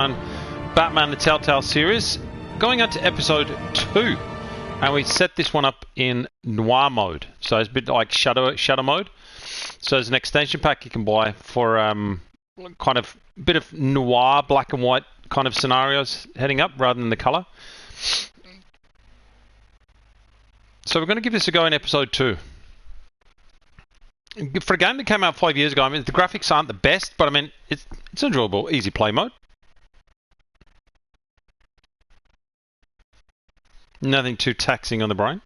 Batman the Telltale series, going on to episode 2, and we set this one up in noir mode, so it's a bit like shutter mode. So there's an extension pack you can buy for kind of a bit of noir black and white kind of scenarios heading up rather than the color. So we're going to give this a go in episode 2. For a game that came out 5 years ago, I mean, the graphics aren't the best, but I mean, it's enjoyable, easy play mode. Nothing too taxing on the brain.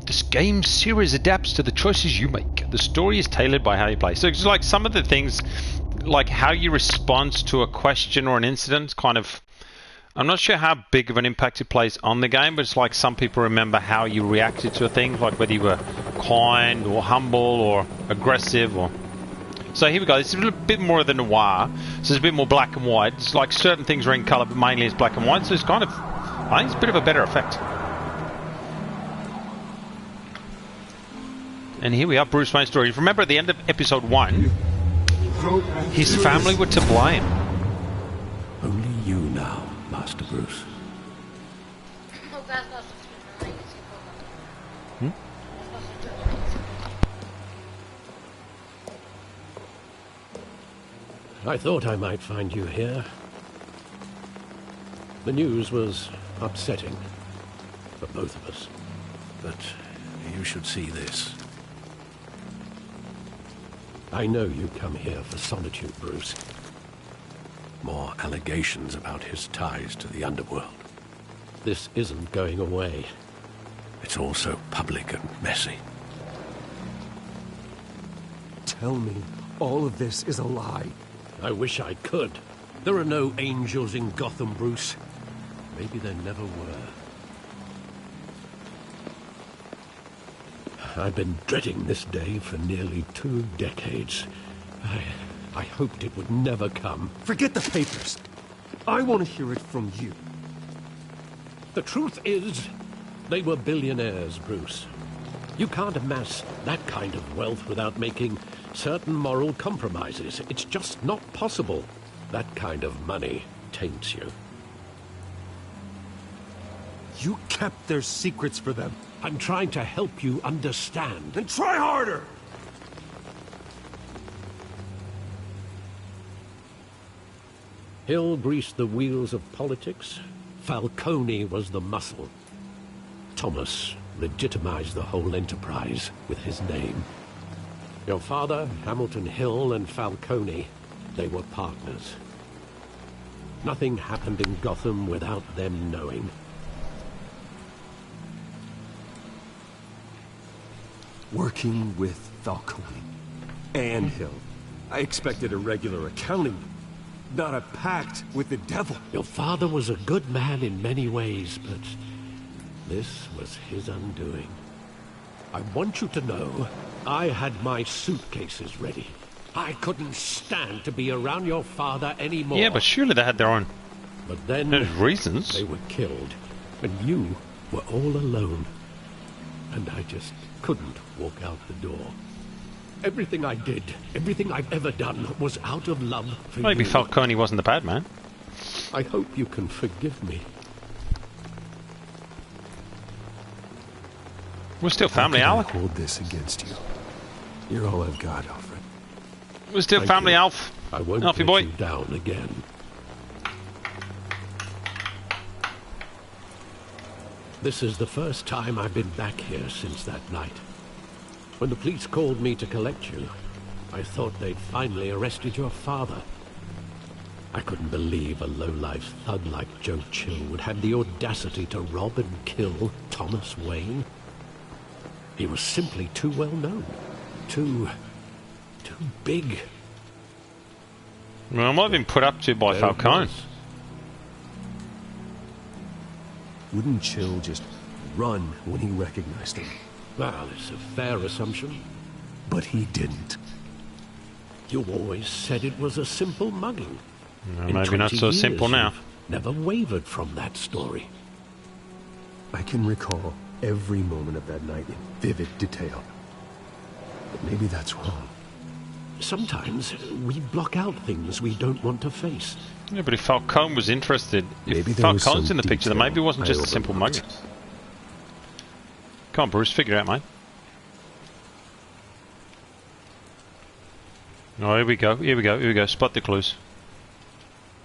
This game series adapts to the choices you make. The story is tailored by how you play. So it's like some of the things, like how you respond to a question or an incident, kind of, I'm not sure how big of an impact it plays on the game, but it's like some people remember how you reacted to a thing, like whether you were kind or humble or aggressive or... So here we go, this is a bit more of the noir, so it's a bit more black and white. It's like certain things are in colour, but mainly it's black and white, so it's kind of, I think it's a bit of a better effect. And here we are, Bruce Wayne's story. Remember at the end of episode 1, his family were to blame. Only you now, Master Bruce. I thought I might find you here. The news was upsetting for both of us. But you should see this. I know you come here for solitude, Bruce. More allegations about his ties to the underworld. This isn't going away. It's all so public and messy. Tell me, all of this is a lie. I wish I could. There are no angels in Gotham, Bruce. Maybe there never were. I've been dreading this day for nearly 2 decades. I hoped it would never come. Forget the papers. I want to hear it from you. The truth is, they were billionaires, Bruce. You can't amass that kind of wealth without making certain moral compromises. It's just not possible. That kind of money taints you. You kept their secrets for them. I'm trying to help you understand. Then try harder! Hill greased the wheels of politics. Falcone was the muscle. Thomas legitimized the whole enterprise with his name. Your father, Hamilton Hill, and Falcone, they were partners. Nothing happened in Gotham without them knowing. Working with Falcone and Hill. I expected a regular accounting, not a pact with the devil. Your father was a good man in many ways, but this was his undoing. I want you to know, I had my suitcases ready. I couldn't stand to be around your father anymore. Yeah, but surely they had their own But then reasons. They were killed, and you were all alone. And I just couldn't walk out the door. Everything I did, everything I've ever done, was out of love for you. Maybe Falcone wasn't the bad man. I hope you can forgive me. We're still family, How Alf. can I hold this against you? You're all I've got, Alfred. We're still Thank family, you. Alf. I won't Alfie let boy. you down again. This is the first time I've been back here since that night. When the police called me to collect you, I thought they'd finally arrested your father. I couldn't believe a low-life thug like Joe Chill would have the audacity to rob and kill Thomas Wayne. He was simply too well known. Too big. Well, I might have been put up to by There it Falcone. was. Wouldn't Chill just run when he recognized him? Well, it's a fair assumption. But he didn't. You always said it was a simple mugging. Well, In maybe not 20 so simple years, now. you've never wavered from that story. I can recall every moment of that night in vivid detail. Maybe that's wrong. Sometimes we block out things we don't want to face. Yeah, but if Falcone was interested, Maybe if there was Falcone's some in the picture, then maybe it wasn't detail just a I simple overlooked. mugging. Come on, Bruce, figure it out, mate. Oh, here we go, here we go, here we go. Spot the clues.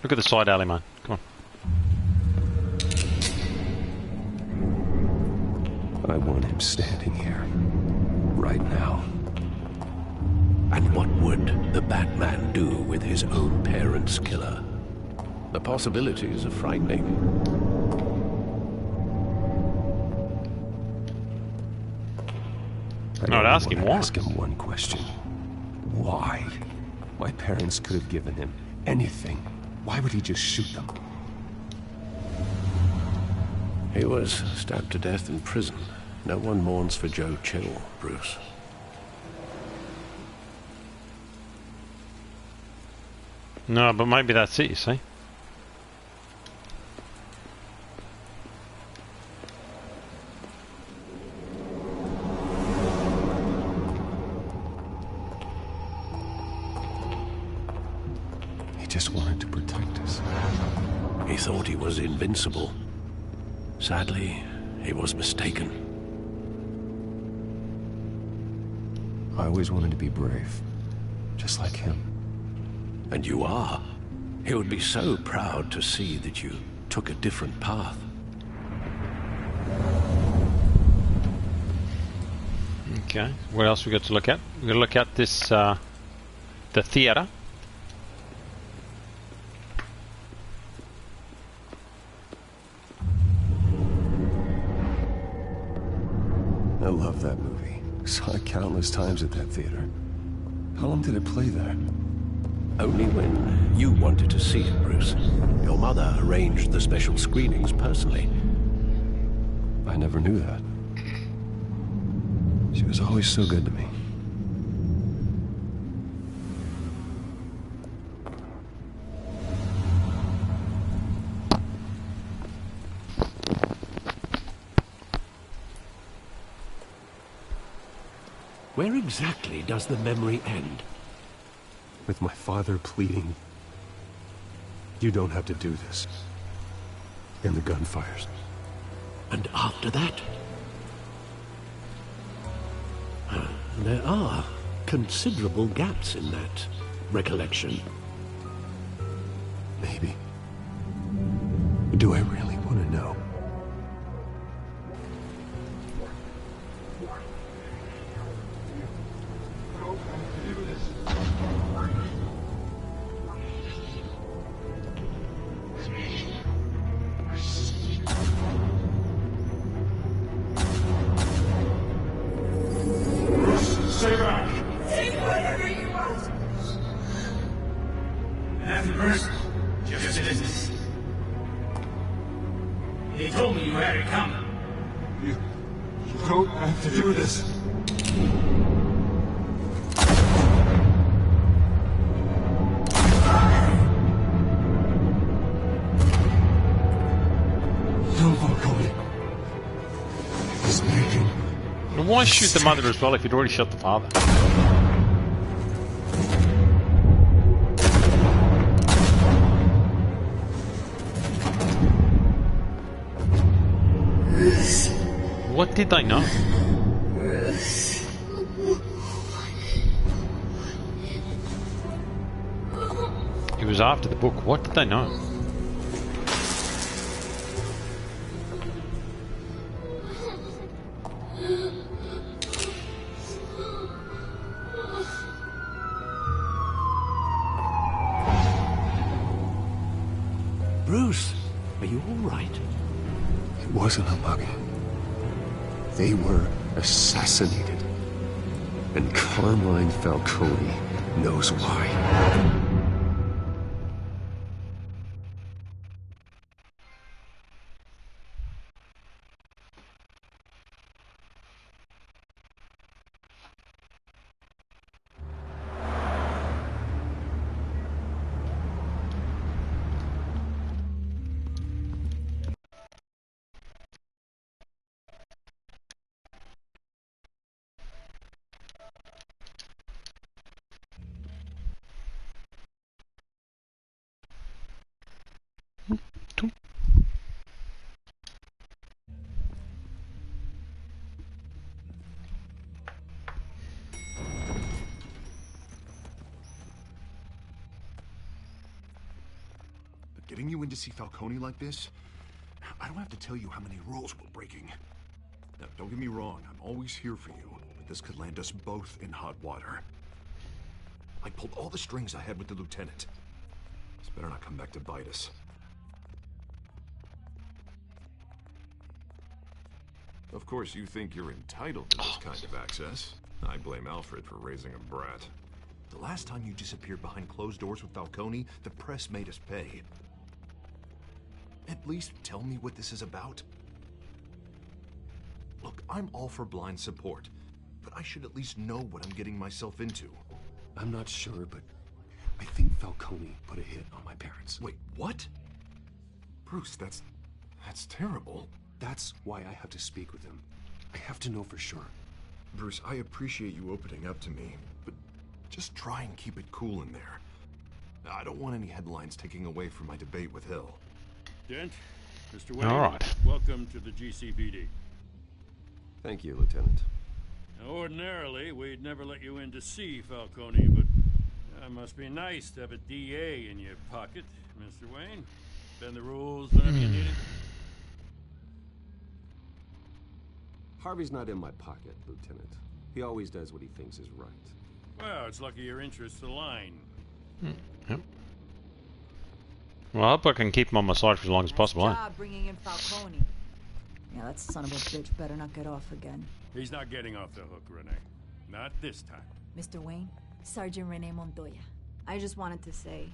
Look at the side alley, man. Come on. I want him standing here. Right now. And what would the Batman do with his own parents' killer? The possibilities are frightening. No, I'd ask him why. Ask him one question. Why? My parents could have given him anything. Why would he just shoot them? He was stabbed to death in prison. No one mourns for Joe Chill, Bruce. No, but maybe that's it, you see. He just wanted to protect us. He thought he was invincible. Sadly, he was mistaken. I always wanted to be brave. Just like him. And you are. He would be so proud to see that you took a different path. Okay, what else we got to look at? We're going to look at this, the theatre. I love that movie. Saw it countless times at that theater. How long did it play there? Only when you wanted to see it, Bruce. Your mother arranged the special screenings personally. I never knew that. She was always so good to me. Where exactly does the memory end? With my father pleading, "You don't have to do this." And the gunfires. And after that? There are considerable gaps in that recollection. Maybe. Do I really want to know? Stay back! Take whatever you want! Nothing personal, just business. He told me you had it coming. You don't have to do this. No, Falcone. He's making... Well, why shoot the mother as well if you'd already shot the father? What did they know? It was after the book. What did they know? Bruce, are you all right? It wasn't a mugging. They were assassinated. And Carmine Falcone knows why. Getting you in to see Falcone like this? I don't have to tell you how many rules we're breaking. Now, don't get me wrong, I'm always here for you, but this could land us both in hot water. I pulled all the strings I had with the lieutenant. This better not come back to bite us. Of course, you think you're entitled to this kind of access. I blame Alfred for raising a brat. The last time you disappeared behind closed doors with Falcone, the press made us pay. At least tell me what this is about. Look, I'm all for blind support, but I should at least know what I'm getting myself into. I'm not sure, but I think Falcone put a hit on my parents. Wait, what? Bruce, that's terrible. That's why I have to speak with him. I have to know for sure. Bruce, I appreciate you opening up to me, but just try and keep it cool in there. I don't want any headlines taking away from my debate with Hill. Dent, Mr. Wayne, All right. welcome to the GCPD. Thank you, Lieutenant. Now, ordinarily, we'd never let you in to see Falcone, but it must be nice to have a DA in your pocket, Mr. Wayne. Bend the rules whenever you need it. Harvey's not in my pocket, Lieutenant. He always does what he thinks is right. Well, it's lucky your interests align. Yep. Well, I hope I can keep him on my side for as long as possible. Nice job bringing in Falcone. Yeah, that son of a bitch better not get off again. He's not getting off the hook, Renee. Not this time. Mr. Wayne, Sergeant Renee Montoya. I just wanted to say,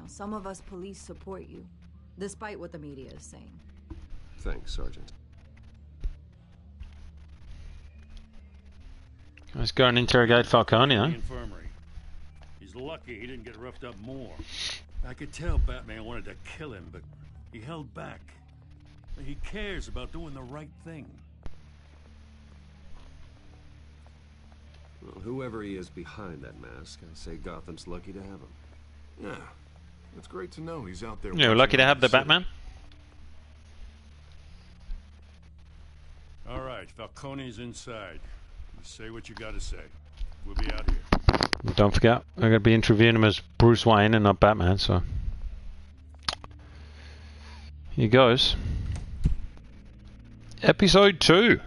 some of us police support you, despite what the media is saying. Thanks, Sergeant. Let's go and interrogate Falcone, The huh? infirmary. He's lucky he didn't get roughed up more. I could tell Batman wanted to kill him, but he held back. He cares about doing the right thing. Well, whoever he is behind that mask, I say Gotham's lucky to have him. Yeah, it's great to know he's out there. Yeah, we're lucky to have the Batman. All right, Falcone's inside. You say what you gotta say. We'll be out here. Don't forget, I'm going to be interviewing him as Bruce Wayne and not Batman, so... Here goes. Episode 2.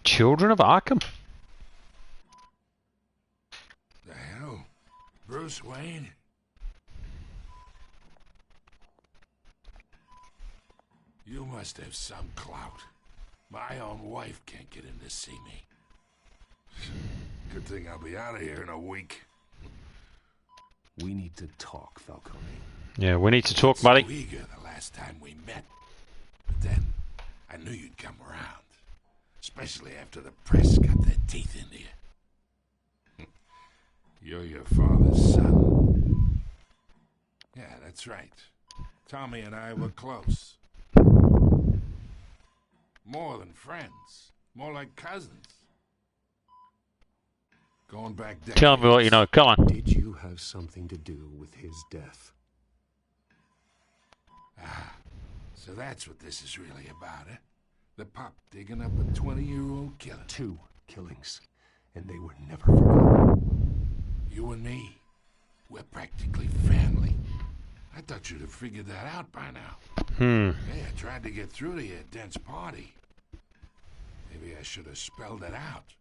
Children of Arkham. The hell? Bruce Wayne? You must have some clout. My own wife can't get in to see me. Good thing I'll be out of here in a week. We need to talk, Falcone. Yeah, we need to talk, buddy. So eager the last time we met. But then, I knew you'd come around. Especially after the press got their teeth into you. You're your father's son. Yeah, that's right. Tommy and I were close. More than friends. More like cousins. Going back decades. Tell me what you know, come on. Did you have something to do with his death? Ah, so that's what this is really about, eh? The pup digging up a 20-year-old killer. 2 killings, and they were never forgotten. You and me, we're practically family. I thought you'd have figured that out by now. Hey, I tried to get through to you at Dent's party. Maybe I should have spelled it out.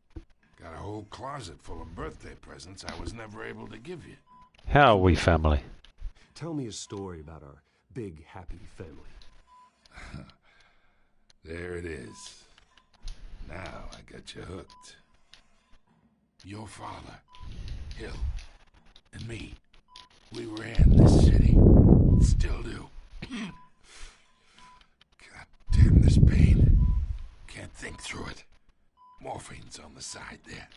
Got a whole closet full of birthday presents I was never able to give you. How are we family? Tell me a story about our big, happy family. There it is. Now I got you hooked. Your father, Hill, and me, we ran this city. Still do. God damn this pain. Can't think through it. Morphine's on the side there.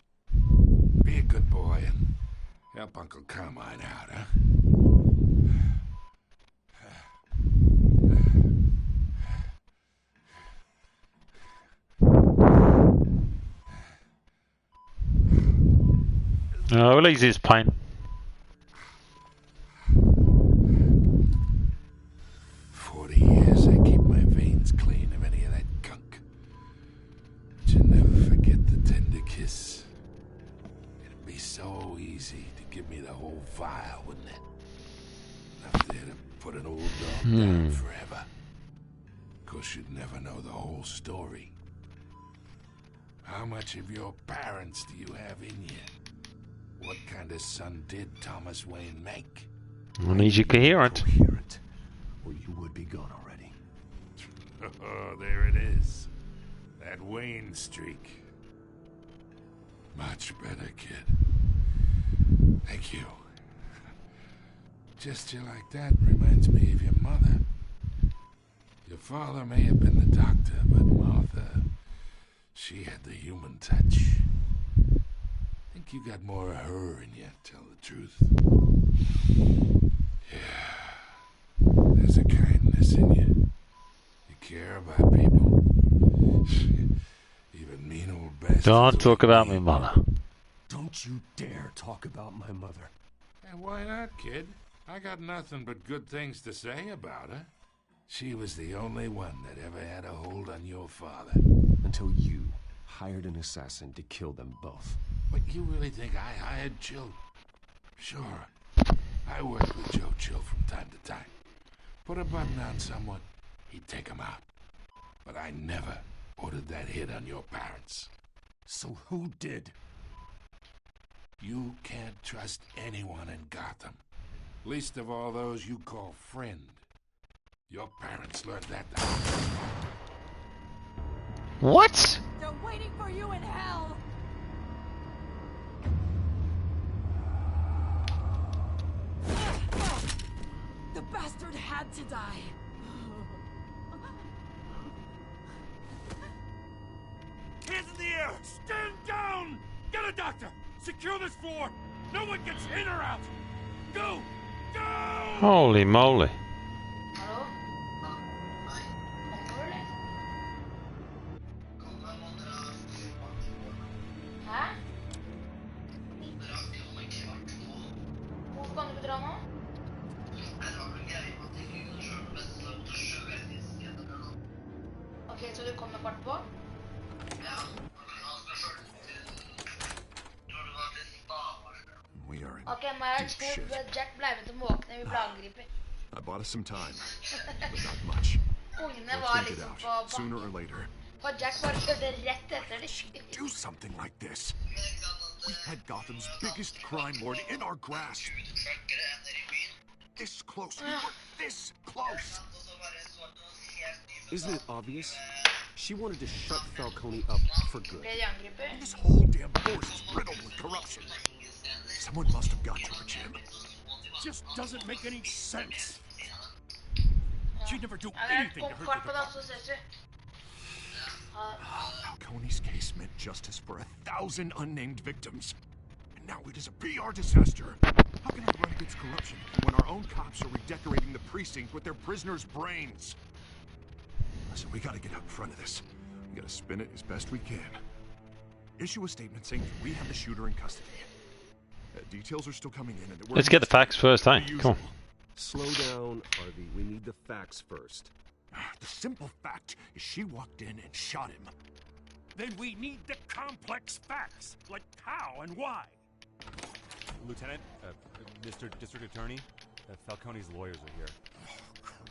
Be a good boy and help Uncle Carmine out, huh? Oh, well, easy as pain. 40 years give me the whole file, wouldn't it? Enough there to put an old dog down forever. Of course, you'd never know the whole story. How much of your parents do you have in you? What kind of son did Thomas Wayne make? I need you coherent. Or you would be gone already. Oh, there it is. That Wayne streak. Much better, kid. Thank you. Gesture like that reminds me of your mother. Your father may have been the doctor, but Martha, she had the human touch. I think you got more of her in you, tell the truth. Yeah. There's a kindness in you. You care about people. Even mean old bastards. Don't talk about me, mother. Don't you dare talk about my mother. And why not, kid? I got nothing but good things to say about her. She was the only one that ever had a hold on your father. Until you hired an assassin to kill them both. But you really think I hired Chill? Sure. I worked with Joe Chill from time to time. Put a button on someone, he'd take him out. But I never ordered that hit on your parents. So who did? You can't trust anyone in Gotham. Least of all those you call friend. Your parents learned that the hard way. What? They're waiting for you in hell! The bastard had to die. Hands in the air! Stand down! Get a doctor! Secure this floor! No one gets in or out! Go! Go! Holy moly. Okej, så du kommer bort på? We are in Okej, men deep shit. Jack blev inte måkna, vi blev angriper. I bought us some time, but not much. Ungene Let's var make it liksom out, sooner or later. på Jack bara körde rätt efter det. Do something like this. We had Gotham's biggest crime lord in our grasp. This close. We were this close. Isn't it obvious? She wanted to shut Falcone up for good. Blev jag angriper? This whole damn force is riddled with corruption. Someone must have got to her, Jim. Just doesn't make any sense. She'd never do Ja, det anything to kom hurt kort the på dem department. så ses vi. Falcone's case meant justice for 1,000 unnamed victims. And now it is a PR disaster. How can I run against corruption when our own cops are redecorating the precinct with their prisoners' brains? Listen, we gotta get out in front of this. We gotta spin it as best we can. Issue a statement saying that we have the shooter in custody. Details are still coming in, and that we're... Let's get the facts first, hey? Come on. Slow down, Harvey. We need the facts first. The simple fact is she walked in and shot him. Then we need the complex facts, like how and why. Lieutenant, Mr. District Attorney, Falcone's lawyers are here. Oh,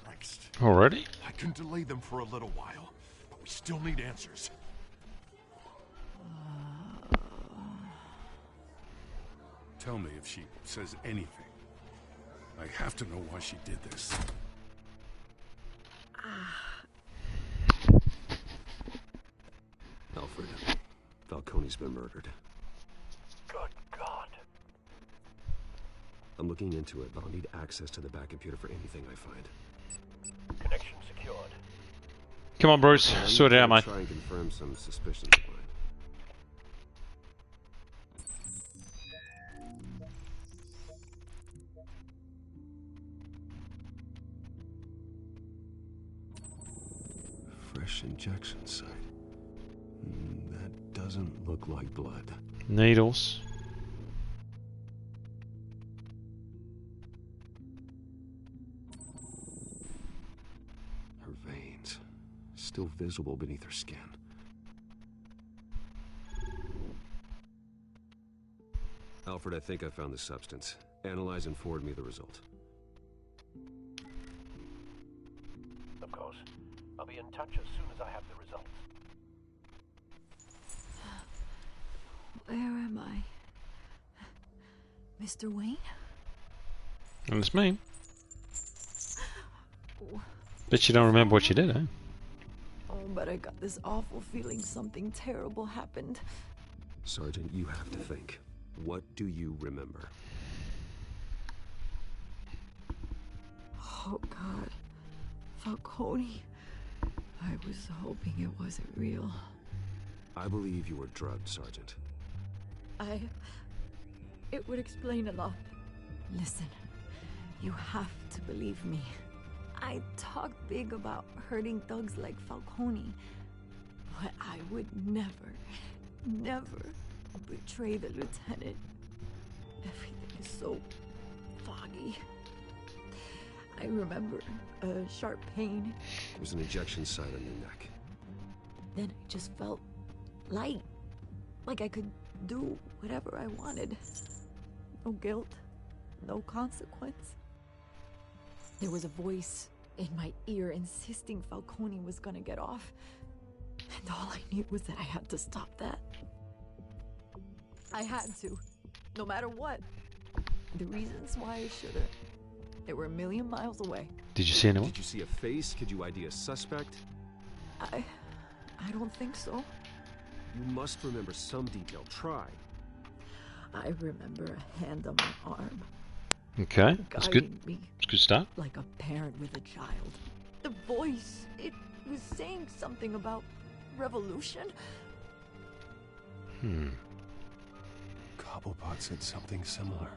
Christ. Already? I can delay them for a little while, but we still need answers. Tell me if she says anything. I have to know why she did this. Alfred, Falcone's been murdered. Good God. I'm looking into it, but I'll need access to the back computer for anything I find. Connection secured. Come on, Bruce. Sort it out, mate. Try and confirm some suspicions of mine. Fresh injection site. That doesn't look like blood. Needles. Her veins, still visible beneath her skin. Alfred, I think I found the substance. Analyze and forward me the result. Of course. I'll be in touch as soon as I have the results. Where am I? Mr. Wayne? And it's me. Bet you don't remember what you did, eh? Oh, but I got this awful feeling something terrible happened. Sergeant, you have to think. What do you remember? Oh, God. Falcone. I was hoping it wasn't real. I believe you were drugged, Sergeant. It would explain a lot. Listen, you have to believe me. I talk big about hurting thugs like Falcone, but I would never betray the lieutenant. Everything is so foggy. I remember a sharp pain. There's an injection site on your neck. Then I just felt light, like I could do whatever I wanted. No guilt, no consequence. There was a voice in my ear insisting Falcone was gonna get off. And all I knew was that I had to stop that. I had to, no matter what. The reasons why I should've, they were a million miles away. Did you see anyone? Did you see a face? Could you ID a suspect? I don't think so. You must remember some detail. Try. I remember a hand on my arm. Okay, that's good. Guiding me It's a good start. like a parent with a child. The voice, it was saying something about revolution. Cobblepot said something similar.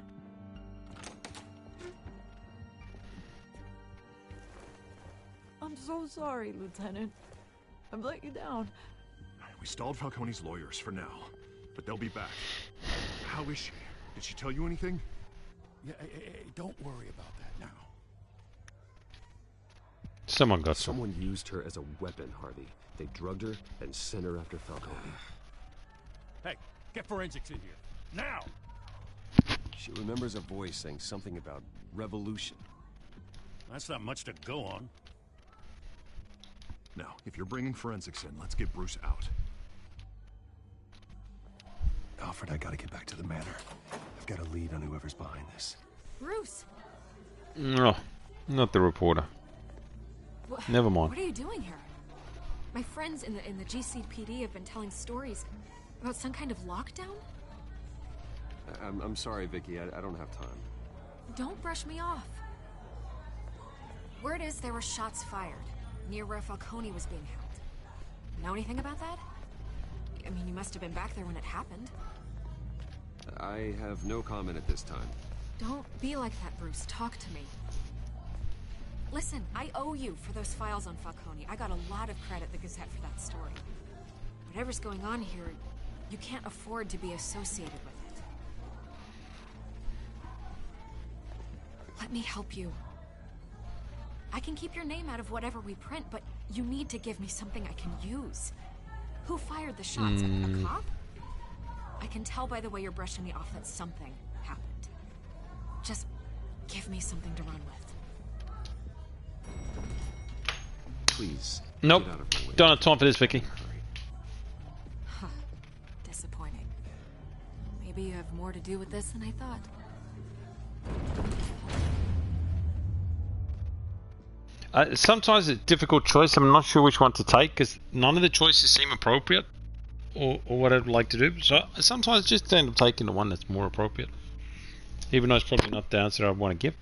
I'm so sorry, Lieutenant. I've let you down. We stalled Falcone's lawyers for now, but they'll be back. How is she? Did she tell you anything? Yeah, don't worry about that now. Someone got some. Someone used her as a weapon, Harvey. They drugged her and sent her after Falcone. Hey, get forensics in here. Now! She remembers a voice saying something about revolution. That's not much to go on. Now, if you're bringing forensics in, let's get Bruce out. Alfred, I gotta get back to the manor. I've got a lead on whoever's behind this. Bruce! No, not the reporter. Never mind. What are you doing here? My friends in the GCPD have been telling stories about some kind of lockdown. I'm sorry, Vicky. I don't have time. Don't brush me off. Word is there were shots fired near where Falcone was being held. Know anything about that? I mean, you must have been back there when it happened. I have no comment at this time. Don't be like that, Bruce. Talk to me. Listen, I owe you for those files on Falcone. I got a lot of credit at the Gazette for that story. Whatever's going on here, you can't afford to be associated with it. Let me help you. I can keep your name out of whatever we print, but you need to give me something I can use. Who fired the shots? A cop? I can tell by the way you're brushing me off that something happened. Just give me something to run with. Please. Nope. Get out of my way. Don't have time for this, Vicky. Huh. Disappointing. Maybe you have more to do with this than I thought. Sometimes it's a difficult choice. I'm not sure which one to take because none of the choices seem appropriate or what I'd like to do. So sometimes I just end up taking the one that's more appropriate. Even though it's probably not the answer I want to give.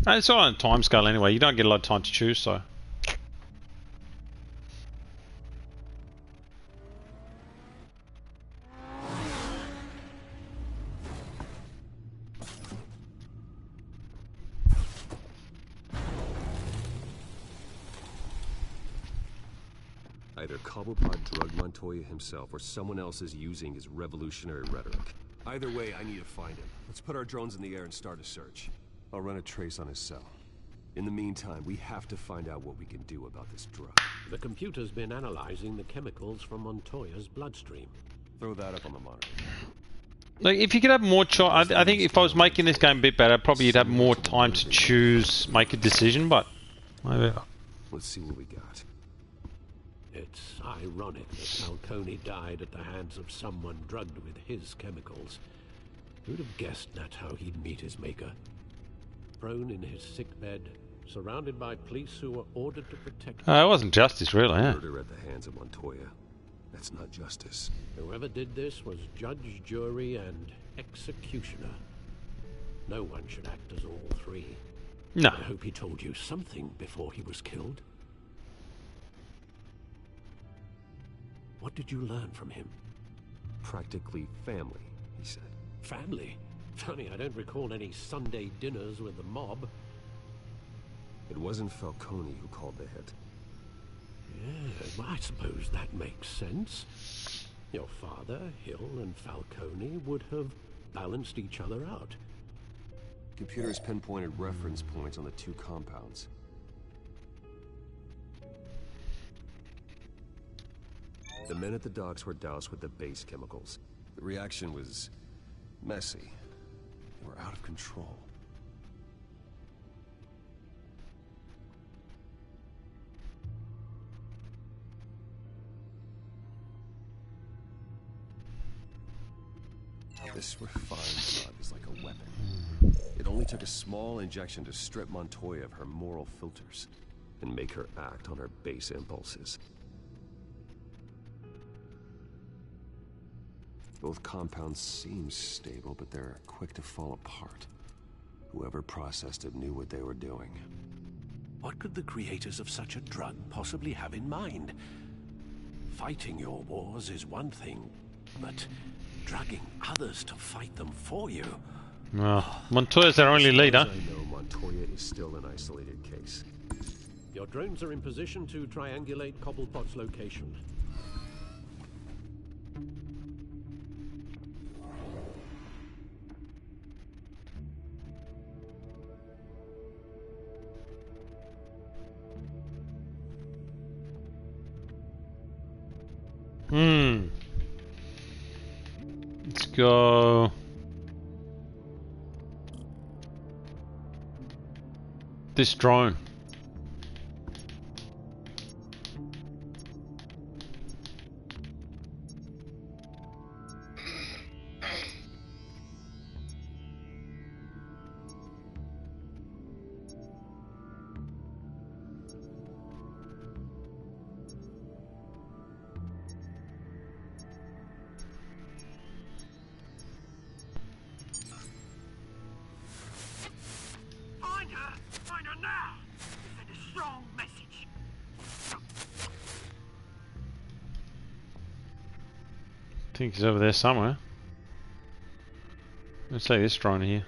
It's all on a time scale anyway. You don't get a lot of time to choose, so. Either Cobblepot drugged Montoya himself or someone else is using his revolutionary rhetoric. Either way, I need to find him. Let's put our drones in the air and start a search. I'll run a trace on his cell. In the meantime, we have to find out what we can do about this drug. The computer's been analyzing the chemicals from Montoya's bloodstream. Throw that up on the monitor. Like, if you could have more choice, I think if I was making this game a bit better, probably you'd have more time to choose, make a decision, but... Let's see what we got. It's ironic that Falcone died at the hands of someone drugged with his chemicals. Who'd have guessed that's how he'd meet his maker? Prone in his sickbed, surrounded by police who were ordered to protect him. It wasn't justice, really, yeah. Murder at the hands of Montoya. That's not justice. Whoever did this was judge, jury, and executioner. No one should act as all three. No. I hope he told you something before he was killed. What did you learn from him? Practically family, he said. Family? Funny, I don't recall any Sunday dinners with the mob. It wasn't Falcone who called the hit. Yeah, well, I suppose that makes sense. Your father, Hill, and Falcone would have balanced each other out. Computers pinpointed reference points on the two compounds. The men at the docks were doused with the base chemicals. The reaction was messy. They were out of control. This refined drug is like a weapon. It only took a small injection to strip Montoya of her moral filters and make her act on her base impulses. Both compounds seem stable, but they're quick to fall apart. Whoever processed it knew what they were doing. What could the creators of such a drug possibly have in mind? Fighting your wars is one thing, but drugging others to fight them for you... Well, Montoya's their only leader. As I know, Montoya is still an isolated case. Your drones are in position to triangulate Cobblepot's location. Let's go. This drone. Find her now! Send a strong message. I think he's over there somewhere. Let's say this drone here.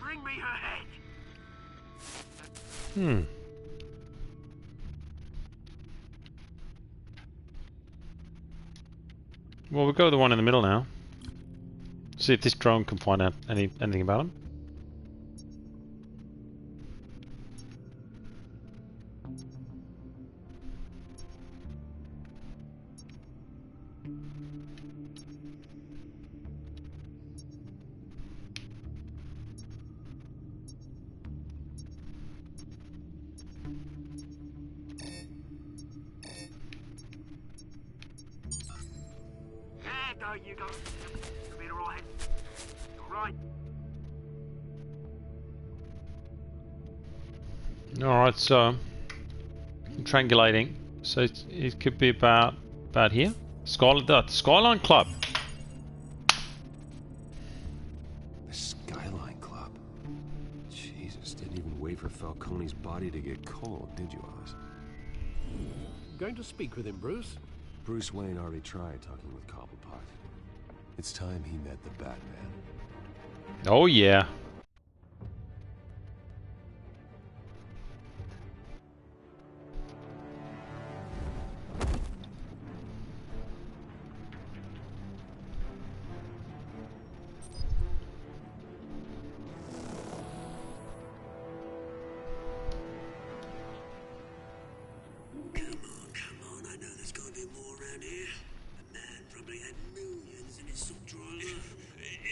Bring me her head. Well, we'll go with the one in the middle now. See if this drone can find out anything about him. There you go. You'll be alright. Alright. Alright, so triangulating. So it could be about here. Skyline Club. The Skyline Club. Jesus, didn't even wait for Falcone's body to get cold, did you, Oz? Going to speak with him, Bruce? Bruce Wayne already tried talking with Cobblepot. It's time he met the Batman. Oh yeah.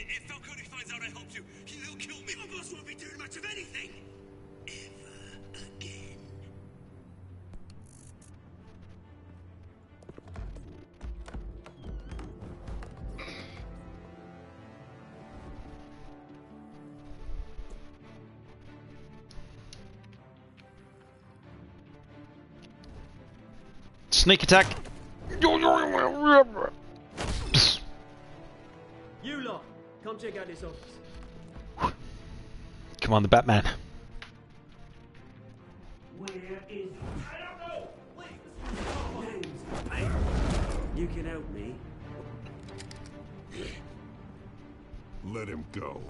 If Falcone finds out I helped you, he'll kill me. My boss won't be doing much of anything. Ever again. Sneak attack. You lot, come check out this office. Come on, the Batman. Where is... I don't know! Wait, hey, you can help me. Let him go.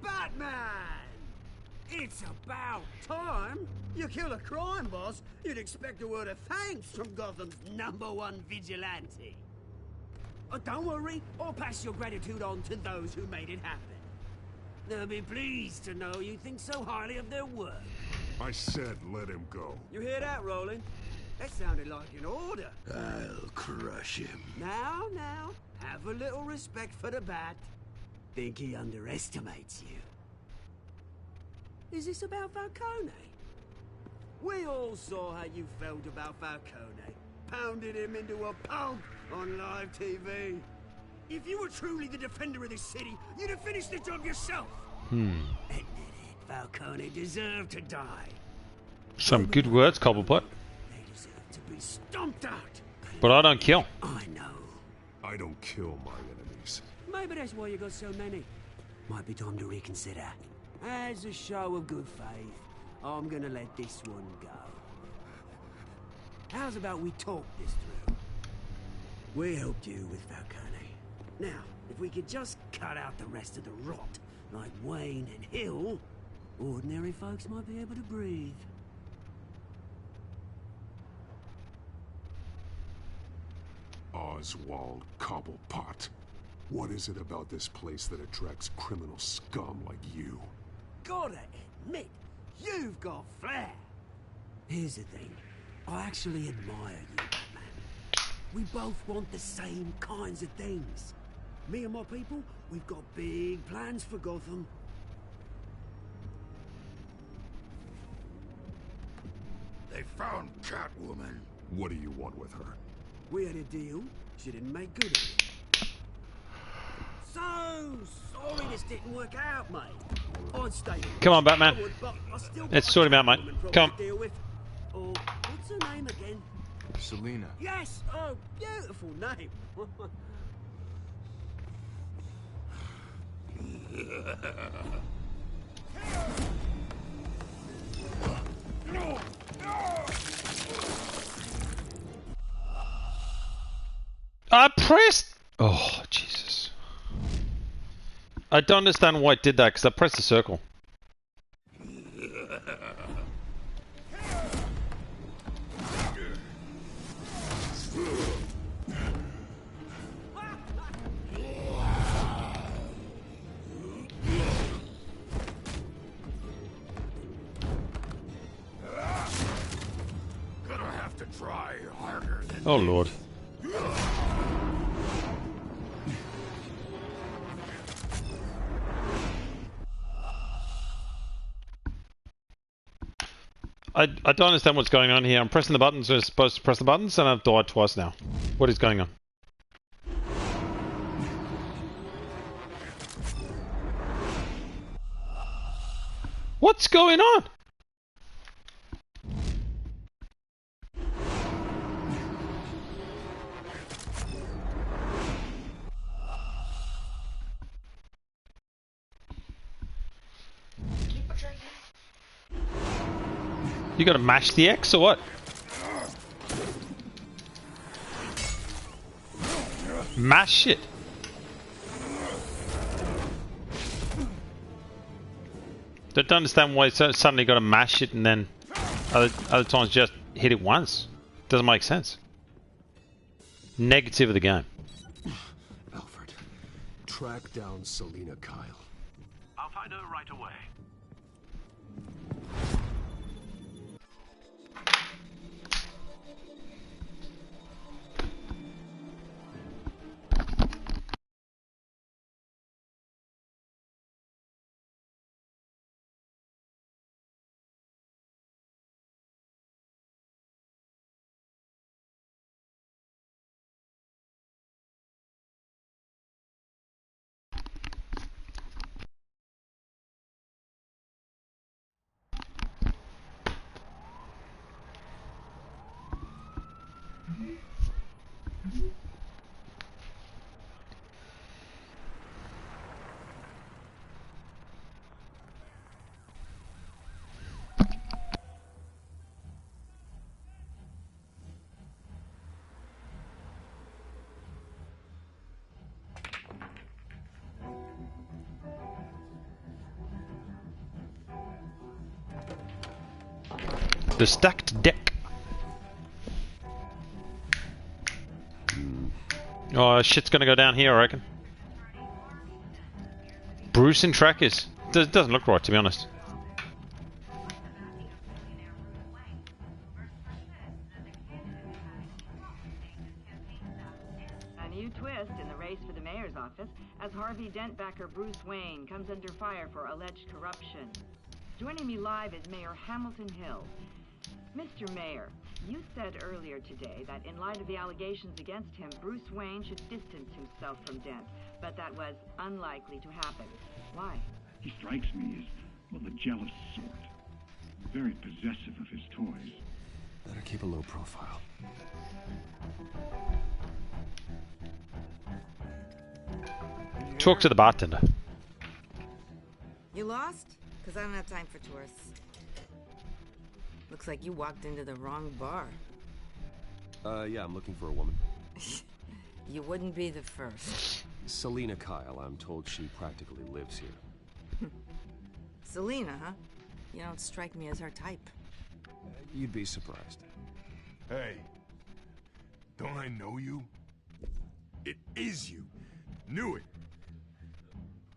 Batman! It's about time. You kill a crime boss, you'd expect a word of thanks from Gotham's #1 vigilante. Oh, don't worry, I'll pass your gratitude on to those who made it happen. They'll be pleased to know you think so highly of their work. I said let him go. You hear that, Roland? That sounded like an order. I'll crush him. Now, have a little respect for the Bat. Think he underestimates you. Is this about Falcone? We all saw how you felt about Falcone. Pounded him into a pulp on live TV. If you were truly the defender of this city, you'd have finished the job yourself. Admit it, Falcone deserved to die. Some good words, Cobblepot. They deserve to be stomped out. But I don't kill. I know. I don't kill my enemies. Maybe that's why you got so many. Might be time to reconsider. As a show of good faith, I'm gonna let this one go. How's about we talk this through? We helped you with Falcone. Now, if we could just cut out the rest of the rot, like Wayne and Hill, ordinary folks might be able to breathe. Oswald Cobblepot. What is it about this place that attracts criminal scum like you? Gotta admit, you've got flair. Here's the thing. I actually admire you, Batman. We both want the same kinds of things. Me and my people, we've got big plans for Gotham. They found Catwoman. What do you want with her? We had a deal. She didn't make good of it. So sorry this didn't work out, mate. I'd stay. Come on, Batman. Let's sort him out, mate. Come on. Deal with. Oh, what's her name again? Selina. Yes. Oh, beautiful name. I pressed. Oh, Jesus. I don't understand why it did that, because I pressed the circle. Gonna have to try harder than Oh, Lord. I don't understand what's going on here. I'm pressing the buttons. We're supposed to press the buttons, and I've died twice now. What is going on? What's going on? You gotta mash the X or what? Mash it. Don't understand why it's suddenly got to mash it and then other times just hit it once. Doesn't make sense. Negative of the game. Alfred, track down Selina Kyle. I'll find her right away. The stacked deck. Oh, shit's gonna go down here, I reckon. Bruce in trackers. Doesn't look right, to be honest. A new twist in the race for the mayor's office as Harvey Dent backer Bruce Wayne comes under fire for alleged corruption. Joining me live is Mayor Hamilton Hill. Mr. Mayor, you said earlier today that in light of the allegations against him, Bruce Wayne should distance himself from Dent, but that was unlikely to happen. Why? He strikes me as, well, the jealous sort. Very possessive of his toys. Better keep a low profile. Talk to the bartender. You lost? Because I don't have time for tourists. Looks like you walked into the wrong bar. Yeah, I'm looking for a woman. You wouldn't be the first. Selina Kyle, I'm told she practically lives here. Selina, huh? You don't strike me as her type. You'd be surprised. Hey, don't I know you? It is you. Knew it.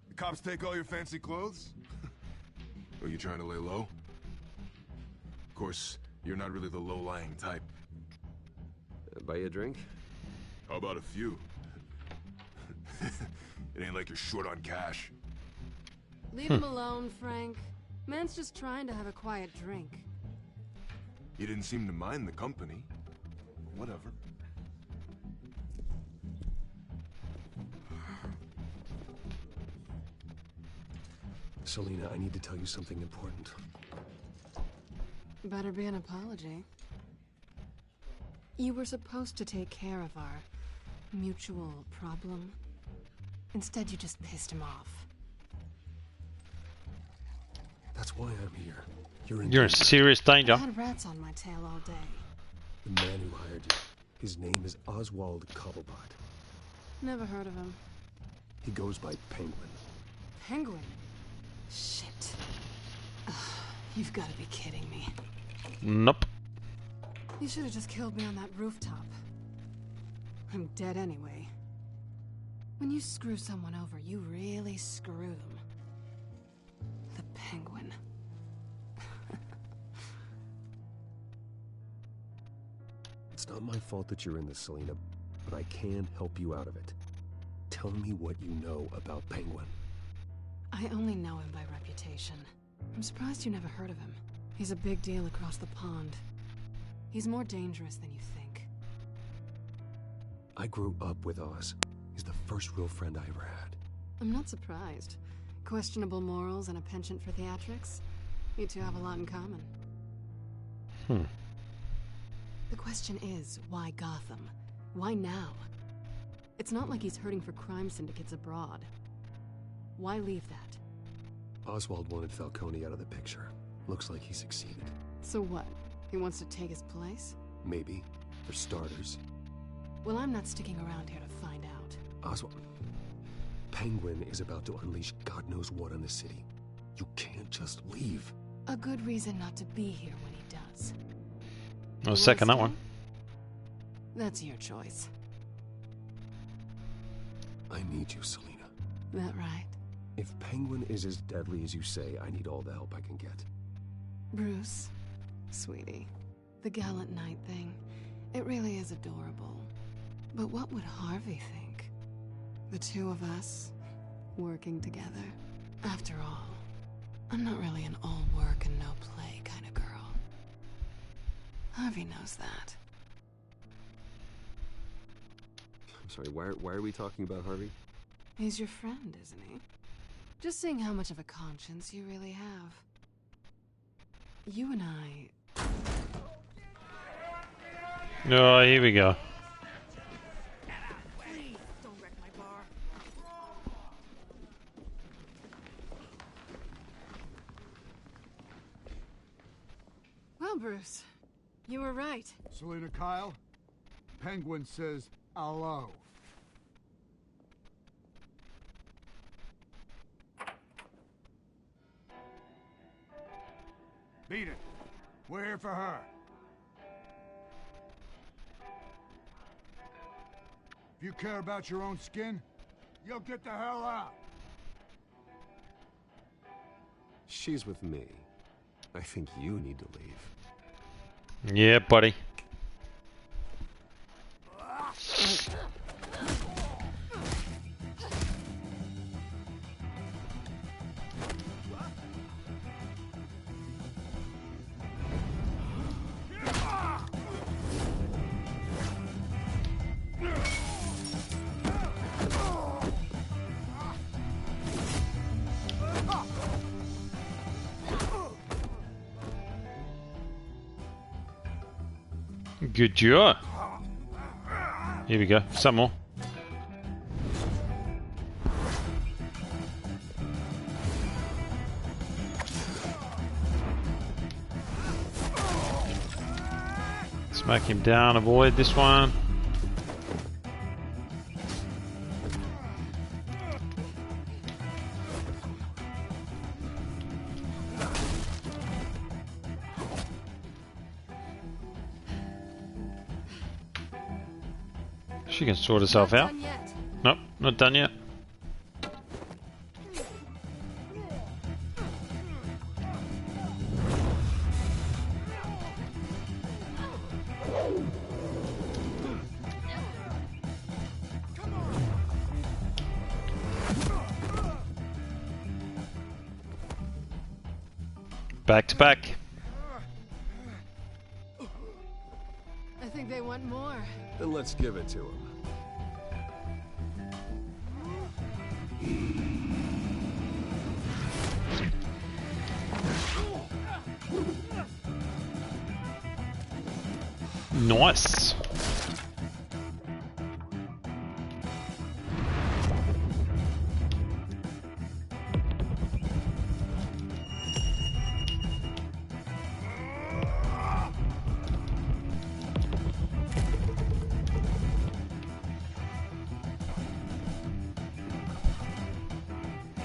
The cops take all your fancy clothes? Are you trying to lay low? Of course, you're not really the low-lying type. Buy you a drink? How about a few? It ain't like you're short on cash. Leave him alone, Frank. Man's just trying to have a quiet drink. You didn't seem to mind the company. Whatever. Selina, I need to tell you something important. Better be an apology. You were supposed to take care of our mutual problem. Instead, you just pissed him off. That's why I'm here. You're in serious danger. I had rats on my tail all day. The man who hired you. His name is Oswald Cobblepot. Never heard of him. He goes by Penguin. Penguin? Shit. Ugh, you've got to be kidding me. Nope. You should have just killed me on that rooftop. I'm dead anyway. When you screw someone over, you really screw them. The Penguin. It's not my fault that you're in this, Selina, but I can help you out of it. Tell me what you know about Penguin. I only know him by reputation. I'm surprised you never heard of him. He's a big deal across the pond. He's more dangerous than you think. I grew up with Oz. He's the first real friend I ever had. I'm not surprised. Questionable morals and a penchant for theatrics. You two have a lot in common. The question is, why Gotham? Why now? It's not like he's hurting for crime syndicates abroad. Why leave that? Oswald wanted Falcone out of the picture. Looks like he succeeded. So what? He wants to take his place? Maybe. For starters. Well, I'm not sticking around here to find out. Oswald... Penguin is about to unleash God knows what on the city. You can't just leave. A good reason not to be here when he does. I'll second that one. That's your choice. I need you, Selina. That right? If Penguin is as deadly as you say, I need all the help I can get. Bruce, sweetie, the gallant knight thing, it really is adorable. But what would Harvey think? The two of us, working together. After all, I'm not really an all work and no play kind of girl. Harvey knows that. I'm sorry, why are we talking about Harvey? He's your friend, isn't he? Just seeing how much of a conscience you really have. You and I... Oh, here we go. Please, don't wreck my bar. Well, Bruce, you were right. Selina Kyle, Penguin says hello. Beat it. We're here for her. If you care about your own skin, you'll get the hell out. She's with me. I think you need to leave. Yeah, buddy. Good job. Here we go. Some more. Smack him down. Avoid this one. She can sort herself out. Nope, not done yet. Back to back. I think they want more. Then let's give it to him. Nice.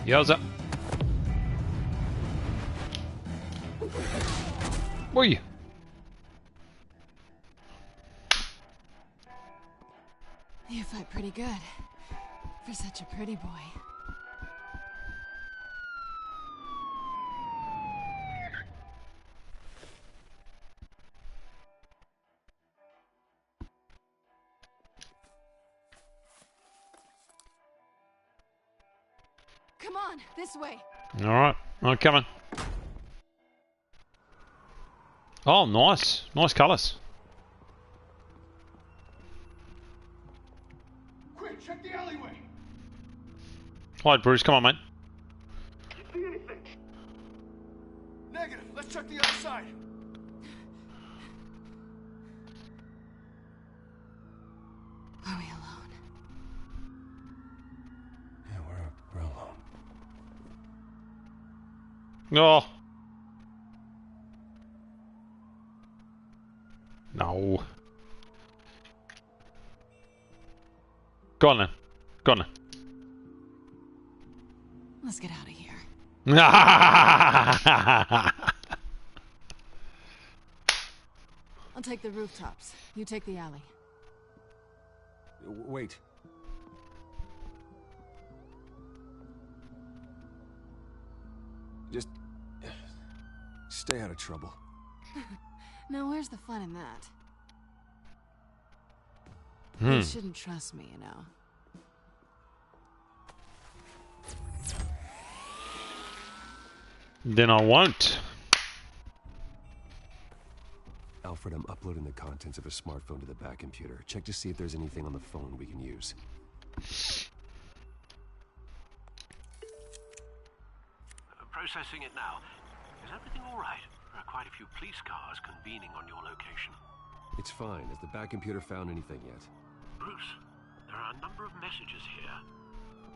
Yowza. Boy. You fight pretty good. For such a pretty boy. Come on, this way. Alright, I'm coming. Oh, nice. Nice colours. Quick, check the alleyway. Alright, Bruce, come on, mate. See anything? Negative. Let's check the other side. Are we alone? Yeah, we're alone. No. No. Go on then. Go on then. Let's get out of here. I'll take the rooftops. You take the alley. Wait. Just stay out of trouble. Now, where's the fun in that? Hmm. You shouldn't trust me, you know. Then I won't. Alfred, I'm uploading the contents of a smartphone to the back computer. Check to see if there's anything on the phone we can use. Processing it now. Is everything all right? There are quite a few police cars convening on your location. It's fine. Has the back computer found anything yet? Bruce, there are a number of messages here.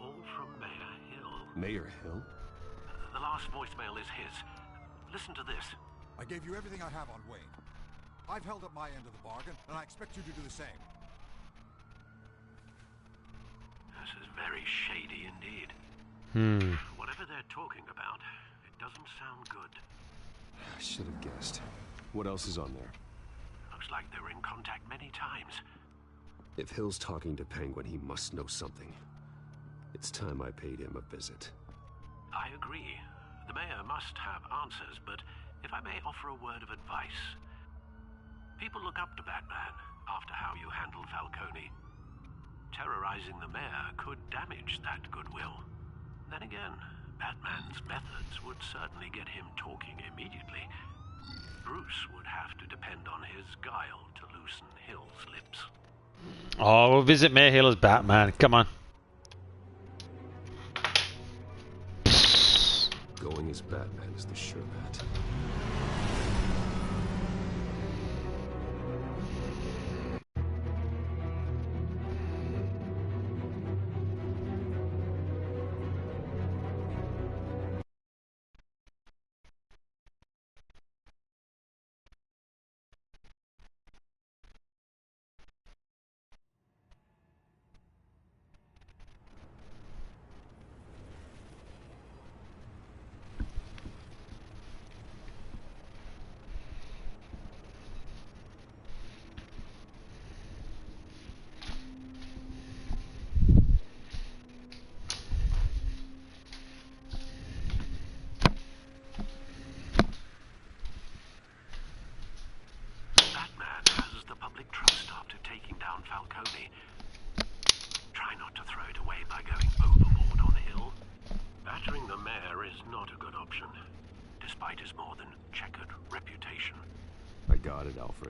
All from Mayor Hill. Mayor Hill? The last voicemail is his. Listen to this. I gave you everything I have on Wayne. I've held up my end of the bargain, and I expect you to do the same. This is very shady indeed. Hmm. Whatever they're talking about, it doesn't sound good. I should have guessed. What else is on there? Looks like they were in contact many times. If Hill's talking to Penguin, he must know something. It's time I paid him a visit. I agree. The mayor must have answers, but if I may offer a word of advice. People look up to Batman after how you handled Falcone. Terrorizing the mayor could damage that goodwill. Then again, Batman's methods would certainly get him talking immediately. Bruce would have to depend on his guile to loosen Hill's lips. Oh, we'll visit Mayor Hill as Batman. Come on. Going as Batman is the sure bet.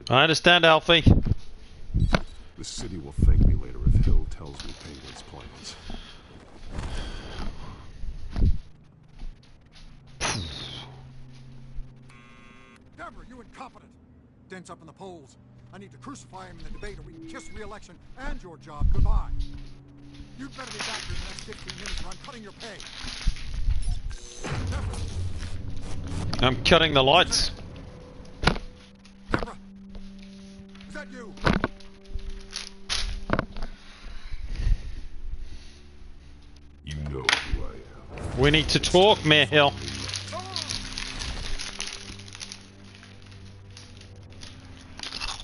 I understand, Alfie. The city will thank me later if Hill tells me Penguin's plans. Deborah, you incompetent! Dent's up in the polls. I need to crucify him in the debate or we can kiss re-election and your job goodbye. You'd better be back here in the next 15 minutes or I'm cutting your pay. Deborah! I'm cutting the lights. Deborah! Is that you? You know who I am. We need to talk, Mayor Hill.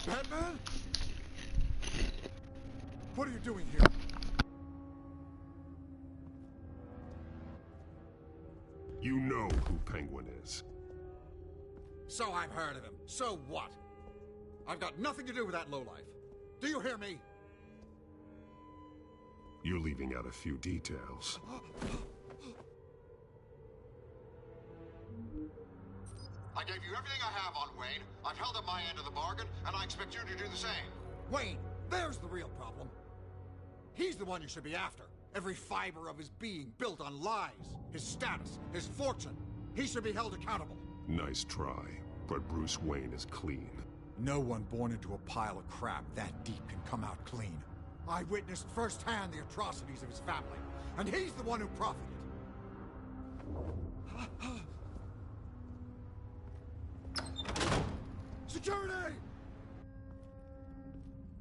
Batman? What are you doing here? You know who Penguin is. So I've heard of him. So what? I've got nothing to do with that lowlife. Do you hear me? You're leaving out a few details. I gave you everything I have on Wayne. I've held up my end of the bargain, and I expect you to do the same. Wayne, there's the real problem. He's the one you should be after. Every fiber of his being built on lies. His status, his fortune. He should be held accountable. Nice try, but Bruce Wayne is clean. No one born into a pile of crap that deep can come out clean. I witnessed firsthand the atrocities of his family, and he's the one who profited. Security!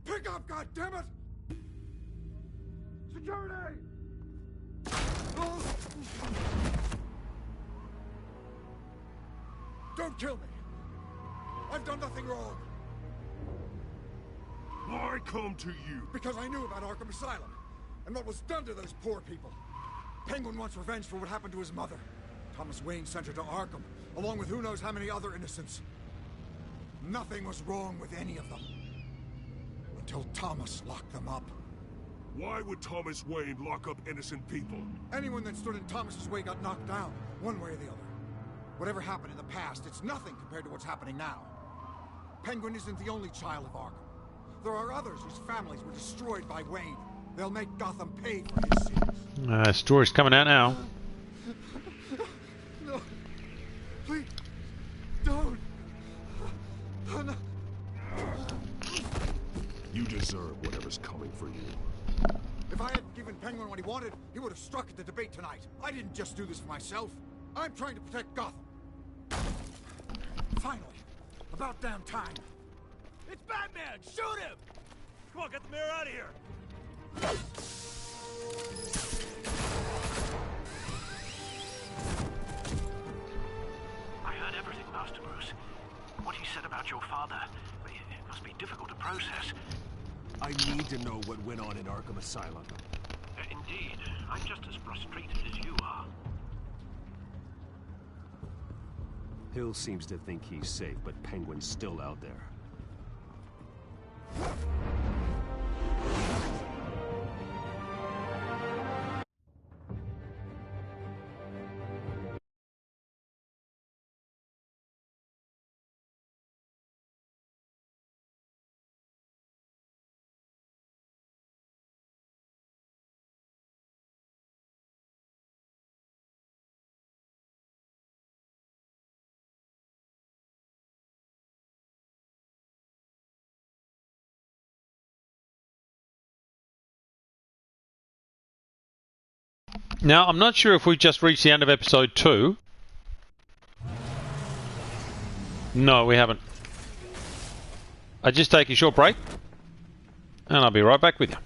Pick up, goddammit! Security! Don't kill me! I've done nothing wrong! Why come to you? Because I knew about Arkham Asylum, and what was done to those poor people. Penguin wants revenge for what happened to his mother. Thomas Wayne sent her to Arkham, along with who knows how many other innocents. Nothing was wrong with any of them. Until Thomas locked them up. Why would Thomas Wayne lock up innocent people? Anyone that stood in Thomas's way got knocked down, one way or the other. Whatever happened in the past, it's nothing compared to what's happening now. Penguin isn't the only child of Arkham. There are others whose families were destroyed by Wayne. They'll make Gotham pay for his sins. Story's coming out now. No. Please. Don't. Oh, no. You deserve whatever's coming for you. If I hadn't given Penguin what he wanted, he would have struck at the debate tonight. I didn't just do this for myself. I'm trying to protect Gotham. Finally. About damn time. It's Batman! Shoot him! Come on, get the mayor out of here! I heard everything, Master Bruce. What he said about your father, it must be difficult to process. I need to know what went on in Arkham Asylum. Indeed. I'm just as frustrated as you are. Hill seems to think he's safe, but Penguin's still out there. Now, I'm not sure if we've just reached the end of episode 2. No, we haven't. I'll just take a short break, and I'll be right back with you.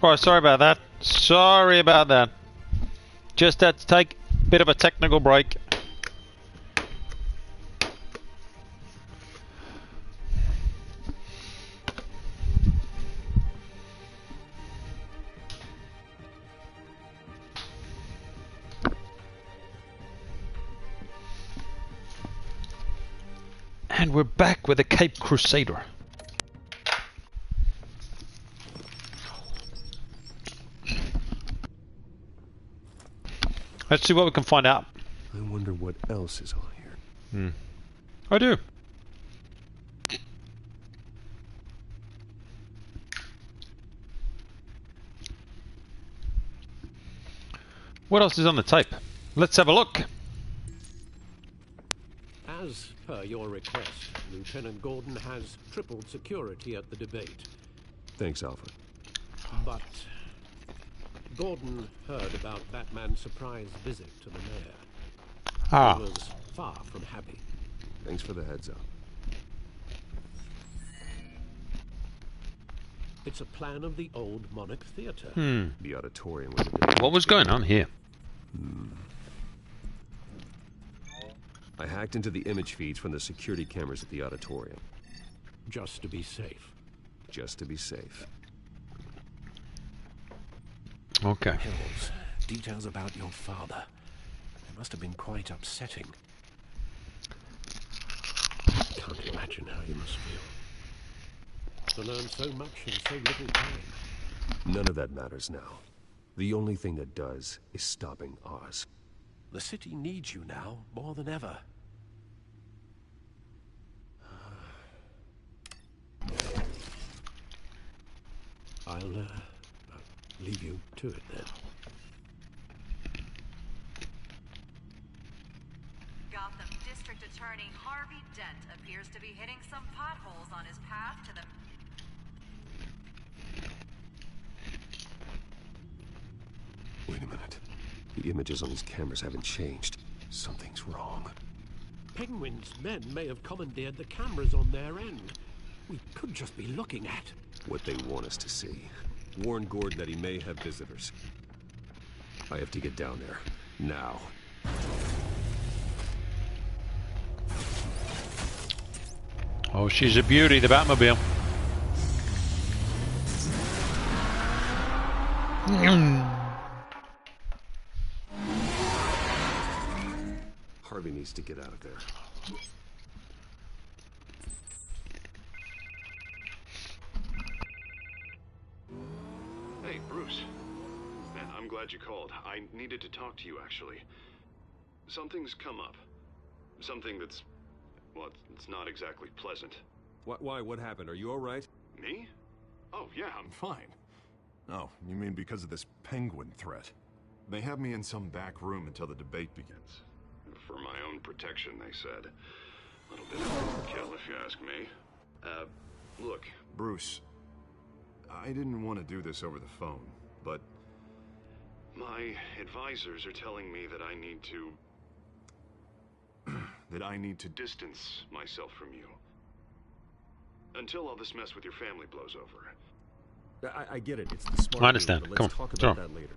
Oh, sorry about that. Sorry about that. Just had to take a bit of a technical break. And we're back with the Cape Crusader. Let's see what we can find out. I wonder what else is on here. I do. What else is on the tape? Let's have a look. As per your request, Lieutenant Gordon has tripled security at the debate. Thanks, Alpha. But Gordon heard about Batman's surprise visit to the mayor. Ah. He was far from happy. Thanks for the heads up. It's a plan of the old Monarch Theatre. The auditorium. What was going on here? I hacked into the image feeds from the security cameras at the auditorium. Just to be safe. Just to be safe. Okay. Hills, details about your father. They must have been quite upsetting. Can't imagine how you must feel. To learn so much in so little time. None of that matters now. The only thing that does is stopping Oz. The city needs you now more than ever. I'll leave you to it then. Gotham District Attorney Harvey Dent appears to be hitting some potholes on his path to the... Wait a minute. The images on these cameras haven't changed. Something's wrong. Penguin's men may have commandeered the cameras on their end. We could just be looking at what they want us to see. Warn Gordon that he may have visitors. I have to get down there. Now. Oh, she's a beauty, the Batmobile. Harvey needs to get out of there. Hey, Bruce. Man, I'm glad you called. I needed to talk to you, actually. Something's come up. Something that's... well, it's not exactly pleasant. Why? What happened? Are you all right? Me? Oh, yeah, I'm fine. Oh, you mean because of this penguin threat? They have me in some back room until the debate begins. For my own protection, they said. A little bit of overkill, if you ask me. Look, Bruce, I didn't want to do this over the phone, but my advisors are telling me that I need to... that I need to distance myself from you. Until all this mess with your family blows over. I get it. It's the smart I understand. move, but Come let's on. talk about that later.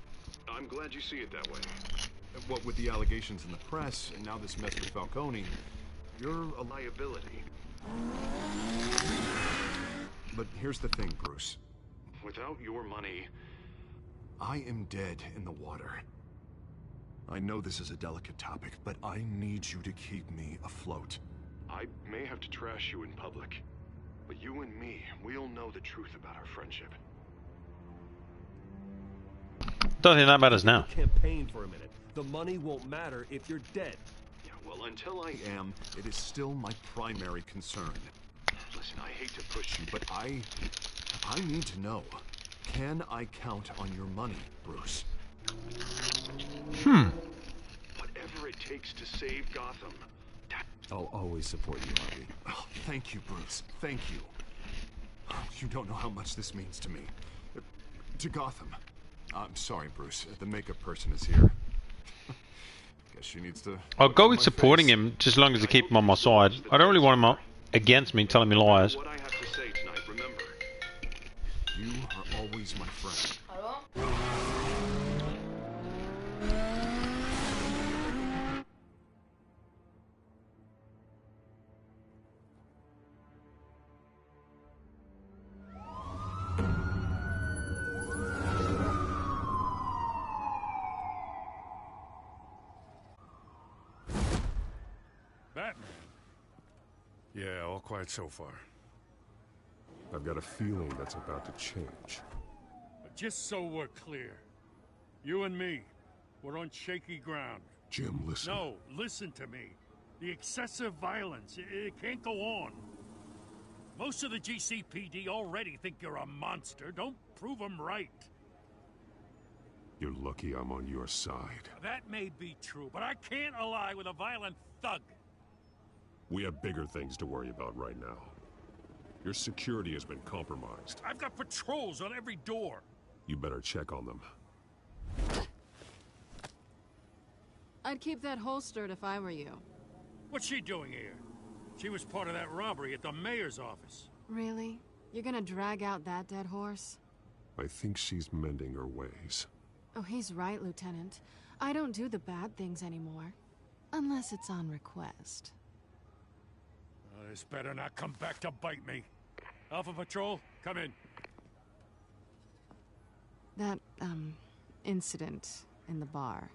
I'm glad you see it that way. What with the allegations in the press, and now this mess with Falcone, you're a liability. But here's the thing, Bruce. Without your money, I am dead in the water. I know this is a delicate topic, but I need you to keep me afloat. I may have to trash you in public, but you and me, we'll know the truth about our friendship. Don't think that matters now. Campaign for a minute. The money won't matter if you're dead. Yeah, well, until I am, it is still my primary concern. Listen, I hate to push you, but I need to know. Can I count on your money, Bruce? Whatever it takes to save Gotham. I'll always support you, Harvey. Oh, thank you, Bruce. Thank you. You don't know how much this means to me. To Gotham. I'm sorry, Bruce. The makeup person is here. Guess she needs to... I'll go with supporting him just as long as I keep him on my side. I don't really want him against me, telling me lies. What I have to say tonight, remember. You are always my friend. Hallå? Batman? Yeah, all quiet so far. I've got a feeling that's about to change. Just so we're clear, you and me, we're on shaky ground. Jim, listen. No, listen to me. The excessive violence, it can't go on. Most of the GCPD already think you're a monster. Don't prove them right. You're lucky I'm on your side. That may be true, but I can't ally with a violent thug. We have bigger things to worry about right now. Your security has been compromised. I've got patrols on every door. You better check on them. I'd keep that holstered if I were you. What's she doing here? She was part of that robbery at the mayor's office. Really? You're gonna drag out that dead horse? I think she's mending her ways. Oh, he's right, Lieutenant. I don't do the bad things anymore. Unless it's on request. This better not come back to bite me. Alpha Patrol, come in. That, incident in the bar.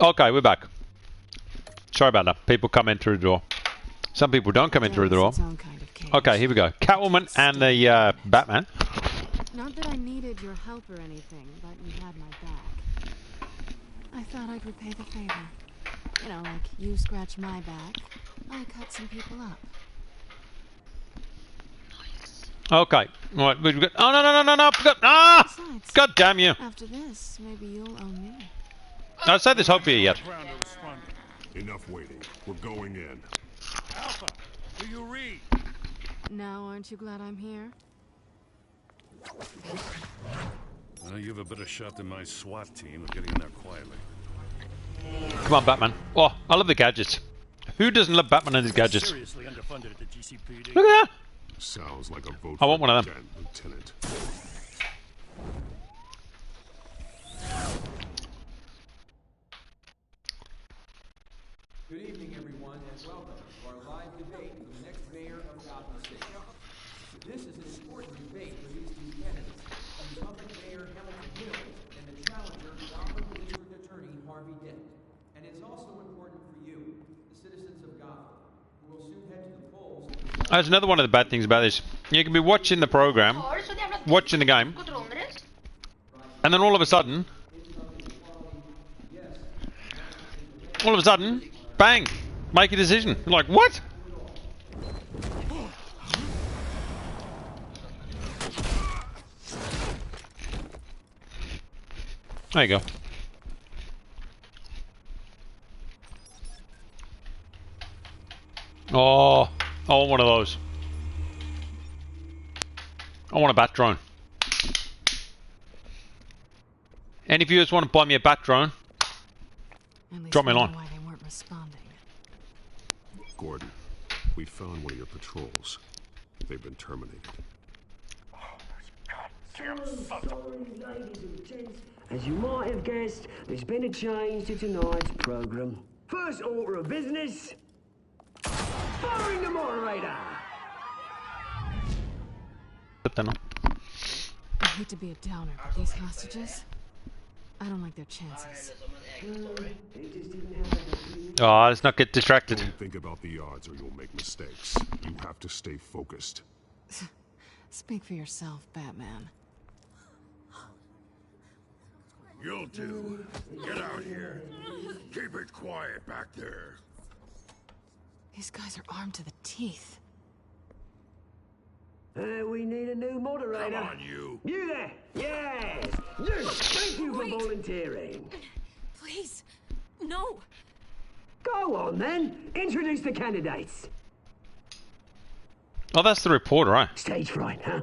Okay, we're back. Sorry about that. People come in through the door. Some people don't come in through the door. Okay, here we go. Catwoman and the Batman. Not that I needed your help or anything, but you had my back. I thought I'd repay the favor. You know, like you scratch my back, I cut some people up. Okay. Right, we've got... Oh, no. Ah! Besides, God damn you. After this, maybe you'll owe me. I'll say this hope for you yet. Enough waiting. We're going in. Alpha, do you read? Now, aren't you glad I'm here? Well, you have a better shot than my SWAT team of getting in there quietly. Come on, Batman. Oh, I love the gadgets. Who doesn't love Batman and his gadgets? Seriously underfunded at the GCPD. Look at that. Sounds like a vote I want one of them. Lieutenant. Good evening, everyone, and welcome to our live debate for the next mayor of Gotham City. This is an important debate for these two candidates, incumbent Mayor Hamilton Hill and the challenger, Gotham District Attorney Harvey Dent. And it's also important for you, the citizens of Gotham, who will soon head to the polls. That's another one of the bad things about this. You can be watching the program, watching the game, and then all of a sudden, bang, make a decision. You're like, what? There you go. Oh, I want one of those. I want a bat drone. Any viewers want to buy me a bat drone? Drop me a line. Why they weren't responding. Gordon, we found one of your patrols. They've been terminated. As you might have guessed, there's been a change to tonight's program. First order of business, firing the moderator. I hate to be a downer, but these hostages, I don't like their chances. Oh, let's not get distracted. Don't think about the odds or you'll make mistakes. You have to stay focused. Speak for yourself, Batman. You'll do. Get out here. Keep it quiet back there. These guys are armed to the teeth. We need a new moderator. Come on, you. You there? Yes. You. Thank you for volunteering. Please. No. Go on, then. Introduce the candidates. Oh, that's the reporter, right? Stage fright, huh?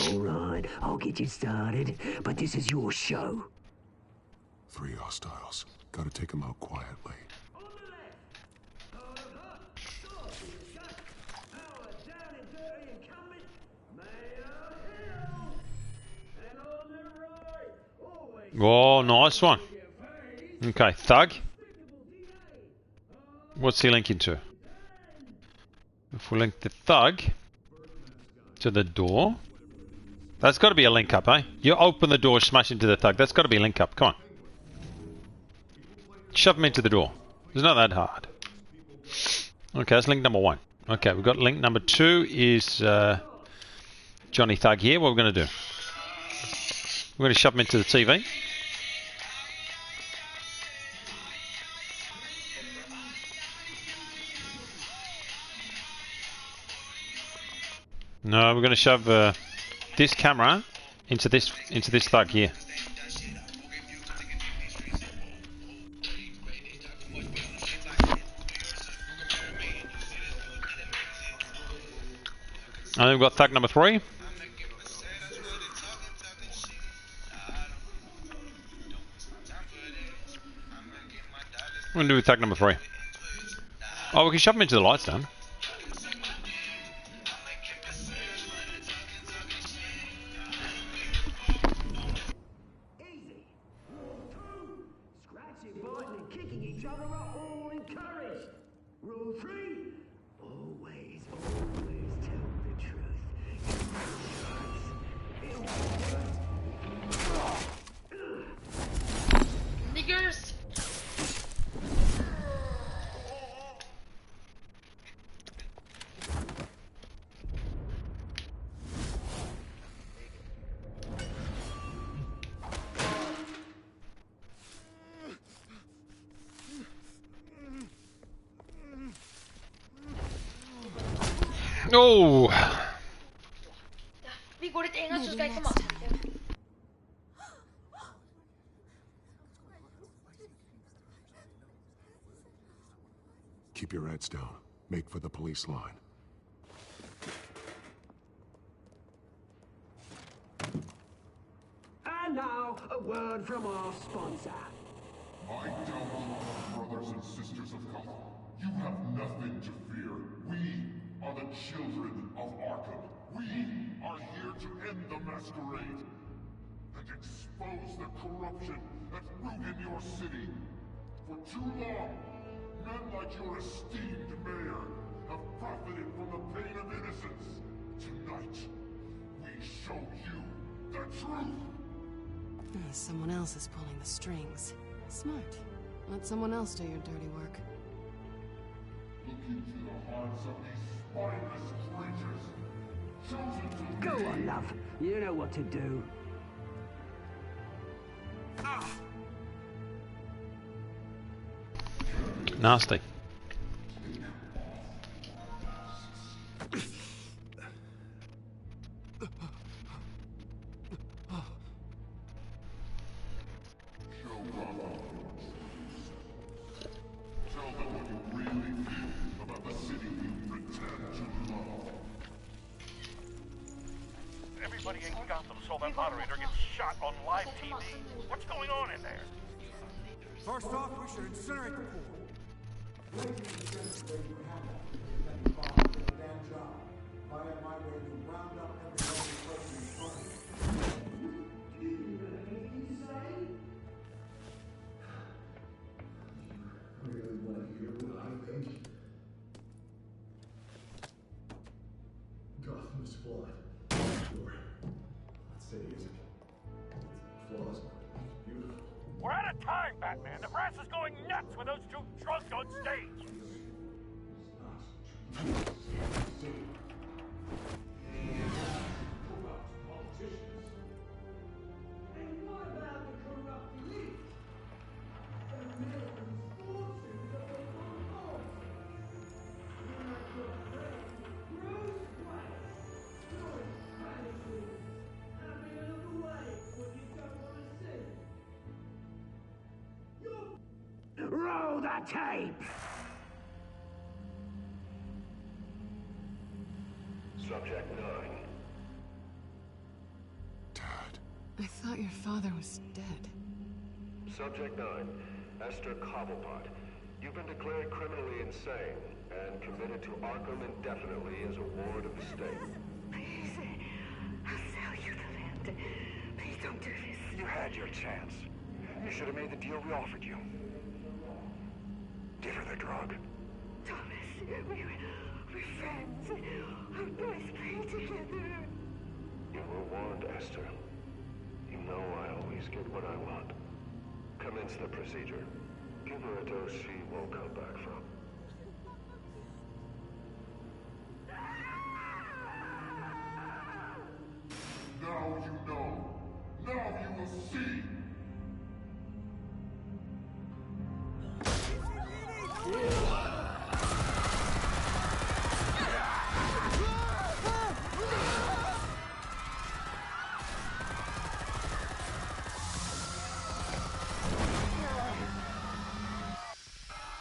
All right, I'll get you started, but this is your show. 3 hostiles. Gotta take them out quietly. Oh, nice one. Okay, Thug. What's he linking to? If we link the Thug to the door, that's got to be a link up, eh? You open the door, smash into the Thug. That's got to be a link up. Come on. Shove him into the door. It's not that hard. Okay, that's link number 1. Okay, we've got link number 2 is Johnny Thug here. What are we going to do? We're going to shove him into the TV. No, we're going to shove this camera into this Thug here. And then we've got Thug number 3. What are we going to do with Thug number 3? Oh, we can shove him into the lights, Dan. Oh! Vi går dit en gang, så skal jeg ikke mate. Keep your heads down. Make for the police line. And now, a word from our sponsor. My Telltale brothers and sisters of color, you have nothing to fear. We are the children of Arkham. We are here to end the masquerade and expose the corruption that's ruined your city. For too long, men like your esteemed mayor have profited from the pain of innocence. Tonight, we show you the truth. Someone else is pulling the strings. Smart. Let someone else do your dirty work. Look into the hearts of these spineless creatures. Chosen to Go lead. on, love. You know what to do. Nasty. Everybody in Gotham saw that moderator get shot on live TV. What's going on in there? First off, we should incinerate the pool. Gotham's flawed. Sure. That city isn't. Flaws, it's beautiful. We're out of time, Batman. The press is going nuts with those two drunks on stage. Roll the tape! Subject 9. I thought your father was dead. Subject 9, Esther Cobblepot. You've been declared criminally insane and committed to Arkham indefinitely as a ward of the state. Please, I'll sell you the land. Please don't do this. You had your chance. You should have made the deal we offered you. Give her the drug. Thomas, we're friends. Our boys play together. You were warned, Esther. You know I always get what I want. Commence the procedure. Give her a dose she won't come back from. Now you know. Now you will see.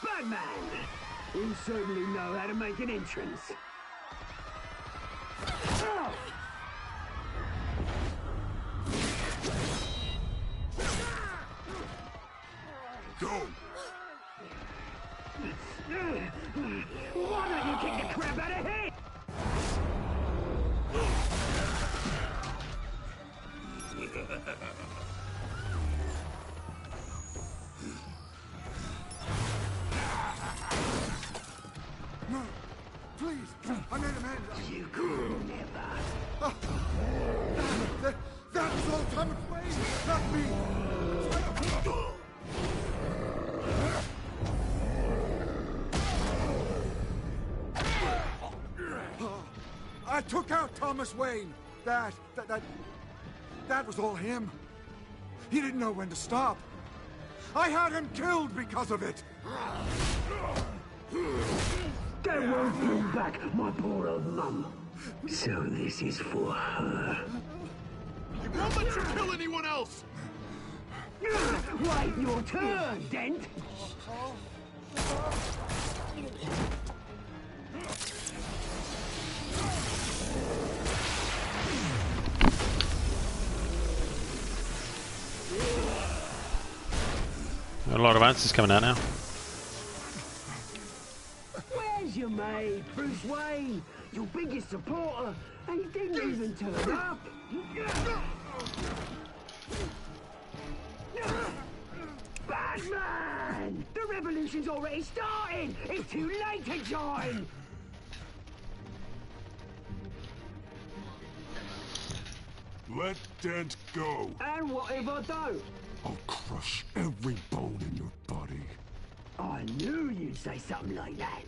Batman! You certainly know how to make an entrance. Go! Why don't you kick the crap out of him? No! Please! I made amends! You could never. That was all Thomas Wayne, not me! I took out Thomas Wayne! That was all him. He didn't know when to stop. I had him killed because of it! That won't bring back my poor old mum. So this is for her. He won't let you kill anyone else! Wait your turn, Dent! A lot of answers coming out now. Where's your mate, Bruce Wayne? Your biggest supporter, and he didn't even turn up. Batman! The revolution's already starting! It's too late to join! Let Dent go. And what if I don't? I'll crush every bone in your body. I knew you'd say something like that.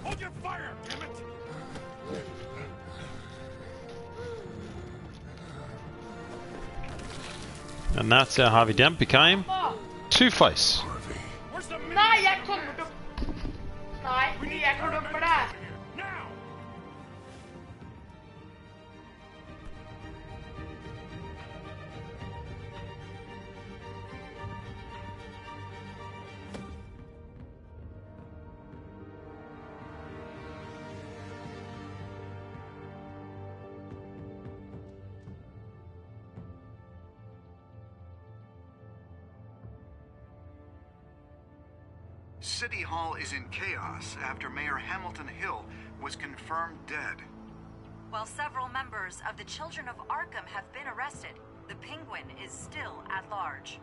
Hold your fire, damn it! And that's how Harvey Dent became Two-Face. Nei, jeg kommer til å... Nei, jeg kommer til å blæ. City Hall is in chaos after Mayor Hamilton Hill was confirmed dead. While several members of the Children of Arkham have been arrested, the Penguin is still at large.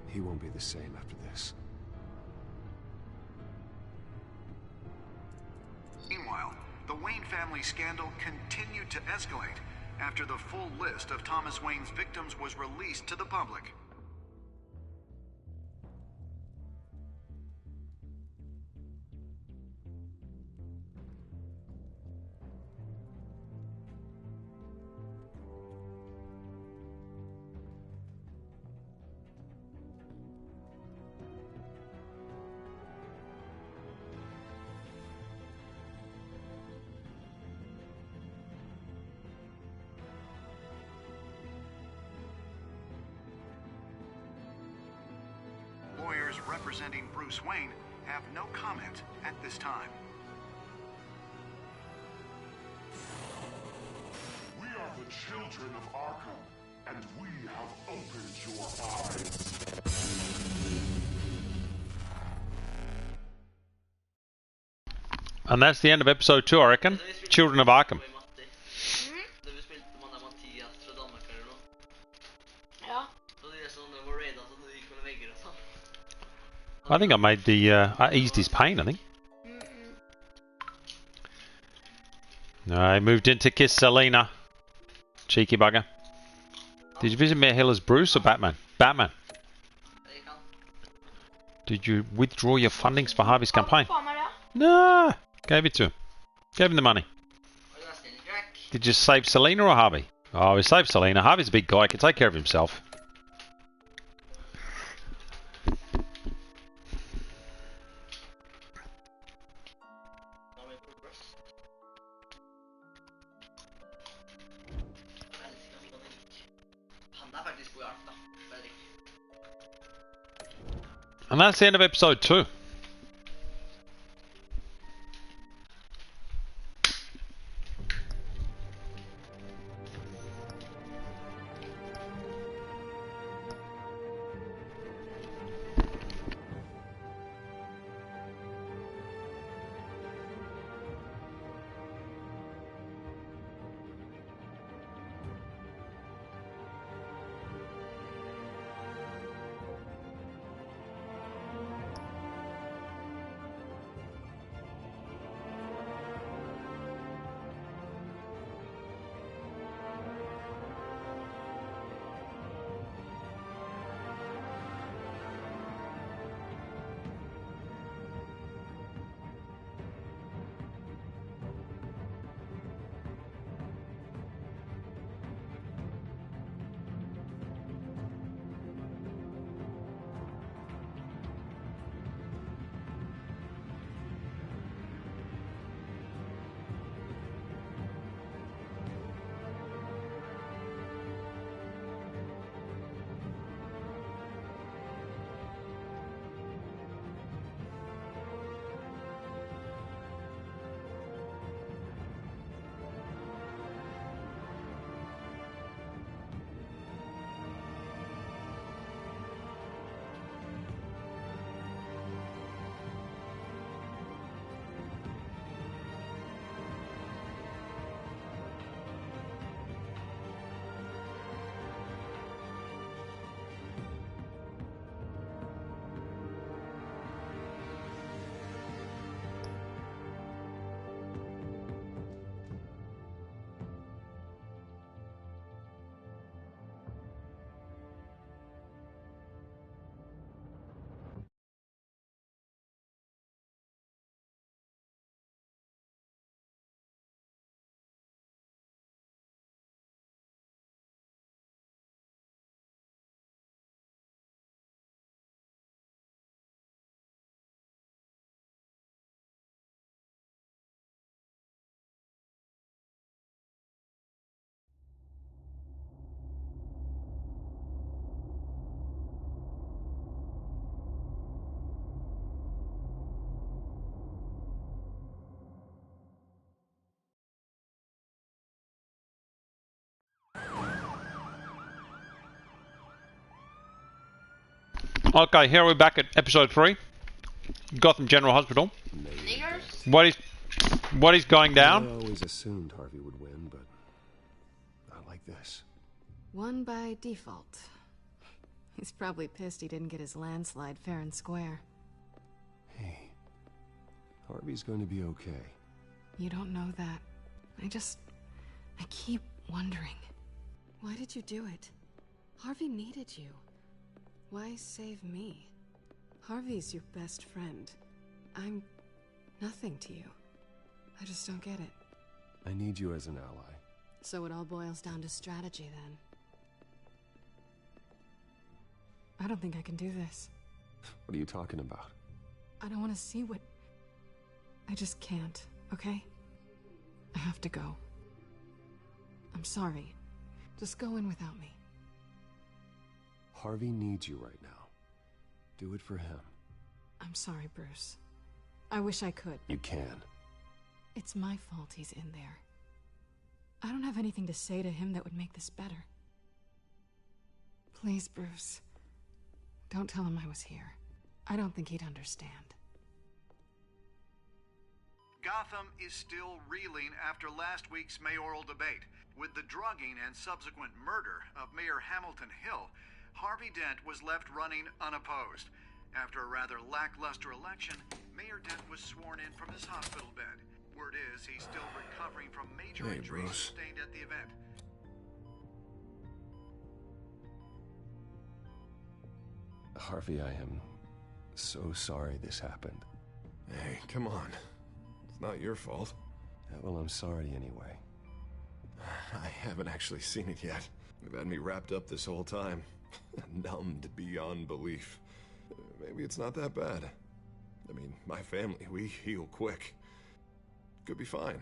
He won't be the same after this. Meanwhile, the Wayne family scandal continued to escalate after the full list of Thomas Wayne's victims was released to the public. Lawyers representing Bruce Wayne have no comment at this time. We are the children of Arkham, and we have opened your eyes. And that's the end of episode 2, I reckon. Children of Arkham. Ja. I think I made the... I eased his pain, I think. I moved in to kiss Selena. Cheeky bugger. Did you visit Mayor Hill as Bruce or Batman? Batman. Did you withdraw your fundings for Harvey's campaign? No. Gave it to him. Gave him the money. Did you save Selena or Harvey? Oh, we saved Selena. Harvey's a big guy. He can take care of himself. And that's the end of episode 2. Okay, here we're back at episode 3. Gotham General Hospital. What is going down? I always assumed Harvey would win, but not like this. Won by default. He's probably pissed he didn't get his landslide fair and square. Hey, Harvey's going to be okay. You don't know that. I keep wondering. Why did you do it? Harvey needed you. Why save me? Harvey's your best friend. I'm nothing to you. I just don't get it. I need you as an ally. So it all boils down to strategy, then. I don't think I can do this. What are you talking about? I don't want to see what... I just can't, okay? I have to go. I'm sorry. Just go in without me. Harvey needs you right now. Do it for him. I'm sorry, Bruce. I wish I could. You can. It's my fault he's in there. I don't have anything to say to him that would make this better. Please, Bruce. Don't tell him I was here. I don't think he'd understand. Gotham is still reeling after last week's mayoral debate. With the drugging and subsequent murder of Mayor Hamilton Hill, Harvey Dent was left running unopposed. After a rather lackluster election, Mayor Dent was sworn in from his hospital bed. Word is he's still recovering from major injuries sustained at the event. Harvey, I am so sorry this happened. Hey, come on. It's not your fault. Yeah, well, I'm sorry anyway. I haven't actually seen it yet. They've had me wrapped up this whole time. Numbed beyond belief. Maybe it's not that bad. I mean, my family, we heal quick. Could be fine.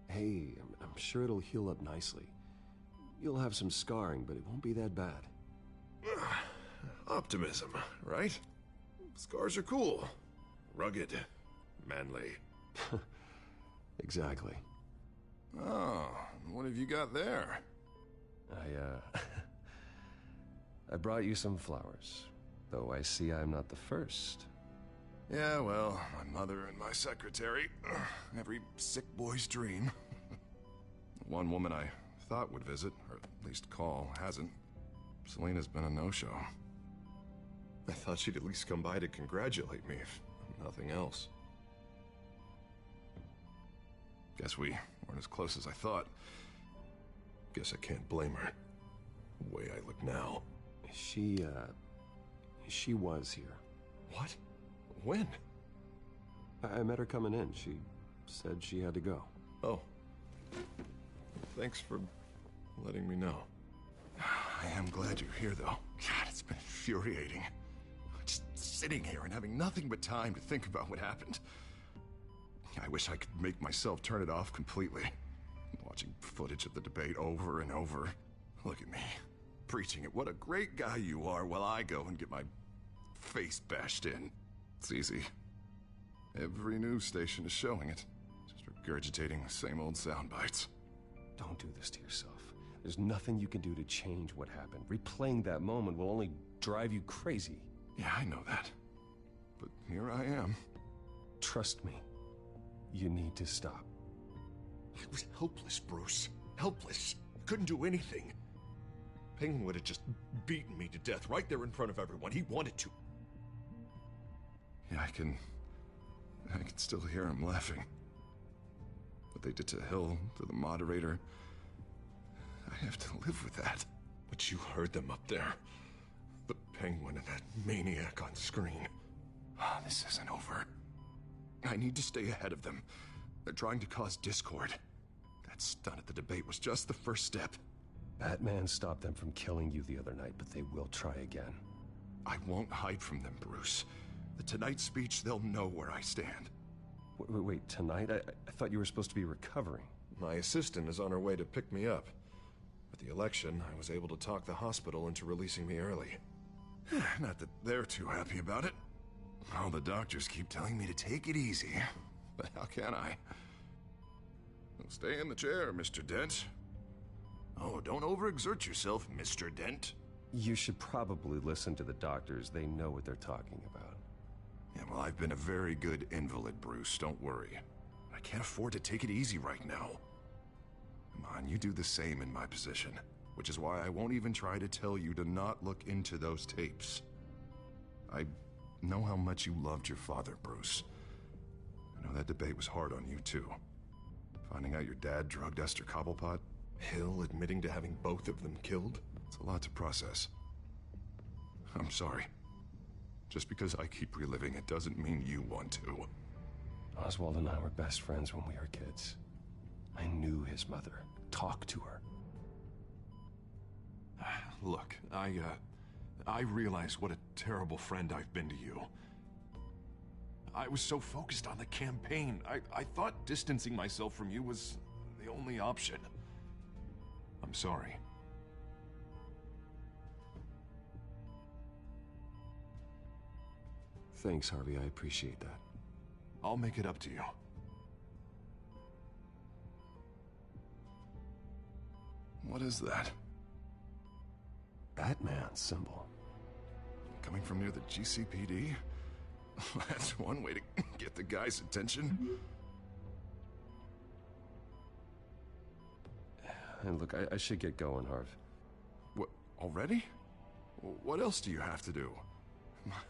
Hey, I'm sure it'll heal up nicely. You'll have some scarring, but it won't be that bad. Optimism, right? Scars are cool. Rugged. Manly. Exactly. Oh, what have you got there? I brought you some flowers. Though I see I'm not the first. Yeah, well, my mother and my secretary. Every sick boy's dream. One woman I thought would visit, or at least call, hasn't. Selena's been a no-show. I thought she'd at least come by to congratulate me, if nothing else. Guess we weren't as close as I thought. Guess I can't blame her. The way I look now. She was here. What? When? I met her coming in. She said she had to go. Oh. Thanks for letting me know. I am glad you're here, though. God, it's been infuriating. Just sitting here and having nothing but time to think about what happened. I wish I could make myself turn it off completely. Watching footage of the debate over and over. Look at me, preaching at what a great guy you are while I go and get my face bashed in. It's easy. Every news station is showing it. Just regurgitating the same old sound bites. Don't do this to yourself. There's nothing you can do to change what happened. Replaying that moment will only drive you crazy. Yeah, I know that. But here I am. Trust me. You need to stop. I was helpless, Bruce. Helpless. Couldn't do anything. Penguin would have just beaten me to death right there in front of everyone. He wanted to. Yeah, I can still hear him laughing. What they did to Hill, to the moderator. I have to live with that. But you heard them up there. The Penguin and that maniac on screen. This isn't over. I need to stay ahead of them. They're trying to cause discord. That stunt at the debate was just the first step. Batman stopped them from killing you the other night, but they will try again. I won't hide from them, Bruce. The Tonight speech, they'll know where I stand. Wait, tonight? I thought you were supposed to be recovering. My assistant is on her way to pick me up. At the election, I was able to talk the hospital into releasing me early. Not that they're too happy about it. All the doctors keep telling me to take it easy. But how can I? Well, stay in the chair, Mr. Dent. Oh, don't overexert yourself, Mr. Dent. You should probably listen to the doctors. They know what they're talking about. Yeah, well, I've been a very good invalid, Bruce. Don't worry. I can't afford to take it easy right now. Come on, you do the same in my position. Which is why I won't even try to tell you to not look into those tapes. I know how much you loved your father, Bruce. I know that debate was hard on you, too. Finding out your dad drugged Esther Cobblepot, Hill admitting to having both of them killed, it's a lot to process. I'm sorry. Just because I keep reliving it doesn't mean you want to. Oswald and I were best friends when we were kids. I knew his mother. Talked to her. Look, I realize what a terrible friend I've been to you. I was so focused on the campaign. I thought distancing myself from you was the only option. I'm sorry. Thanks, Harvey. I appreciate that. I'll make it up to you. What is that? Batman symbol. Coming from near the GCPD? That's one way to get the guy's attention. And look, I should get going, Harv. What, already? What else do you have to do?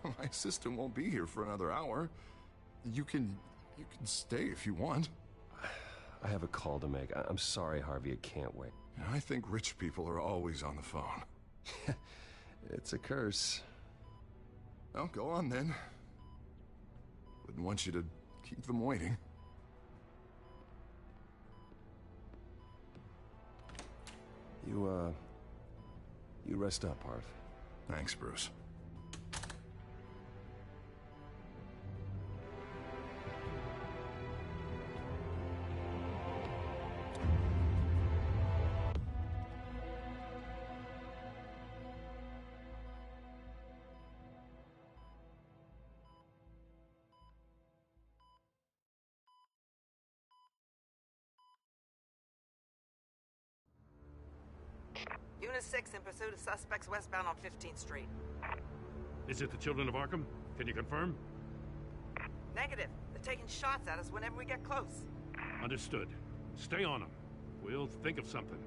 My assistant won't be here for another hour. You can stay if you want. I have a call to make. I'm sorry, Harvey, it can't wait. I think rich people are always on the phone. It's a curse. Well, go on then. Wouldn't want you to keep them waiting. You rest up, Harv. Thanks, Bruce. Unit 6 in pursuit of suspects westbound on 15th Street. Is it the Children of Arkham? Can you confirm? Negative. They're taking shots at us whenever we get close. Understood. Stay on them. We'll think of something.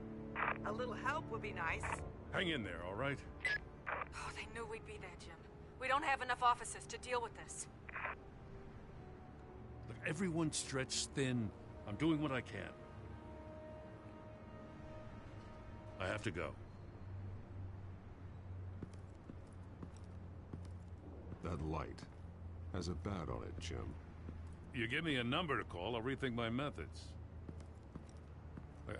A little help would be nice. Hang in there, all right? Oh, they knew we'd be there, Jim. We don't have enough officers to deal with this. Look, everyone's stretched thin. I'm doing what I can. I have to go. That light has a bat on it, Jim. You give me a number to call, I'll rethink my methods.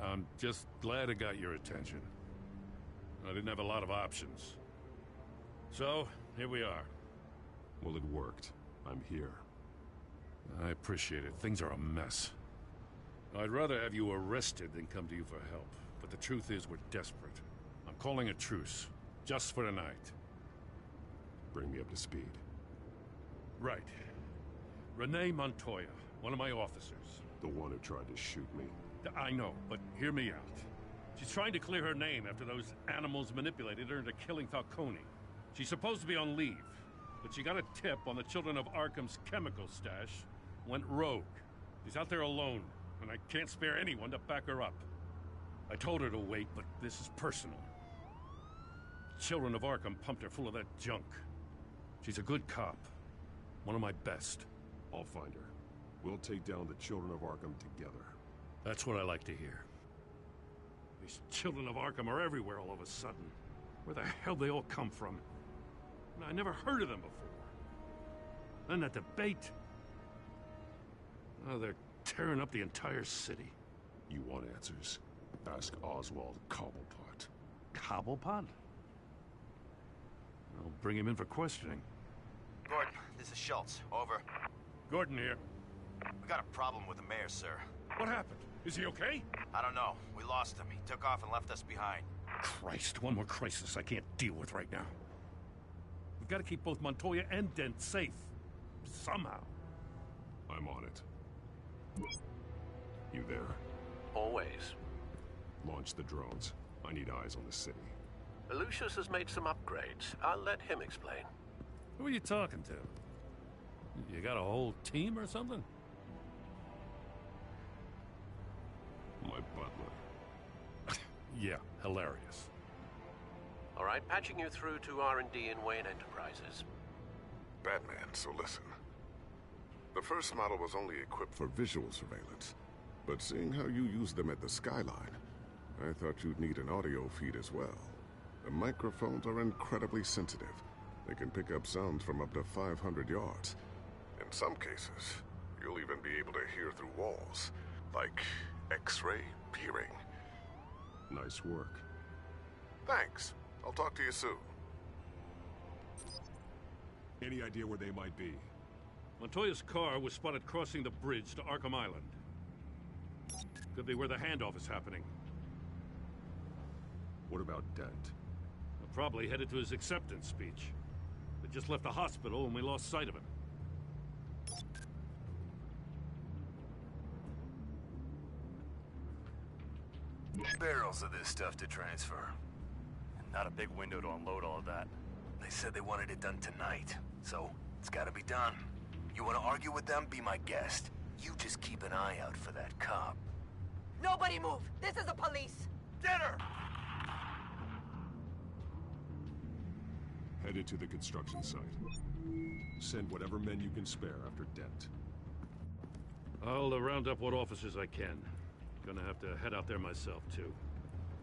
I'm just glad it got your attention. I didn't have a lot of options. So, here we are. Well, it worked. I'm here. I appreciate it. Things are a mess. I'd rather have you arrested than come to you for help. But the truth is, we're desperate. I'm calling a truce. Just for tonight. Bring me up to speed. Right. Renee Montoya, one of my officers. The one who tried to shoot me. I know, but hear me out. She's trying to clear her name after those animals manipulated her into killing Falcone. She's supposed to be on leave, but she got a tip on the Children of Arkham's chemical stash, went rogue. She's out there alone, and I can't spare anyone to back her up. I told her to wait, but this is personal. Children of Arkham pumped her full of that junk. She's a good cop. One of my best. I'll find her. We'll take down the Children of Arkham together. That's what I like to hear. These Children of Arkham are everywhere all of a sudden. Where the hell they all come from? I never heard of them before. Then that debate. Oh, they're tearing up the entire city. You want answers? Ask Oswald Cobblepot. Cobblepot? I'll bring him in for questioning. Gordon, this is Schultz. Over. Gordon here. We got a problem with the mayor, sir. What happened? Is he okay? I don't know. We lost him. He took off and left us behind. Christ, one more crisis I can't deal with right now. We've got to keep both Montoya and Dent safe. Somehow. I'm on it. You there? Always. Launch the drones. I need eyes on the city. Lucius has made some upgrades. I'll let him explain. Who are you talking to? You got a whole team or something? My butler. Yeah, hilarious. All right, patching you through to R&D in Wayne Enterprises. Batman, so listen. The first model was only equipped for visual surveillance, but seeing how you use them at the Skyline, I thought you'd need an audio feed as well. The microphones are incredibly sensitive. They can pick up sounds from up to 500 yards. In some cases, you'll even be able to hear through walls, like X-ray peering. Nice work. Thanks. I'll talk to you soon. Any idea where they might be? Montoya's car was spotted crossing the bridge to Arkham Island. Could be where the handoff is happening. What about Dent? Probably headed to his acceptance speech. They just left the hospital and we lost sight of him. Barrels of this stuff to transfer. And not a big window to unload all of that. They said they wanted it done tonight, so it's gotta be done. You wanna argue with them? Be my guest. You just keep an eye out for that cop. Nobody move! This is the police! Get her! Headed to the construction site. Send whatever men you can spare after Dent. I'll round up what officers I can. Gonna have to head out there myself, too.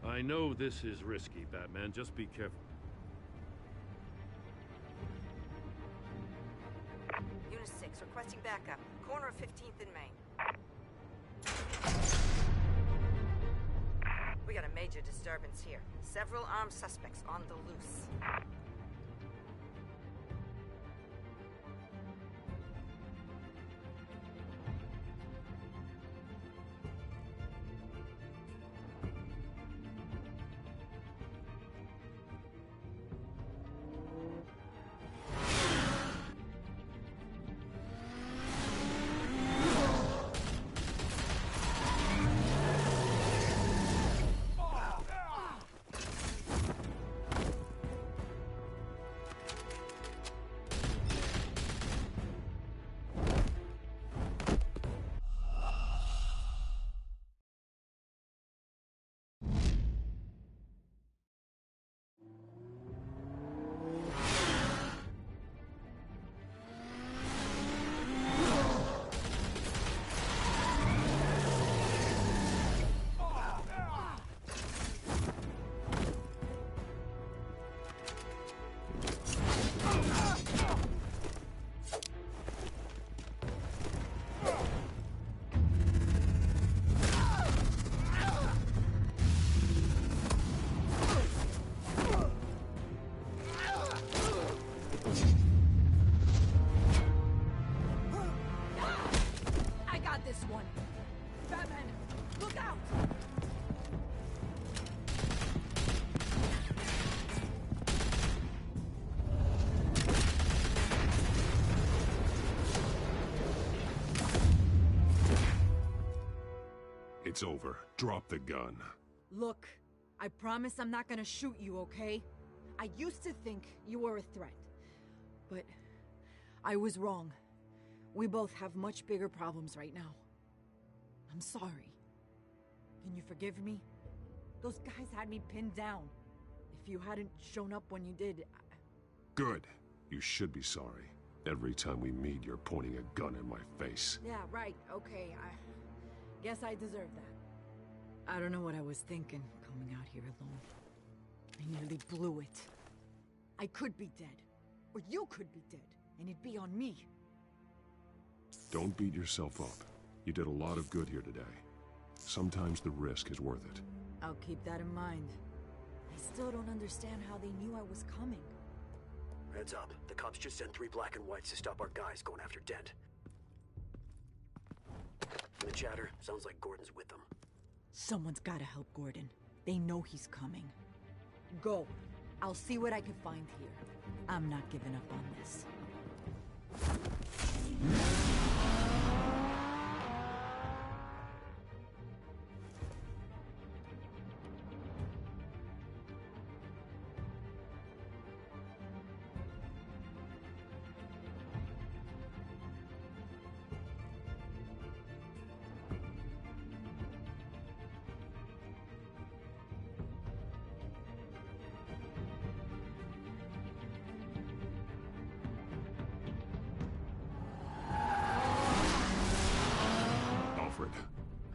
I know this is risky, Batman. Just be careful. Unit 6, requesting backup. Corner of 15th and Main. We got a major disturbance here. Several armed suspects on the loose. It's over. Drop the gun. Look, I promise I'm not gonna shoot you, okay? I used to think you were a threat, but I was wrong. We both have much bigger problems right now. I'm sorry. Can you forgive me? Those guys had me pinned down. If you hadn't shown up when you did, Good. You should be sorry. Every time we meet, you're pointing a gun in my face. Yeah, right, okay, I guess I deserve that. I don't know what I was thinking, coming out here alone. I nearly blew it. I could be dead. Or you could be dead, and it'd be on me. Don't beat yourself up. You did a lot of good here today. Sometimes the risk is worth it. I'll keep that in mind. I still don't understand how they knew I was coming. Heads up. The cops just sent 3 black and whites to stop our guys going after Dent. From the chatter, sounds like Gordon's with them. Someone's gotta help Gordon. They know he's coming. Go. I'll see what I can find here. I'm not giving up on this.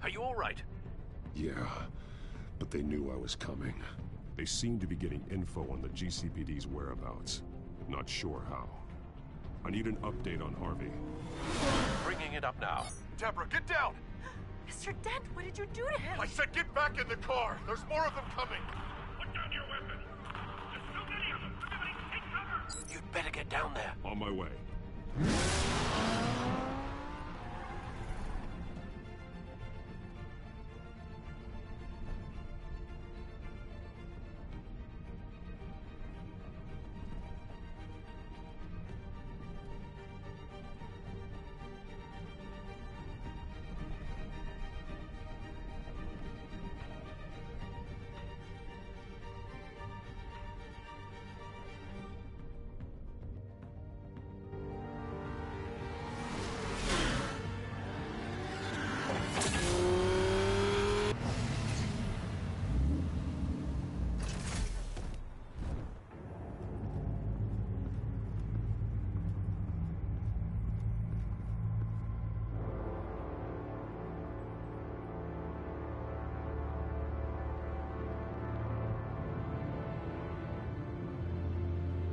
Are you all right? Yeah, but they knew I was coming. They seem to be getting info on the GCPD's whereabouts. Not sure how. I need an update on Harvey. Bringing it up now. Deborah, get down! Mr. Dent, what did you do to him? I said get back in the car! There's more of them coming! Put down your weapon! There's so many of them! Everybody take cover! You'd better get down there. On my way.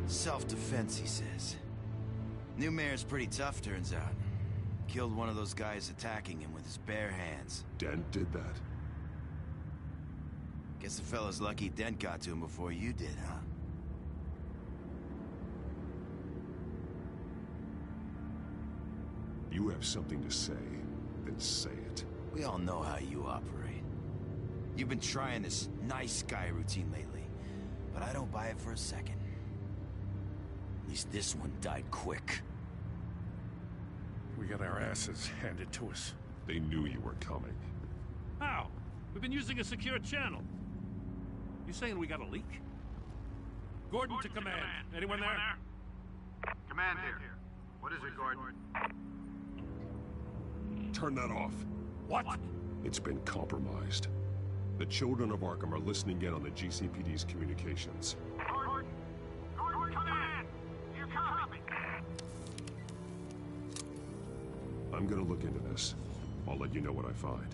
Self-defense, he says. New mayor's pretty tough, turns out. Killed one of those guys attacking him with his bare hands. Dent did that? Guess the fella's lucky Dent got to him before you did, huh? You have something to say, then say it. We all know how you operate. You've been trying this nice guy routine lately, but I don't buy it for a second. At least this one died quick. We got our asses handed to us. They knew you were coming. How? We've been using a secure channel. You saying we got a leak? Gordon to command. Anyone there? Command here. What is it, Gordon? Turn that off. What? It's been compromised. The children of Arkham are listening in on the GCPD's communications. Gordon, come in! You copy? I'm gonna look into this. I'll let you know what I find.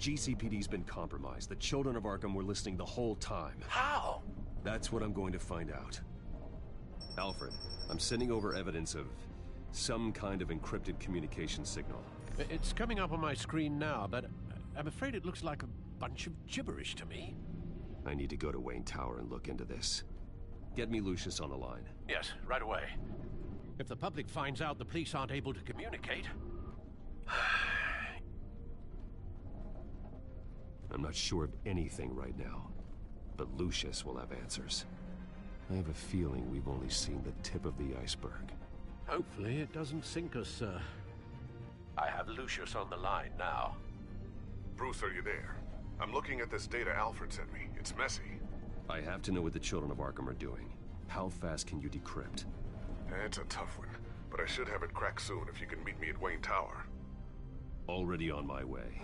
GCPD's been compromised. The children of Arkham were listening the whole time. How? That's what I'm going to find out. Alfred, I'm sending over evidence of some kind of encrypted communication signal. It's coming up on my screen now, but I'm afraid it looks like a bunch of gibberish to me. I need to go to Wayne Tower and look into this. Get me Lucius on the line. Yes, right away. If the public finds out the police aren't able to communicate... I'm not sure of anything right now, but Lucius will have answers. I have a feeling we've only seen the tip of the iceberg. Hopefully it doesn't sink us, sir. I have Lucius on the line now. Bruce, are you there? I'm looking at this data Alfred sent me. It's messy. I have to know what the children of Arkham are doing. How fast can you decrypt? It's a tough one, but I should have it cracked soon if you can meet me at Wayne Tower. Already on my way.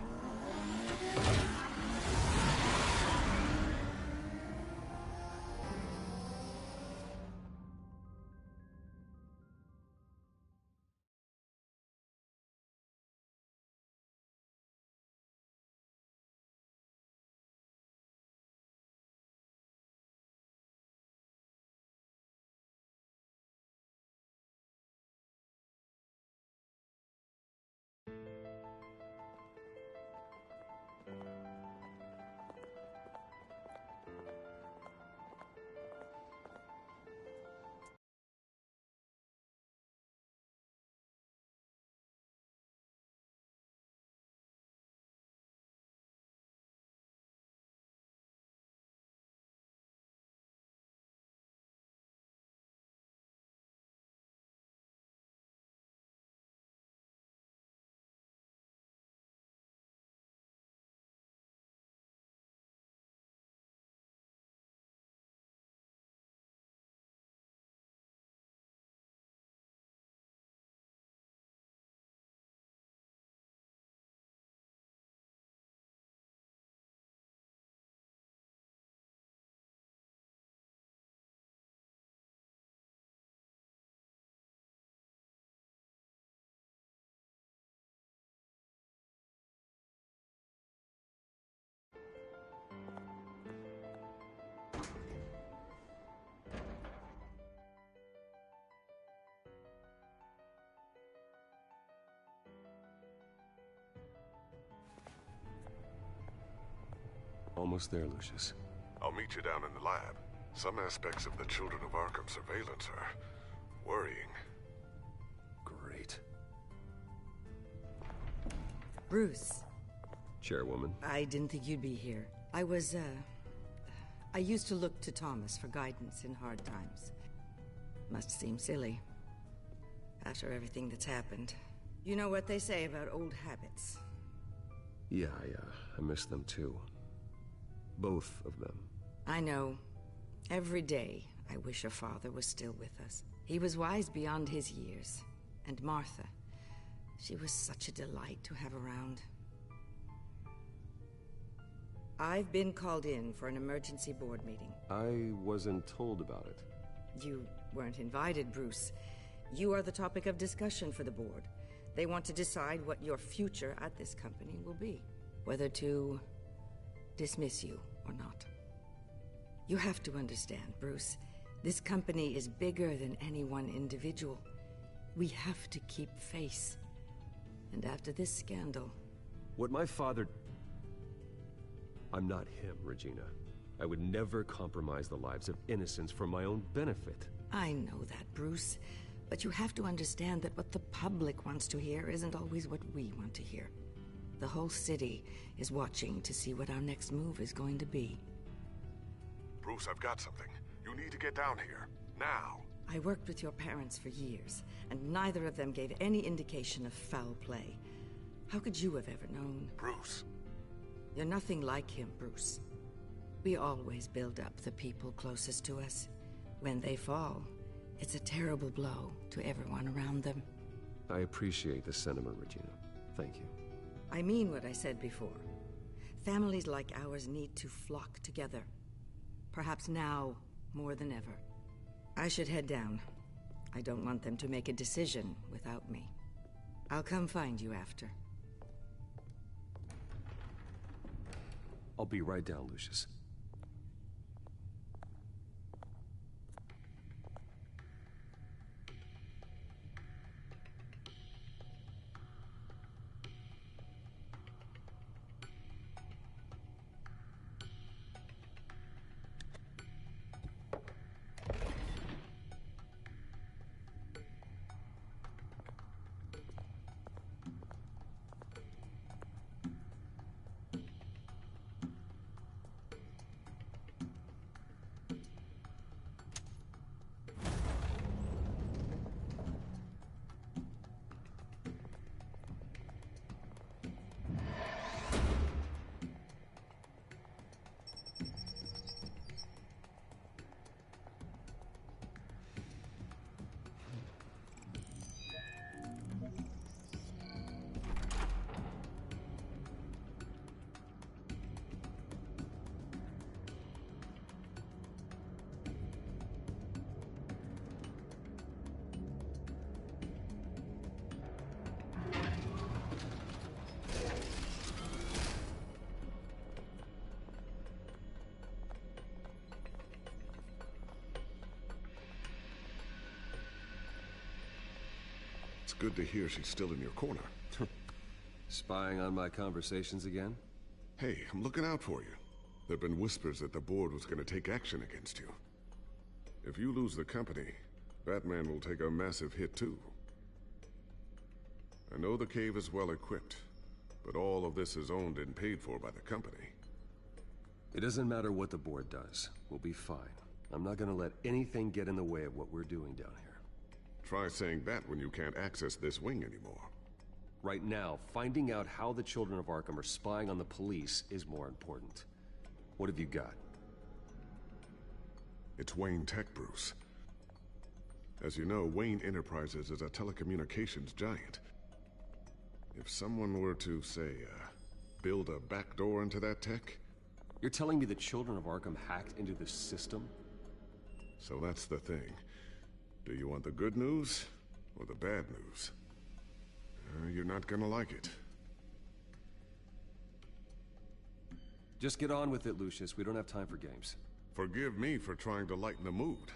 Almost there, Lucius. I'll meet you down in the lab. Some aspects of the Children of Arkham surveillance are worrying. Great. Bruce. Chairwoman. I didn't think you'd be here. I used to look to Thomas for guidance in hard times. Must seem silly. After everything that's happened. You know what they say about old habits. Yeah, I miss them too. Both of them. I know. Every day, I wish your father was still with us. He was wise beyond his years. And Martha, she was such a delight to have around. I've been called in for an emergency board meeting. I wasn't told about it. You weren't invited, Bruce. You are the topic of discussion for the board. They want to decide what your future at this company will be. Whether to dismiss you or not. You have to understand, Bruce. This company is bigger than any one individual. We have to keep face. And after this scandal... What my father... I'm not him, Regina. I would never compromise the lives of innocents for my own benefit. I know that, Bruce. But you have to understand that what the public wants to hear isn't always what we want to hear. The whole city is watching to see what our next move is going to be. Bruce, I've got something. You need to get down here. Now. I worked with your parents for years, and neither of them gave any indication of foul play. How could you have ever known? Bruce. You're nothing like him, Bruce. We always build up the people closest to us. When they fall, it's a terrible blow to everyone around them. I appreciate the sentiment, Regina. Thank you. I mean what I said before. Families like ours need to flock together. Perhaps now more than ever. I should head down. I don't want them to make a decision without me. I'll come find you after. I'll be right down, Lucius. It's good to hear she's still in your corner. Spying on my conversations again? Hey, I'm looking out for you. There've been whispers that the board was gonna take action against you. If you lose the company, Batman will take a massive hit too. I know the cave is well equipped, but all of this is owned and paid for by the company. It doesn't matter what the board does. We'll be fine. I'm not gonna let anything get in the way of what we're doing down here. Try saying that when you can't access this wing anymore. Right now, finding out how the Children of Arkham are spying on the police is more important. What have you got? It's Wayne Tech, Bruce. As you know, Wayne Enterprises is a telecommunications giant. If someone were to, say, build a backdoor into that tech... You're telling me the Children of Arkham hacked into this system? So that's the thing. Do you want the good news or the bad news? You're not gonna like it. Just get on with it, Lucius. We don't have time for games. Forgive me for trying to lighten the mood.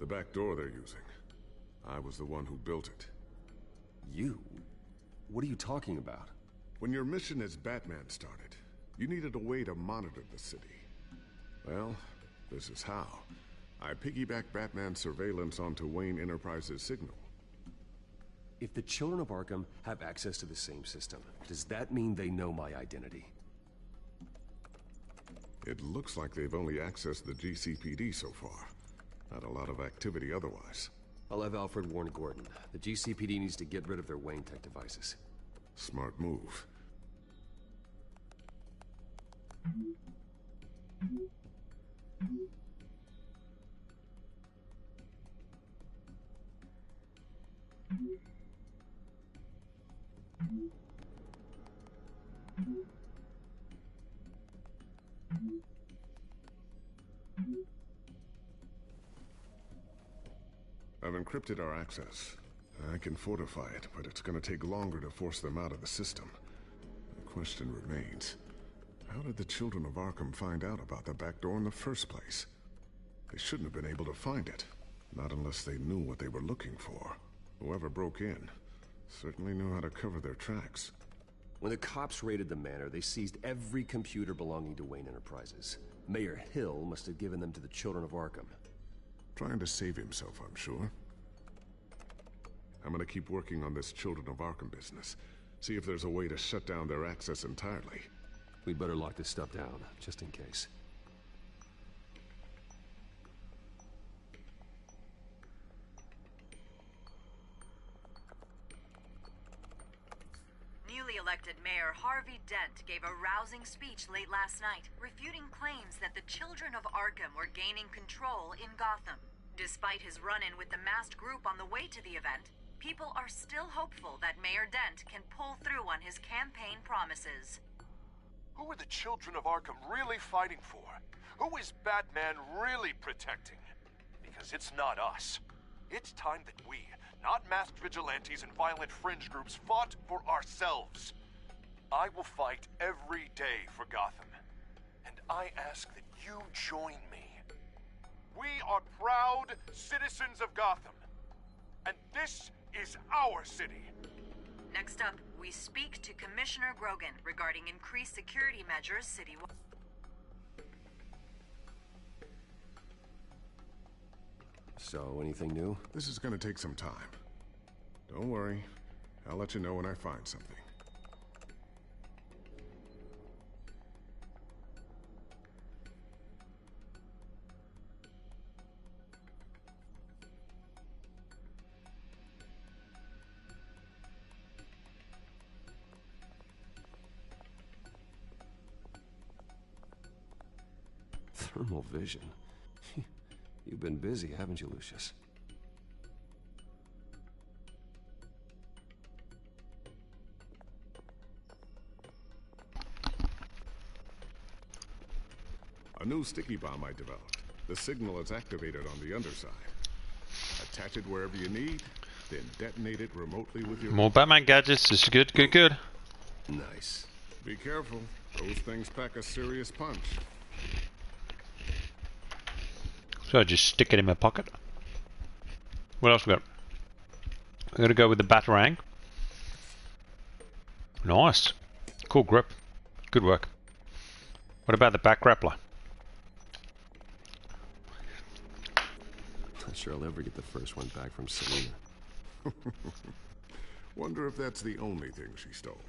The back door they're using. I was the one who built it. You? What are you talking about? When your mission as Batman started, you needed a way to monitor the city. Well, this is how. I piggybacked Batman's surveillance onto Wayne Enterprises' signal. If the Children of Arkham have access to the same system, does that mean they know my identity? It looks like they've only accessed the GCPD so far. Not a lot of activity otherwise. I'll have Alfred warn Gordon. The GCPD needs to get rid of their Wayne Tech devices. Smart move. I've encrypted our access. I can fortify it, but it's gonna take longer to force them out of the system. The question remains, how did the Children of Arkham find out about the back door in the first place? They shouldn't have been able to find it. Not unless they knew what they were looking for. Whoever broke in certainly knew how to cover their tracks. When the cops raided the manor, they seized every computer belonging to Wayne Enterprises. Mayor Hill must have given them to the Children of Arkham. Trying to save himself, I'm sure. I'm gonna keep working on this Children of Arkham business. See if there's a way to shut down their access entirely. We'd better lock this stuff down, just in case. Newly elected Mayor Harvey Dent gave a rousing speech late last night, refuting claims that the Children of Arkham were gaining control in Gotham. Despite his run-in with the masked group on the way to the event, people are still hopeful that Mayor Dent can pull through on his campaign promises. Who are the Children of Arkham really fighting for? Who is Batman really protecting? Because it's not us. It's time that we, not masked vigilantes and violent fringe groups, fought for ourselves. I will fight every day for Gotham. And I ask that you join me. We are proud citizens of Gotham. And this is our city. Next up, we speak to Commissioner Grogan regarding increased security measures citywide. So, anything new? This is gonna take some time. Don't worry. I'll let you know when I find something. Thermal vision. You've been busy, haven't you, Lucius? A new sticky bomb I developed. The signal is activated on the underside. Attach it wherever you need, then detonate it remotely with your... More Batman gadgets. This is good, good, good. Nice. Be careful. Those things pack a serious punch. So I just stick it in my pocket. What else we got? I'm gonna go with the Batarang. Nice. Cool grip. Good work. What about the back grappler? Not sure I'll ever get the first one back from Selena. Wonder if that's the only thing she stole.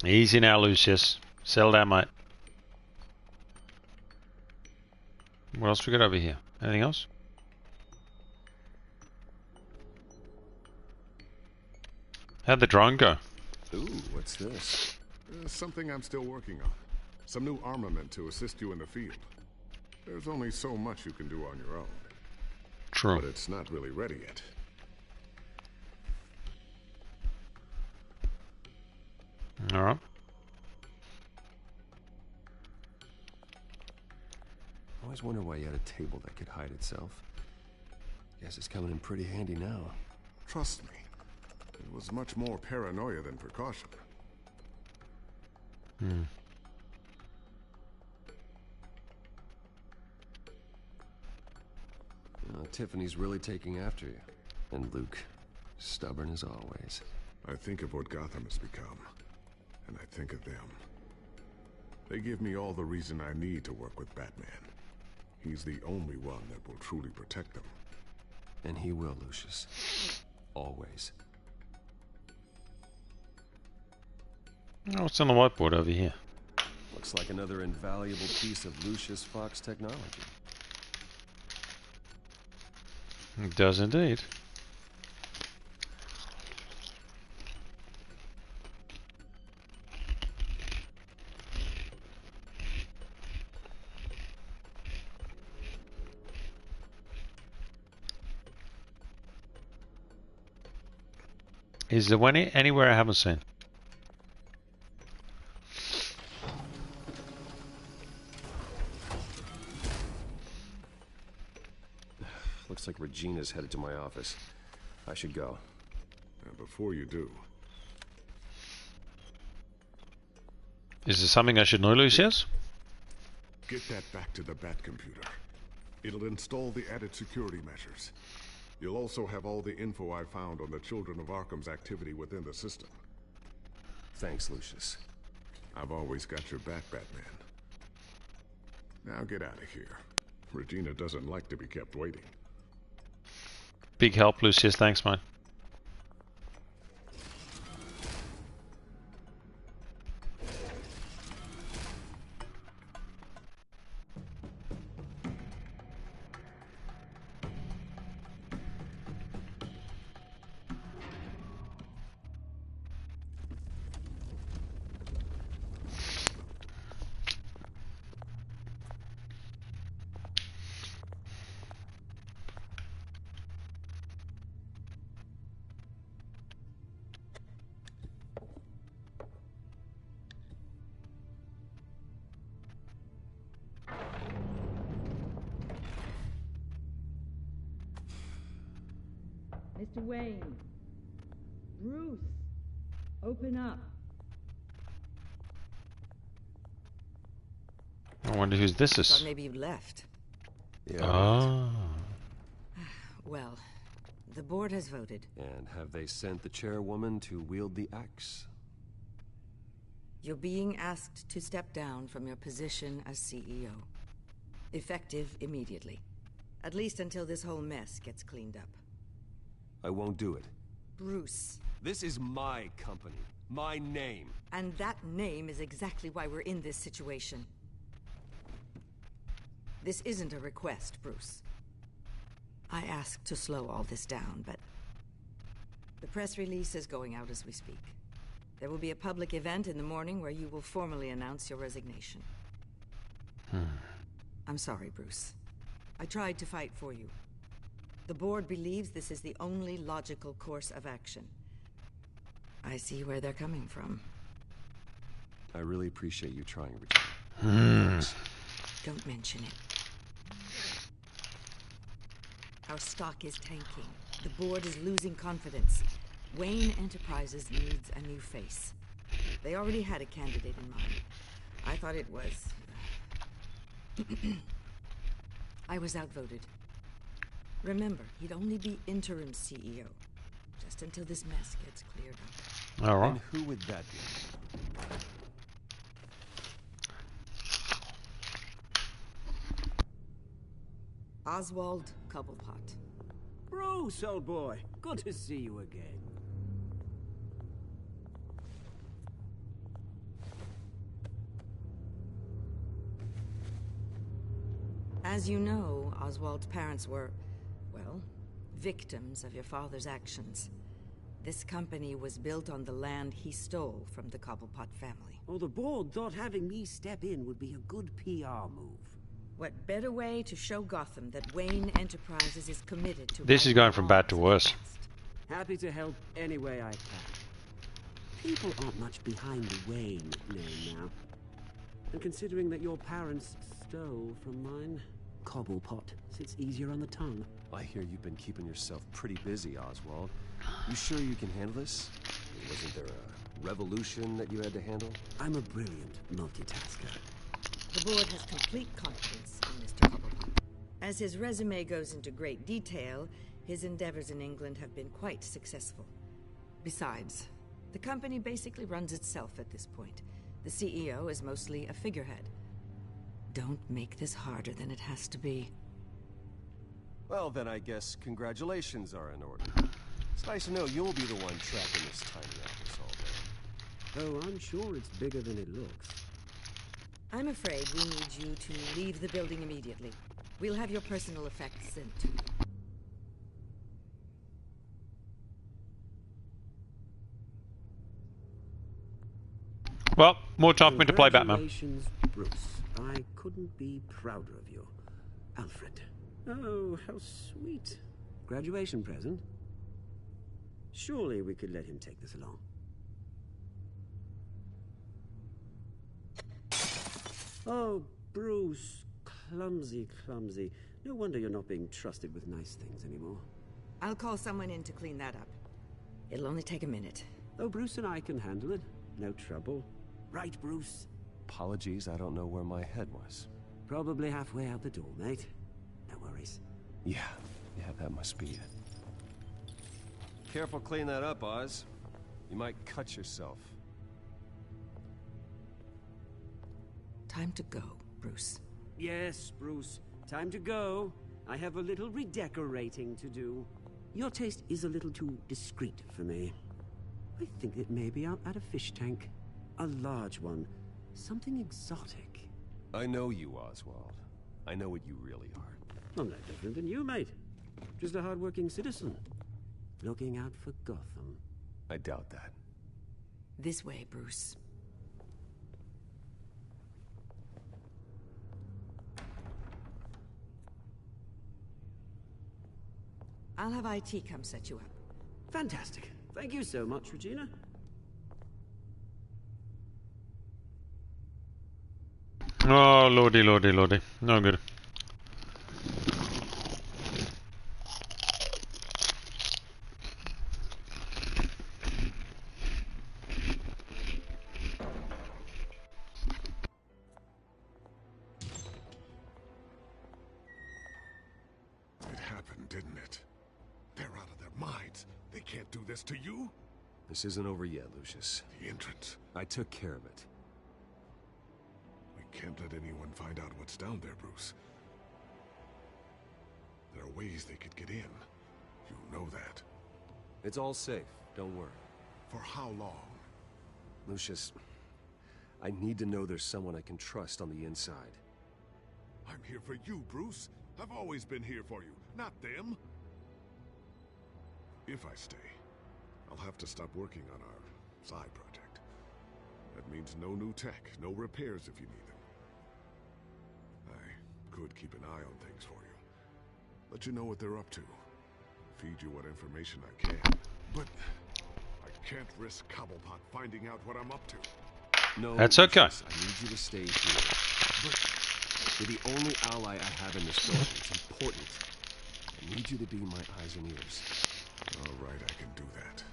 Easy now, Lucius. Settle down, mate. What else we got over here? Anything else? How'd the drone go? Ooh, what's this? Something I'm still working on. Some new armament to assist you in the field. There's only so much you can do on your own. True. But it's not really ready yet. Alright. I always wonder why you had a table that could hide itself. Guess it's coming in pretty handy now. Trust me. It was much more paranoia than precaution. Tiffany's really taking after you. And Luke, stubborn as always. I think of what Gotham has become, and I think of them. They give me all the reason I need to work with Batman. He's the only one that will truly protect them. And he will, Lucius. Always. Oh, what's on the whiteboard over here? Looks like another invaluable piece of Lucius Fox technology. It does indeed. Is there anywhere I haven't seen? Looks like Regina's headed to my office. I should go. And before you do... Is there something I should know, Lucius? Get that back to the Bat computer. It'll install the added security measures. You'll also have all the info I found on the Children of Arkham's activity within the system. Thanks, Lucius. I've always got your back, Batman. Now get out of here. Regina doesn't like to be kept waiting. Big help, Lucius. Thanks, man. Mr. Wayne. Bruce. Open up. I wonder whose this Thought is. maybe you left. Yeah. Oh. Well, the board has voted. And have they sent the chairwoman to wield the axe? You're being asked to step down from your position as CEO. Effective immediately. At least until this whole mess gets cleaned up. I won't do it. Bruce. This is my company. My name. And that name is exactly why we're in this situation. This isn't a request, Bruce. I asked to slow all this down, but the press release is going out as we speak. There will be a public event in the morning where you will formally announce your resignation. I'm sorry, Bruce. I tried to fight for you. The board believes this is the only logical course of action. I see where they're coming from. I really appreciate you trying, Regina. Don't mention it. Our stock is tanking. The board is losing confidence. Wayne Enterprises needs a new face. They already had a candidate in mind. I thought it was... I was outvoted. Remember, he'd only be interim CEO. Just until this mess gets cleared up. All right. And who would that be? Oswald Cobblepot. Bruce, old boy. Good to see you again. As you know, Oswald's parents were, well, victims of your father's actions. This company was built on the land he stole from the Cobblepot family. Oh, the board thought having me step in would be a good PR move. What better way to show Gotham that Wayne Enterprises is committed to... This is going from bad to worse. Happy to help any way I can. People aren't much behind the Wayne name now. And considering that your parents stole from mine, Cobblepot sits easier on the tongue. I hear you've been keeping yourself pretty busy, Oswald. You sure you can handle this? Wasn't there a revolution that you had to handle? I'm a brilliant multitasker. The board has complete confidence in Mr. Cobblepot. As his resume goes into great detail, his endeavors in England have been quite successful. Besides, the company basically runs itself at this point. The CEO is mostly a figurehead. Don't make this harder than it has to be. Well, then I guess congratulations are in order. It's nice to know you'll be the one tracking this tiny office all day. Oh, I'm sure it's bigger than it looks. I'm afraid we need you to leave the building immediately. We'll have your personal effects sent to you. Well, more time for me to play Batman. Congratulations, Bruce. I couldn't be prouder of you. Alfred. Oh, how sweet. Graduation present? Surely we could let him take this along. Oh, Bruce. Clumsy, clumsy. No wonder you're not being trusted with nice things anymore. I'll call someone in to clean that up. It'll only take a minute. Oh, Bruce and I can handle it. No trouble. Right, Bruce? Apologies, I don't know where my head was. Probably halfway out the door, mate. No worries. Yeah, that must be it. Careful clean that up, Oz. You might cut yourself. Time to go, Bruce. Yes, Bruce. Time to go. I have a little redecorating to do. Your taste is a little too discreet for me. I think it may be out at a fish tank. A large one. Something exotic. I know you, Oswald. I know what you really are. I'm no different than you, mate. Just a hard-working citizen. Looking out for Gotham. I doubt that. This way, Bruce. I'll have IT come set you up. Fantastic. Thank you so much, Regina. Oh, lordy, lordy, lordy. No good. can't do this to you? This isn't over yet, Lucius. The entrance. I took care of it. We can't let anyone find out what's down there, Bruce. There are ways they could get in. You know that. It's all safe. Don't worry. For how long? Lucius, I need to know there's someone I can trust on the inside. I'm here for you, Bruce. I've always been here for you, not them. If I stay, I'll have to stop working on our side project. That means no new tech, no repairs if you need them. I could keep an eye on things for you. Let you know what they're up to. Feed you what information I can. But I can't risk Cobblepot finding out what I'm up to. No, that's okay. Lucius, I need you to stay here. But you're the only ally I have in this story. It's important. I need you to be my eyes and ears. All right, I can do that.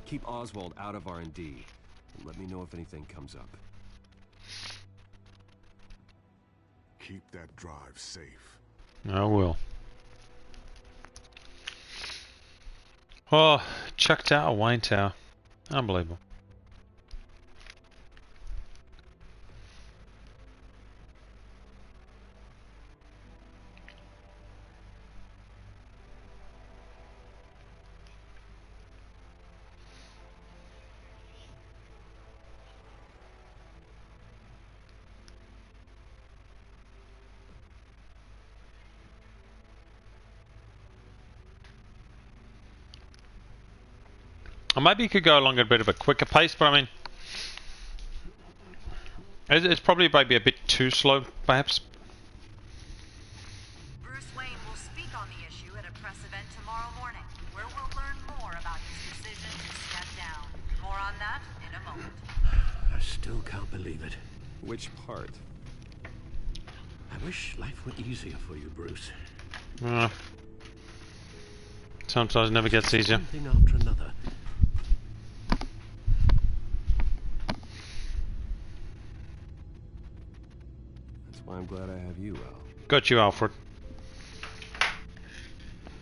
Keep Oswald out of R&D, and let me know if anything comes up. Keep that drive safe. I will. Oh, Chuck Tower, Wayne Tower. Unbelievable. Or maybe you could go along at a bit of a quicker pace, but I mean, it's probably maybe a bit too slow, perhaps. Bruce Wayne will speak on the issue at a press event tomorrow morning, where we'll learn more about his decision to step down. More on that in a moment. I still can't believe it. Which part? I wish life were easier for you, Bruce. Sometimes it never gets easier. One thing after another. I'm glad I have you, Al. Got you, Alfred.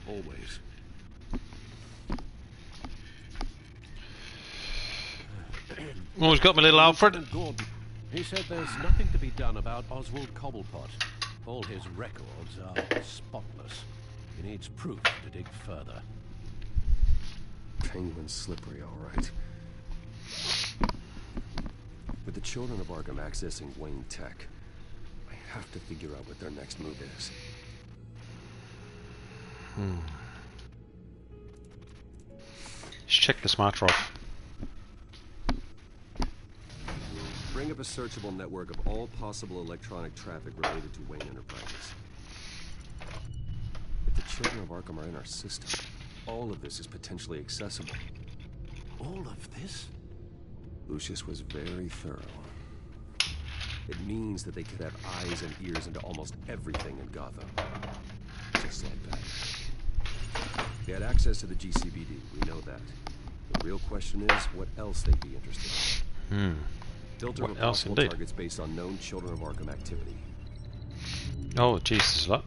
Always. Always got my little Alfred. Gordon, he said there's nothing to be done about Oswald Cobblepot. All his records are spotless. He needs proof to dig further. Penguin's slippery, all right. With the children of Arkham accessing Wayne Tech, I have to figure out what their next move is. Let's check the smart drive. Bring up a searchable network of all possible electronic traffic related to Wayne Enterprises. If the children of Arkham are in our system, all of this is potentially accessible. All of this? Lucius was very thorough. It means that they could have eyes and ears into almost everything in Gotham. Just like that. They had access to the GCPD, we know that. The real question is, what else they'd be interested in. Filter of possible targets based on known children of Arkham activity. Oh, Jesus, look.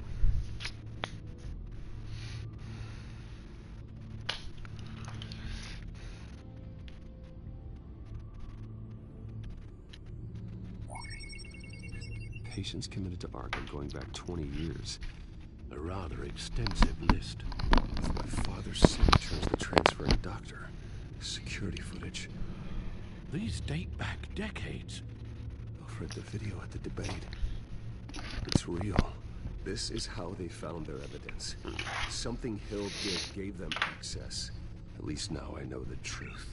Patients committed to Arkham going back 20 years. A rather extensive list. My father's signature as the transferring doctor. Security footage. These date back decades. I've read the video at the debate. It's real. This is how they found their evidence. Something Hill did gave them access. At least now I know the truth.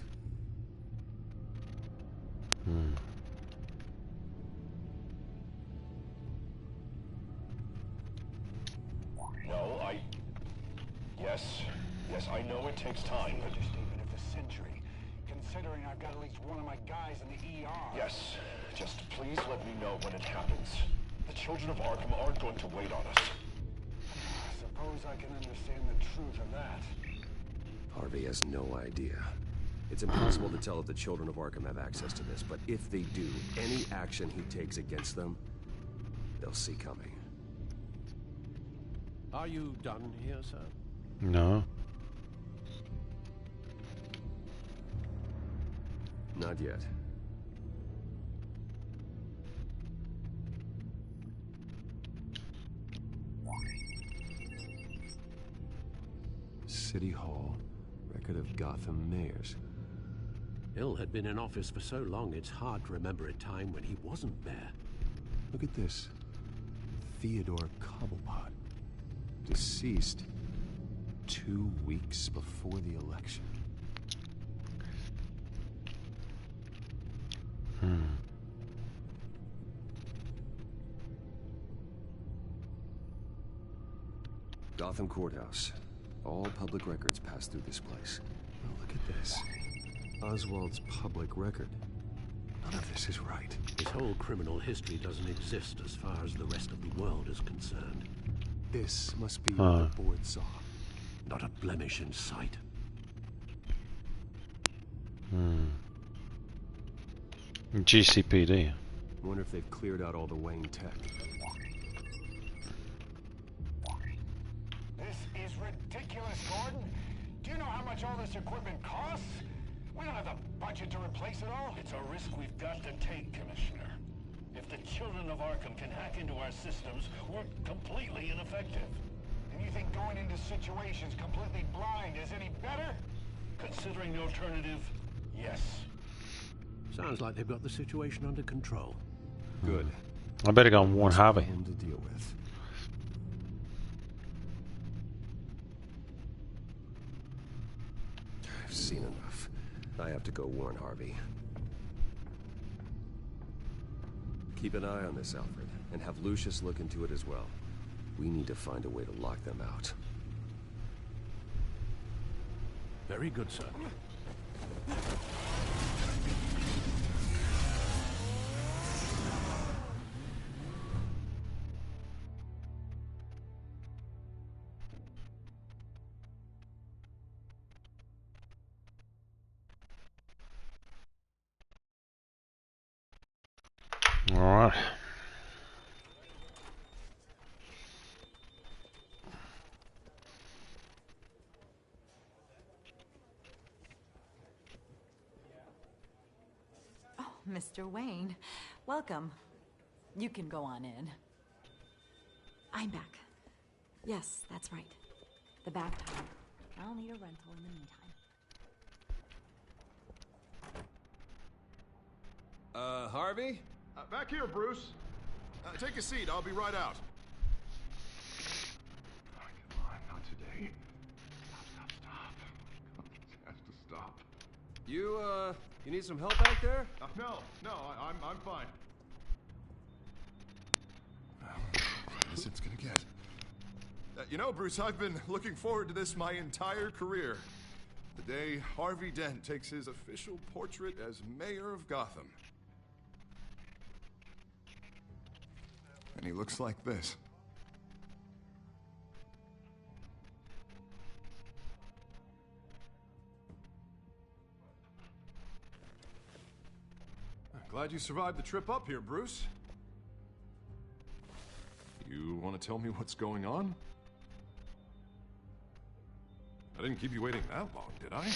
Yes, I know it takes time, but... Understatement of the century, considering I've got at least one of my guys in the ER. Yes, just please let me know when it happens. The children of Arkham aren't going to wait on us. I suppose I can understand the truth of that. Harvey has no idea. It's impossible to tell if the children of Arkham have access to this, but if they do, any action he takes against them, they'll see coming. Are you done here, sir? No. Not yet. City Hall. Record of Gotham mayors. Hill had been in office for so long, it's hard to remember a time when he wasn't there. Look at this. Theodore Cobblepot. Deceased 2 weeks before the election. Gotham Courthouse. All public records pass through this place. Oh, look at this. Oswald's public record. None of this is right. His whole criminal history doesn't exist as far as the rest of the world is concerned. This must be what the board saw. Not a blemish in sight. GCPD. Wonder if they've cleared out all the Wayne tech. This is ridiculous, Gordon. Do you know how much all this equipment costs? We don't have the budget to replace it all. It's a risk we've got to take, Commissioner. If the children of Arkham can hack into our systems, we're completely ineffective. And you think going into situations completely blind is any better? Considering the alternative, yes. Sounds like they've got the situation under control. Good. I better go and warn Harvey. To deal with. I've seen enough. I have to go warn Harvey. Keep an eye on this, Alfred, and have Lucius look into it as well. We need to find a way to lock them out. Very good, sir. All right. Oh, Mr. Wayne, welcome. You can go on in. I'm back. Yes, that's right. The back time. I'll need a rental in the meantime. Harvey? Back here, Bruce. Take a seat. I'll be right out. Oh, come on, not today. Stop. It has to stop. You need some help back there? No, I'm fine. This it's gonna get. You know, Bruce, I've been looking forward to this my entire career. The day Harvey Dent takes his official portrait as mayor of Gotham. And he looks like this. I'm glad you survived the trip up here, Bruce. You want to tell me what's going on? I didn't keep you waiting that long, did I?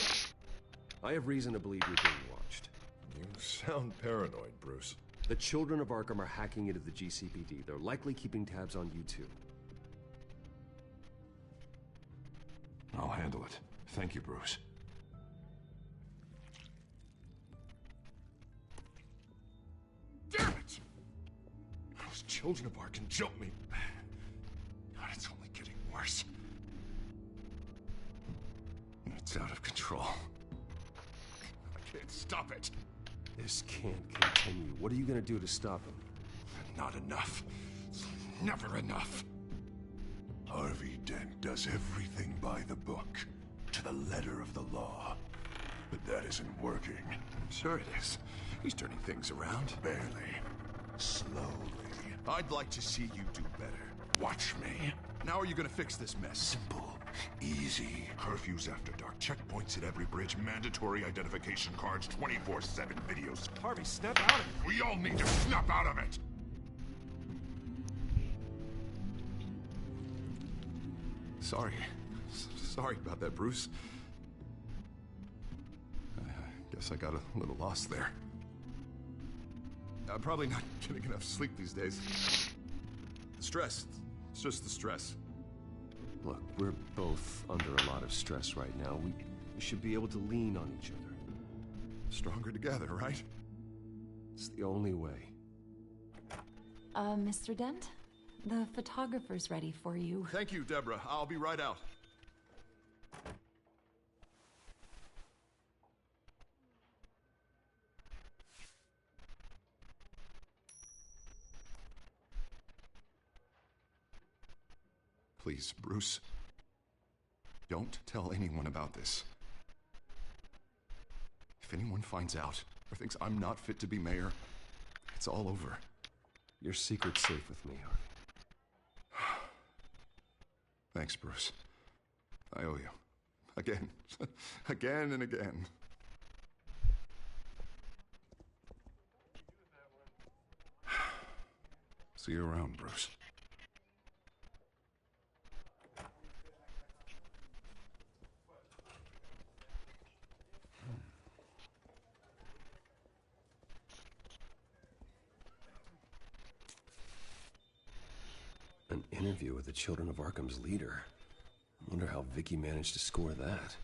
I have reason to believe you're being watched. You sound paranoid, Bruce. The children of Arkham are hacking into the GCPD. They're likely keeping tabs on you too. I'll handle it. Thank you, Bruce. Damn it! Those children of Arkham jumped me. God, it's only getting worse. It's out of control. I can't stop it. This can't continue. What are you gonna do to stop him? Not enough. Never enough. Harvey Dent does everything by the book, to the letter of the law. But that isn't working. Sure it is. He's turning things around. Barely. Slowly. I'd like to see you do better. Watch me. Now are you gonna fix this mess? Simple. Easy. Curfews after dark. Checkpoints at every bridge. Mandatory identification cards. 24/7 videos. Harvey, snap out of it. We all need to snap out of it. Sorry about that, Bruce. I Guess I got a little lost there. I'm probably not getting enough sleep these days. Stress. It's just the stress. Look, we're both under a lot of stress right now. We should be able to lean on each other. Stronger together, right? It's the only way. Mr. Dent? The photographer's ready for you. Thank you, Deborah. I'll be right out. Please, Bruce. Don't tell anyone about this. If anyone finds out or thinks I'm not fit to be mayor, it's all over. Your secret's safe with me, Harvey. Thanks, Bruce. I owe you. Again. Again and again. See you around, Bruce. An interview with the Children of Arkham's leader. I wonder how Vicky managed to score that.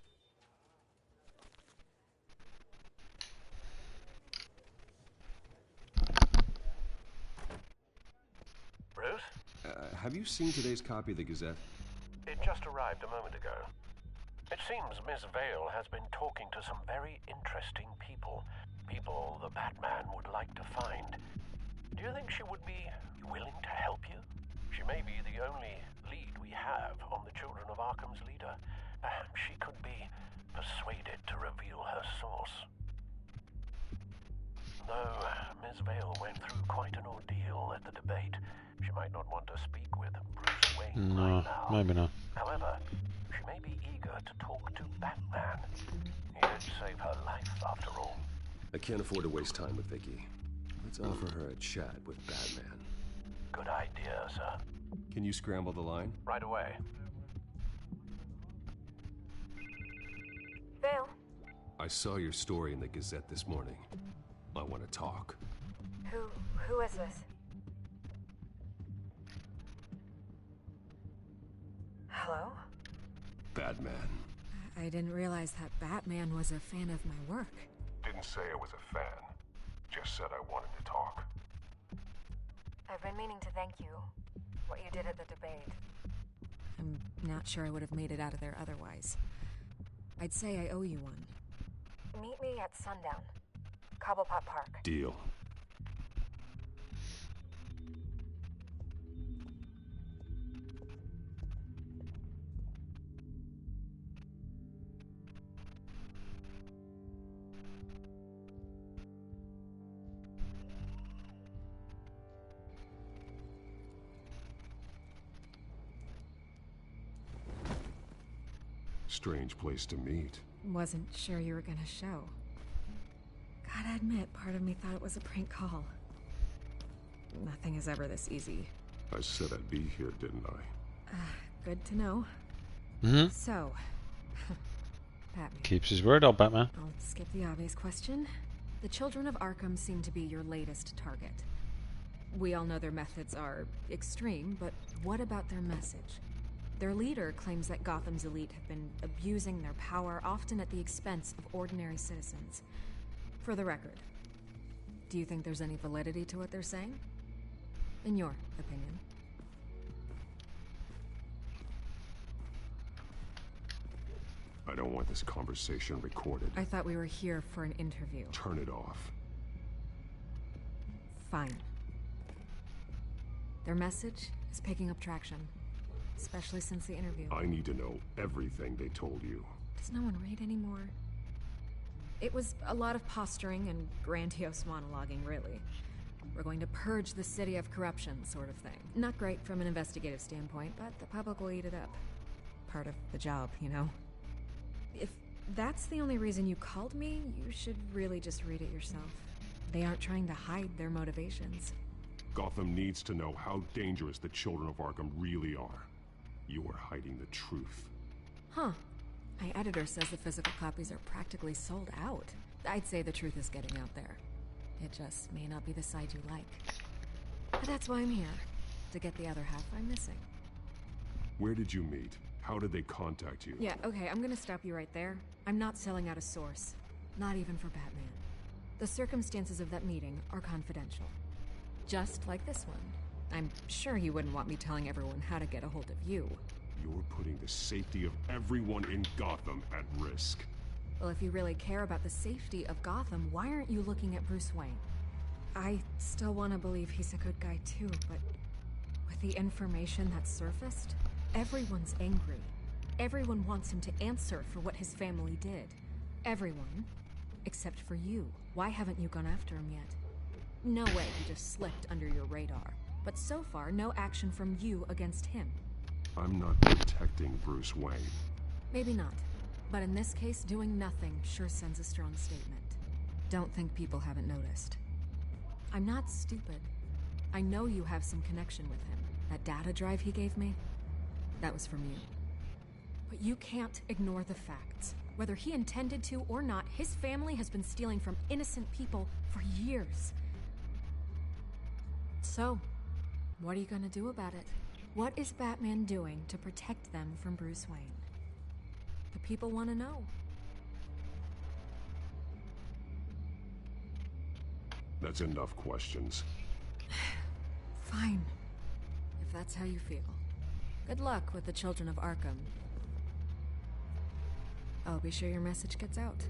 Bruce? Have you seen today's copy of the Gazette? It just arrived a moment ago. It seems Miss Vale has been talking to some very interesting people. People the Batman would like to find. Do you think she would be willing to help you? She may be the only lead we have on the Children of Arkham's leader. Perhaps she could be persuaded to reveal her source. Though Miss Vale went through quite an ordeal at the debate, she might not want to speak with Bruce Wayne right now. Maybe not. However, she may be eager to talk to Batman. He did save her life, after all. I can't afford to waste time with Vicky. Let's offer her a chat with Batman. Good idea, sir. Can you scramble the line? Right away. Vale. I saw your story in the Gazette this morning. I want to talk. Who is this? Hello? Batman. I didn't realize that Batman was a fan of my work. Didn't say I was a fan. Just said I wanted to talk. I've been meaning to thank you. What you did at the debate. I'm not sure I would have made it out of there otherwise. I'd say I owe you one. Meet me at sundown. Cobblepot Park. Deal. Strange place to meet. Wasn't sure you were gonna show. Gotta admit, part of me thought it was a prank call. Nothing is ever this easy. I said I'd be here, didn't I? Good to know. Mm-hmm. So, Batman. Keeps his word, old Batman. I'll skip the obvious question. The Children of Arkham seem to be your latest target. We all know their methods are extreme, but what about their message? Their leader claims that Gotham's elite have been abusing their power, often at the expense of ordinary citizens. For the record, do you think there's any validity to what they're saying? In your opinion? I don't want this conversation recorded. I thought we were here for an interview. Turn it off. Fine. Their message is picking up traction. Especially since the interview. I need to know everything they told you. Does no one read anymore? It was a lot of posturing and grandiose monologuing, really. We're going to purge the city of corruption, sort of thing. Not great from an investigative standpoint, but the public will eat it up. Part of the job, you know? If that's the only reason you called me, you should really just read it yourself. They aren't trying to hide their motivations. Gotham needs to know how dangerous the Children of Arkham really are. You are hiding the truth. Huh. My editor says the physical copies are practically sold out. I'd say the truth is getting out there. It just may not be the side you like. But that's why I'm here. To get the other half I'm missing. Where did you meet? How did they contact you? Yeah, okay, I'm gonna stop you right there. I'm not selling out a source. Not even for Batman. The circumstances of that meeting are confidential. Just like this one. I'm sure you wouldn't want me telling everyone how to get a hold of you. You're putting the safety of everyone in Gotham at risk. Well, if you really care about the safety of Gotham, why aren't you looking at Bruce Wayne? I still want to believe he's a good guy too, but with the information that surfaced, everyone's angry. Everyone wants him to answer for what his family did. Everyone, except for you. Why haven't you gone after him yet? No way he just slipped under your radar. But so far, no action from you against him. I'm not protecting Bruce Wayne. Maybe not. But in this case, doing nothing sure sends a strong statement. Don't think people haven't noticed. I'm not stupid. I know you have some connection with him. That data drive he gave me, that was from you. But you can't ignore the facts. Whether he intended to or not, his family has been stealing from innocent people for years. So, what are you gonna do about it? What is Batman doing to protect them from Bruce Wayne? The people want to know. That's enough questions. Fine. If that's how you feel. Good luck with the children of Arkham. I'll be sure your message gets out.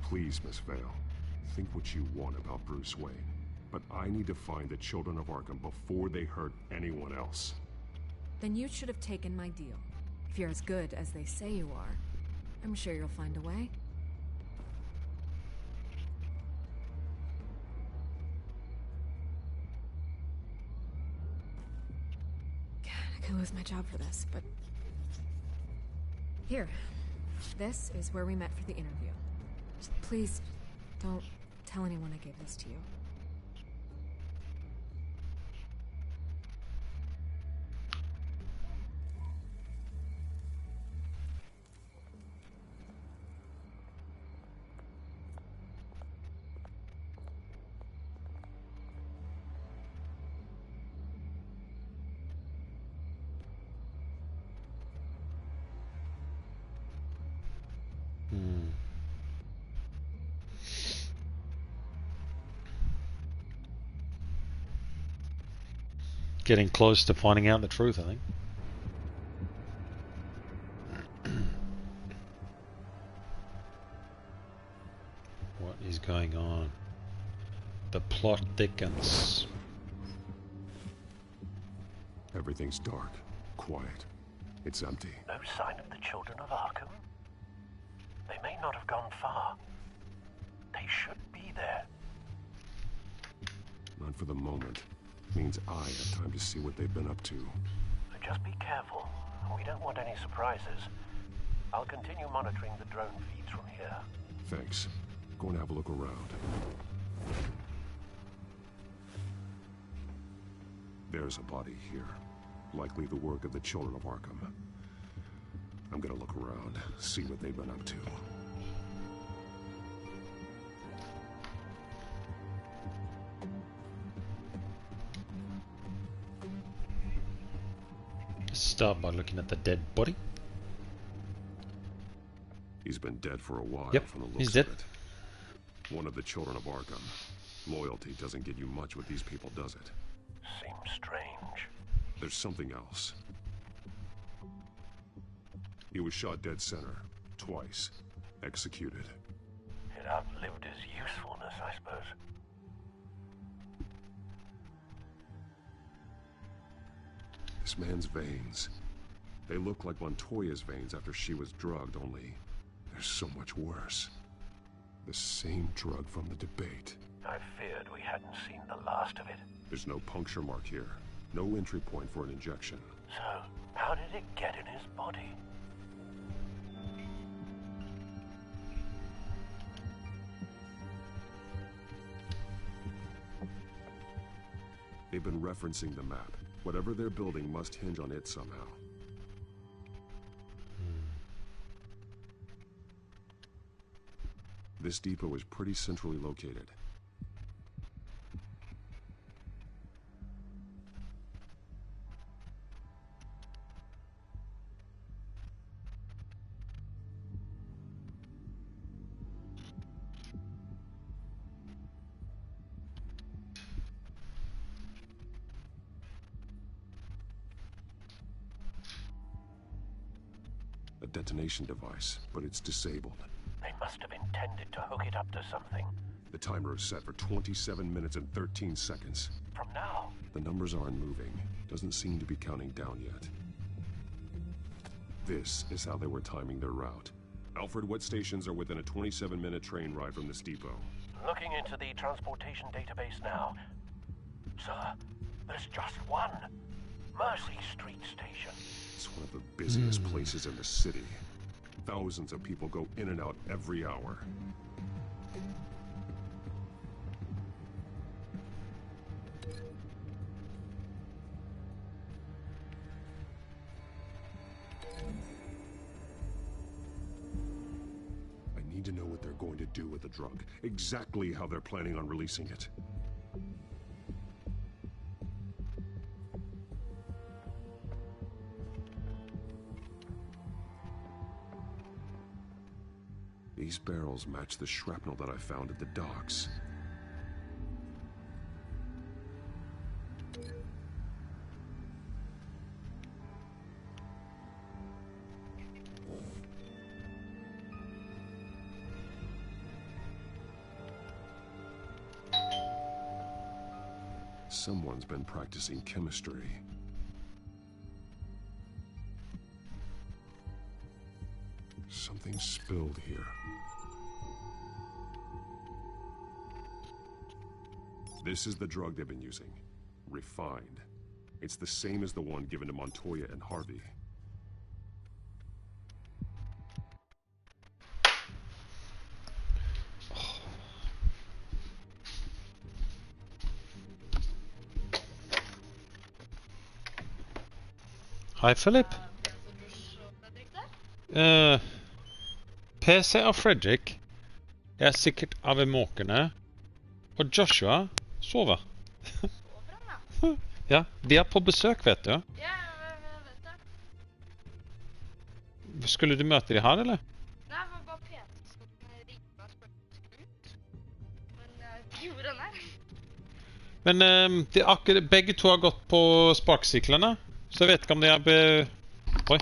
Please, Miss Vale. Think what you want about Bruce Wayne. But I need to find the children of Arkham before they hurt anyone else. Then you should have taken my deal. If you're as good as they say you are, I'm sure you'll find a way. God, I could lose my job for this, but... Here. This is where we met for the interview. Just please, don't tell anyone I gave this to you. Getting close to finding out the truth, I think. What is going on? The plot thickens. Everything's dark, quiet. It's empty. No sign of the children of Arkham? They may not have gone far. They should be there. Not for the moment. Means I have time to see what they've been up to. Just be careful. We don't want any surprises. I'll continue monitoring the drone feeds from here. Thanks. Go and have a look around. There's a body here. Likely the work of the children of Arkham. I'm gonna look around, see what they've been up to. Start by looking at the dead body. He's been dead for a while. Yep, from the looks he's dead. of it. One of the children of Arkham. Loyalty doesn't get you much with these people, does it? Seems strange. There's something else. He was shot dead center. Twice. Executed. It outlived his usefulness, I suppose. This man's veins. They look like Montoya's veins after she was drugged, only they're so much worse. The same drug from the debate. I feared we hadn't seen the last of it. There's no puncture mark here. No entry point for an injection. So, how did it get in his body? They've been referencing the map. Whatever they're building must hinge on it somehow. This depot is pretty centrally located. A detonation device, but it's disabled. They must have intended to hook it up to something. The timer is set for 27 minutes and 13 seconds. From now? The numbers aren't moving. Doesn't seem to be counting down yet. This is how they were timing their route. Alfred, what stations are within a 27-minute train ride from this depot? Looking into the transportation database now. Sir, there's just one. Mercy Street Station. It's one of the busiest places in the city. Thousands of people go in and out every hour. I need to know what they're going to do with the drug. Exactly how they're planning on releasing it. These barrels match the shrapnel that I found at the docks. Someone's been practicing chemistry. Something spilled here. This is the drug they've been using. Refined. It's the same as the one given to Montoya and Harvey. Hei, Philip. PC og Fredrik er sikkert avmåkende, og Joshua sover. Ja, de er på besøk, vet du. Ja, jeg vet det. Skulle du møte de her, eller? Nei, det var bare PC som ringte meg og spurte om jeg skulle ut. Men jeg gjorde den her. Men begge to har gått på sparkesyklene, så jeg vet ikke om de er Oi.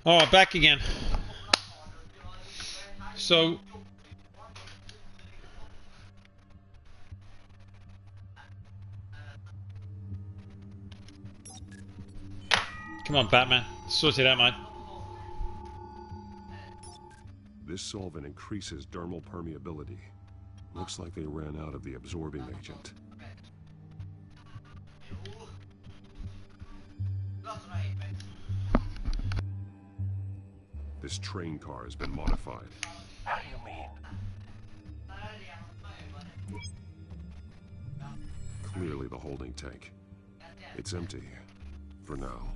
Oh, back again. So... Come on, Batman. Sort it out, mate. This solvent increases dermal permeability. Looks like they ran out of the absorbing agent. This train car has been modified. How do you mean? Clearly the holding tank. It's empty. For now.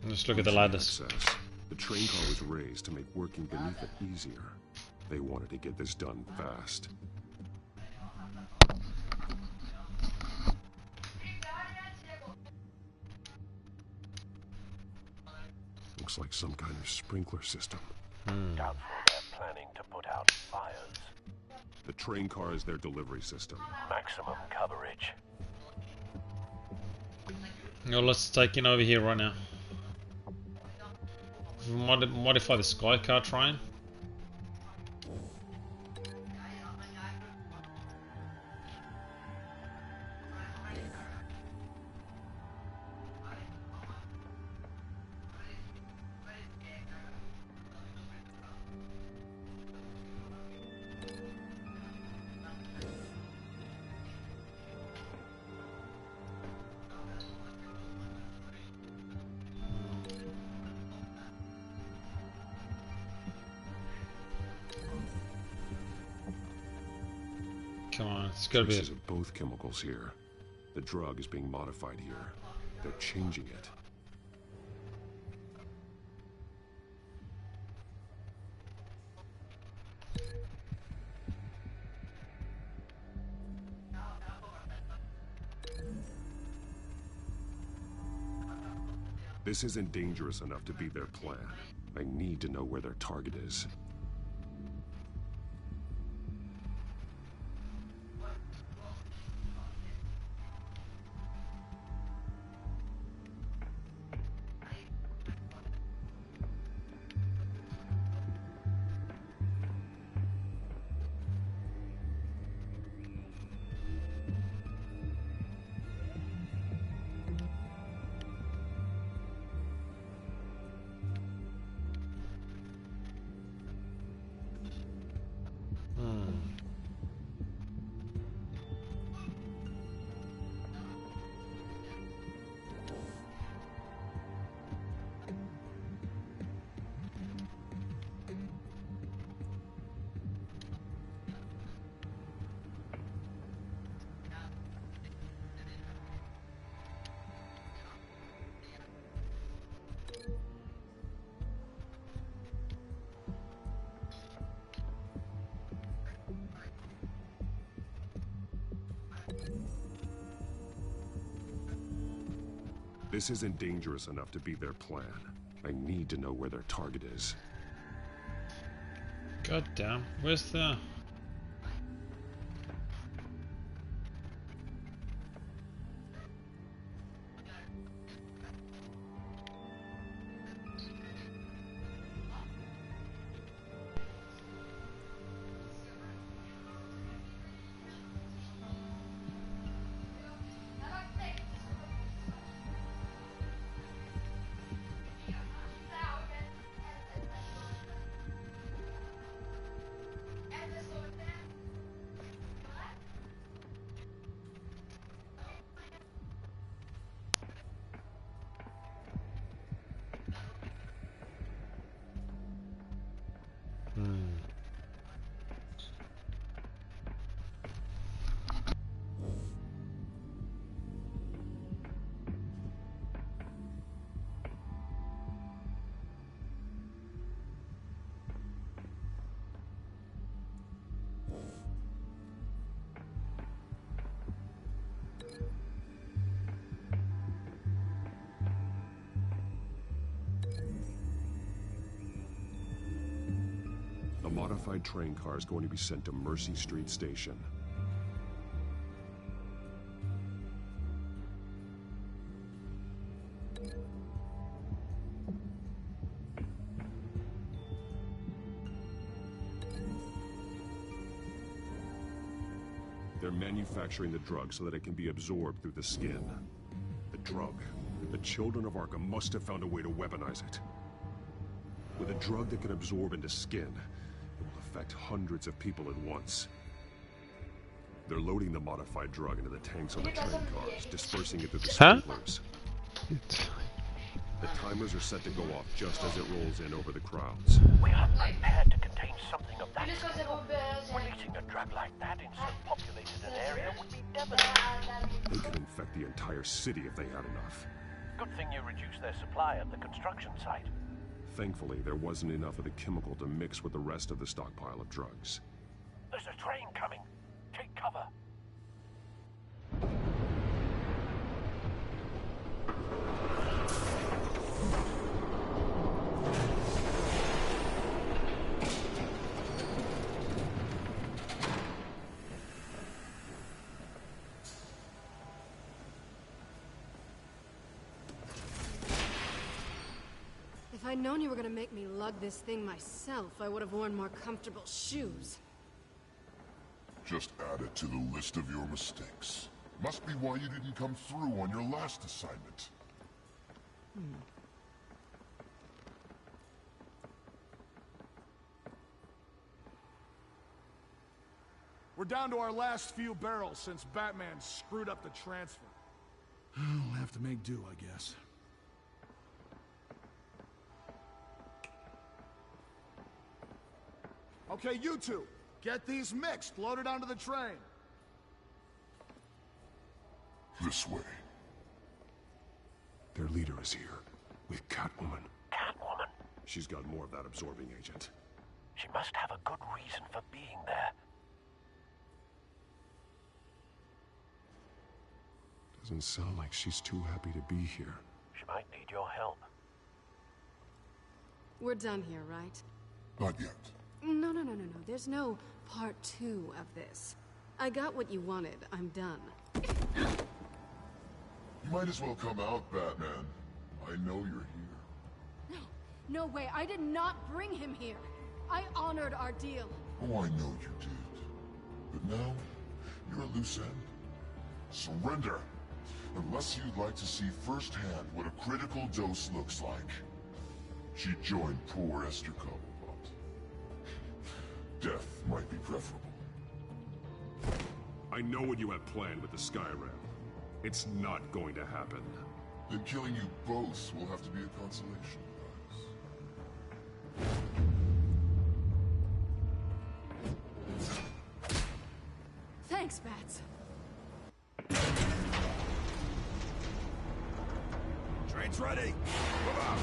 Let's look at the ladders. Access. The train car was raised to make working beneath it easier. They wanted to get this done fast. Looks like some kind of sprinkler system. Doubtful they're planning to put out fires. The train car is their delivery system. Maximum coverage. No, let's take it over here right now. Modify the Sky Car train. Come on, it's gotta be. Traces of both chemicals here. The drug is being modified here. They're changing it. This isn't dangerous enough to be their plan. I need to know where their target is. This isn't dangerous enough to be their plan. I need to know where their target is. God damn, where's the... The modified train car is going to be sent to Mercy Street Station. They're manufacturing the drug so that it can be absorbed through the skin. The drug. The children of Arkham must have found a way to weaponize it. With a drug that can absorb into skin, it will affect hundreds of people at once. They're loading the modified drug into the tanks on the train cars, dispersing it through the sprinklers. The timers are set to go off just as it rolls in over the crowds. We are prepared to contain something of that scale. Releasing a drug like that in so populated an area would be devastating. They could infect the entire city if they had enough. Good thing you reduced their supply at the construction site. Thankfully, there wasn't enough of the chemical to mix with the rest of the stockpile of drugs. There's a train coming. Take cover. If I'd known you were gonna make me lug this thing myself, I would have worn more comfortable shoes. Just add it to the list of your mistakes. Must be why you didn't come through on your last assignment. We're down to our last few barrels since Batman screwed up the transfer. We'll have to make do, I guess. Okay, you two, get these mixed, loaded onto the train. This way. Their leader is here, with Catwoman. Catwoman? She's got more of that absorbing agent. She must have a good reason for being there. Doesn't sound like she's too happy to be here. She might need your help. We're done here, right? Not yet. No. There's no part 2 of this. I got what you wanted. I'm done. You might as well come out, Batman. I know you're here. No way. I did not bring him here. I honored our deal. Oh, I know you did. But now, you're a loose end. Surrender. Unless you'd like to see firsthand what a critical dose looks like. She joined poor Esther Cobblepot. Death might be preferable. I know what you have planned with the Skyrim. It's not going to happen. Then killing you both will have to be a consolation prize. Thanks, Bats. Train's ready! Move out!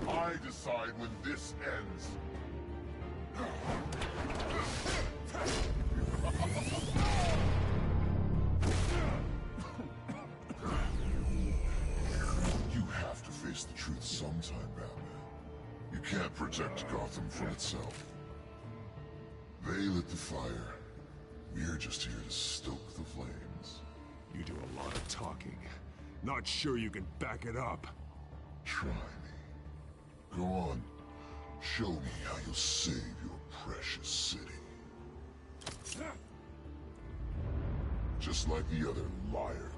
I decide when this ends. You have to face the truth sometime, Batman. You can't protect Gotham from itself. They lit the fire. We're just here to stoke the flames. You do a lot of talking. Not sure you can back it up. Try me. Go on. Show me how you'll save your precious city. Just like the other liar.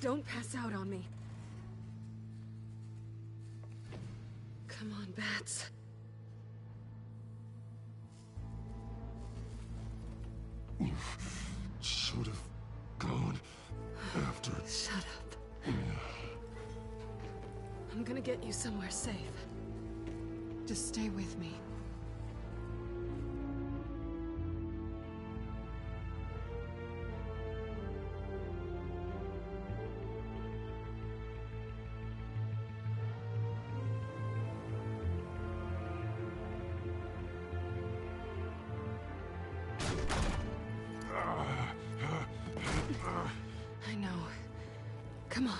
Don't pass out on me. Come on, Bats. You should have gone after... Shut up. I'm gonna get you somewhere safe. Just stay with me. I know. Come on.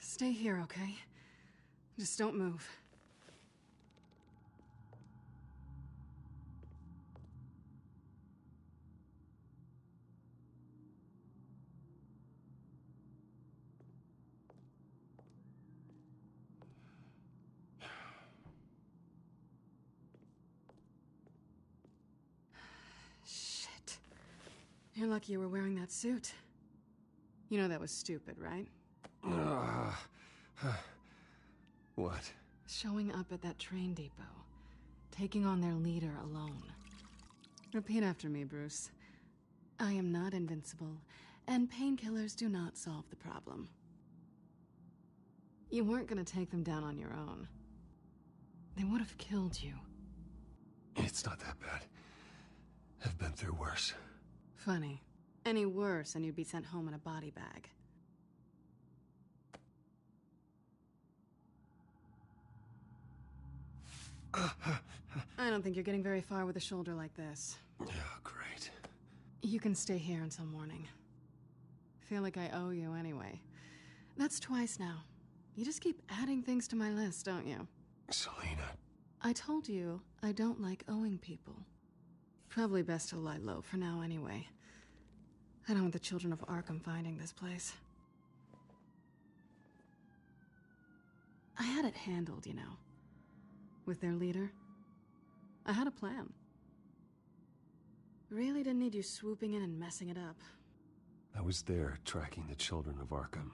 Stay here, okay? Just don't move. Shit. You're lucky you were wearing that suit. You know that was stupid, right? What? Showing up at that train depot. Taking on their leader alone. Repeat after me, Bruce. I am not invincible, and painkillers do not solve the problem. You weren't gonna take them down on your own. They would have killed you. It's not that bad. I've been through worse. Funny. Any worse and you'd be sent home in a body bag. I don't think you're getting very far with a shoulder like this. Oh, great. You can stay here until morning. Feel like I owe you anyway. That's twice now. You just keep adding things to my list, don't you? Selina. I told you I don't like owing people. Probably best to lie low for now anyway. I don't want the children of Arkham finding this place. I had it handled, you know. With their leader. I had a plan. Really didn't need you swooping in and messing it up. I was there tracking the children of Arkham.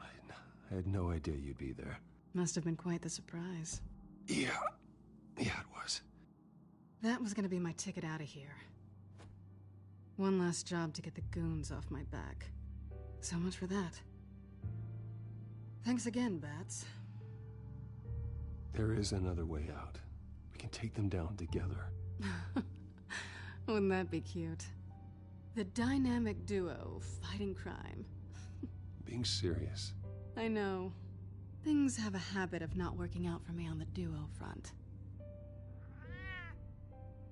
I had no idea you'd be there. Must have been quite the surprise. Yeah, it was. That was gonna be my ticket out of here. One last job to get the goons off my back. So much for that. Thanks again, Bats. There is another way out. We can take them down together. Wouldn't that be cute? The dynamic duo fighting crime. Being serious. I know. Things have a habit of not working out for me on the duo front.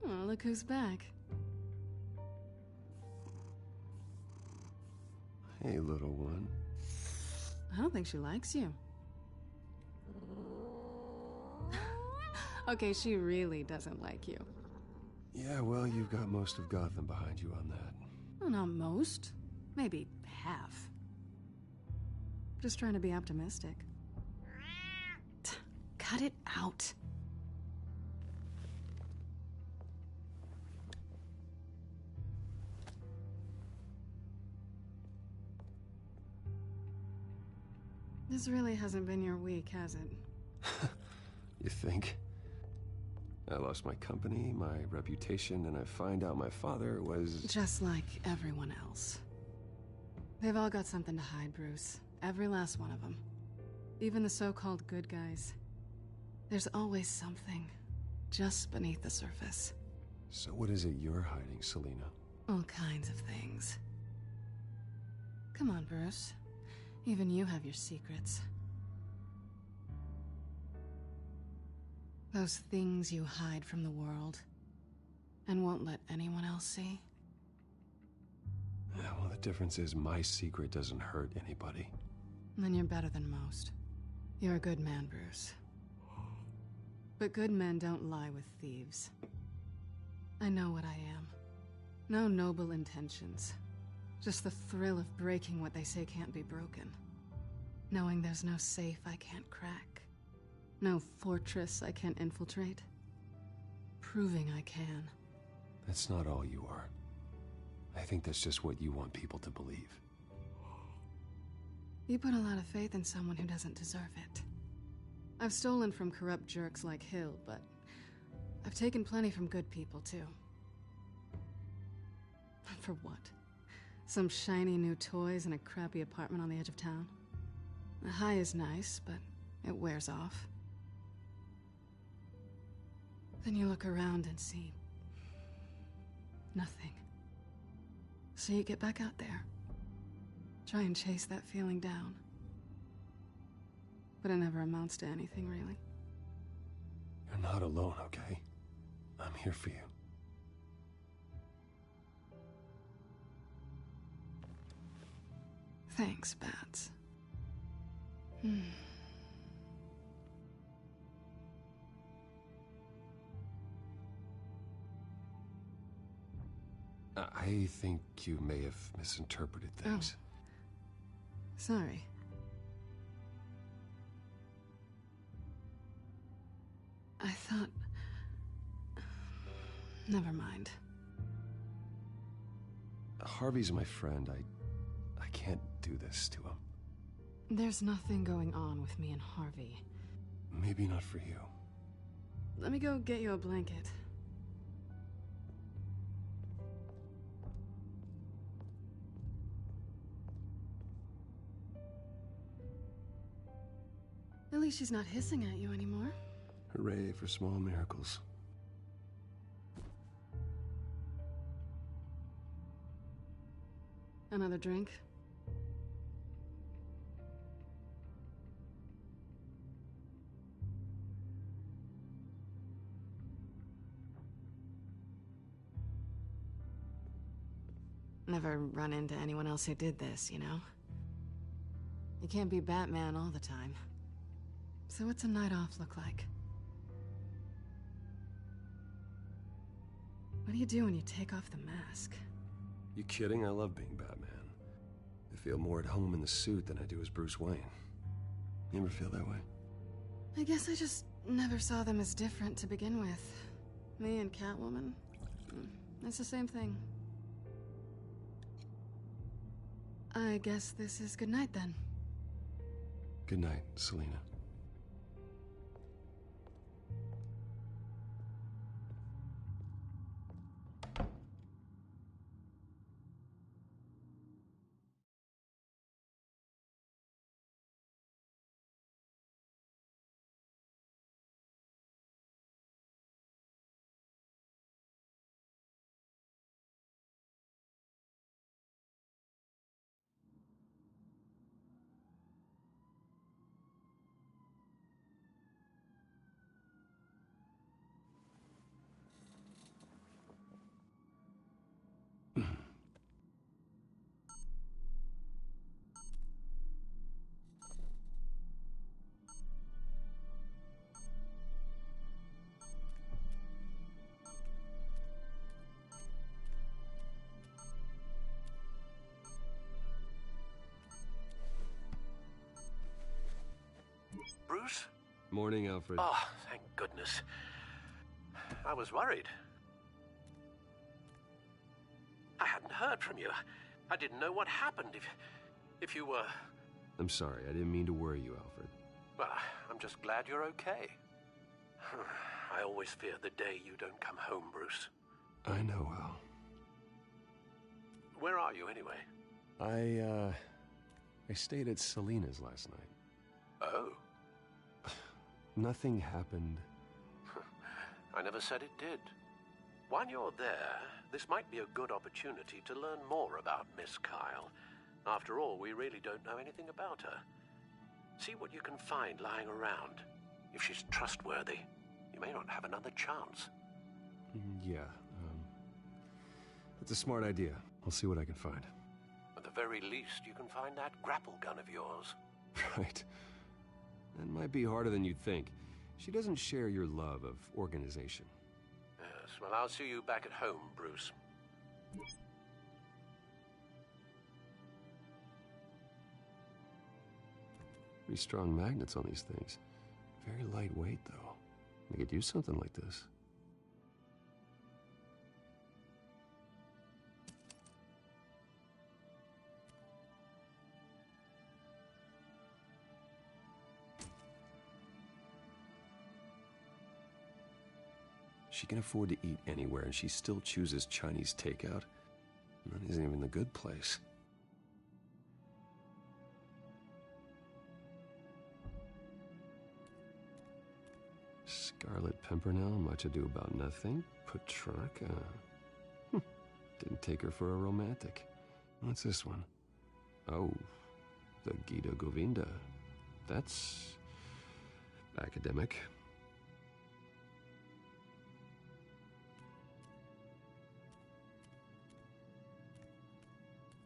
Oh, look who's back. Hey, little one. I don't think she likes you. Okay, she really doesn't like you. Yeah, well, you've got most of Gotham behind you on that. Well, not most. Maybe half. Just trying to be optimistic. Cut it out. This really hasn't been your week, has it? You think? I lost my company, my reputation, and I find out my father was... Just like everyone else. They've all got something to hide, Bruce. Every last one of them. Even the so-called good guys. There's always something just beneath the surface. So what is it you're hiding, Selina? All kinds of things. Come on, Bruce. Even you have your secrets. Those things you hide from the world and won't let anyone else see. Yeah, well, the difference is my secret doesn't hurt anybody. Then you're better than most. You're a good man, Bruce. But good men don't lie with thieves. I know what I am. No noble intentions. Just the thrill of breaking what they say can't be broken. Knowing there's no safe I can't crack. No fortress I can't infiltrate. Proving I can. That's not all you are. I think that's just what you want people to believe. You put a lot of faith in someone who doesn't deserve it. I've stolen from corrupt jerks like Hill, but I've taken plenty from good people, too. For what? Some shiny new toys and a crappy apartment on the edge of town? The high is nice, but it wears off. Then you look around and see nothing. So you get back out there. Try and chase that feeling down. But it never amounts to anything, really. You're not alone, okay? I'm here for you. Thanks, Bats. I think you may have misinterpreted things. Sorry. I thought... Never mind. Harvey's my friend. I can't do this to him. There's nothing going on with me and Harvey. Maybe not for you. Let me go get you a blanket. At least she's not hissing at you anymore. Hooray for small miracles. Another drink? Never run into anyone else who did this, you know? You can't be Batman all the time. So what's a night off look like? What do you do when you take off the mask? You kidding? I love being Batman. I feel more at home in the suit than I do as Bruce Wayne. You ever feel that way? I guess I just never saw them as different to begin with. Me and Catwoman, it's the same thing. I guess this is good night then. Good night, Selina. Bruce? Morning, Alfred. Oh, thank goodness. I was worried. I hadn't heard from you. I didn't know what happened if you were... I'm sorry, I didn't mean to worry you, Alfred. Well, I'm just glad you're okay. I always fear the day you don't come home, Bruce. I know, Al. Where are you, anyway? I stayed at Selina's last night. Oh? Nothing happened. I never said it did. While you're there, this might be a good opportunity to learn more about Miss Kyle. After all, we really don't know anything about her. See what you can find lying around. If she's trustworthy, you may not have another chance. Yeah, it's a smart idea. I'll see what I can find. At the very least, you can find that grapple gun of yours. Right. That might be harder than you'd think. She doesn't share your love of organization. Yes, well, I'll see you back at home, Bruce. Pretty strong magnets on these things. Very lightweight, though. We could use something like this. She can afford to eat anywhere, and she still chooses Chinese takeout. That isn't even the good place. Scarlet Pimpernel, much ado about nothing. Petrarca. Didn't take her for a romantic. What's this one? Oh, the Gita Govinda. That's academic.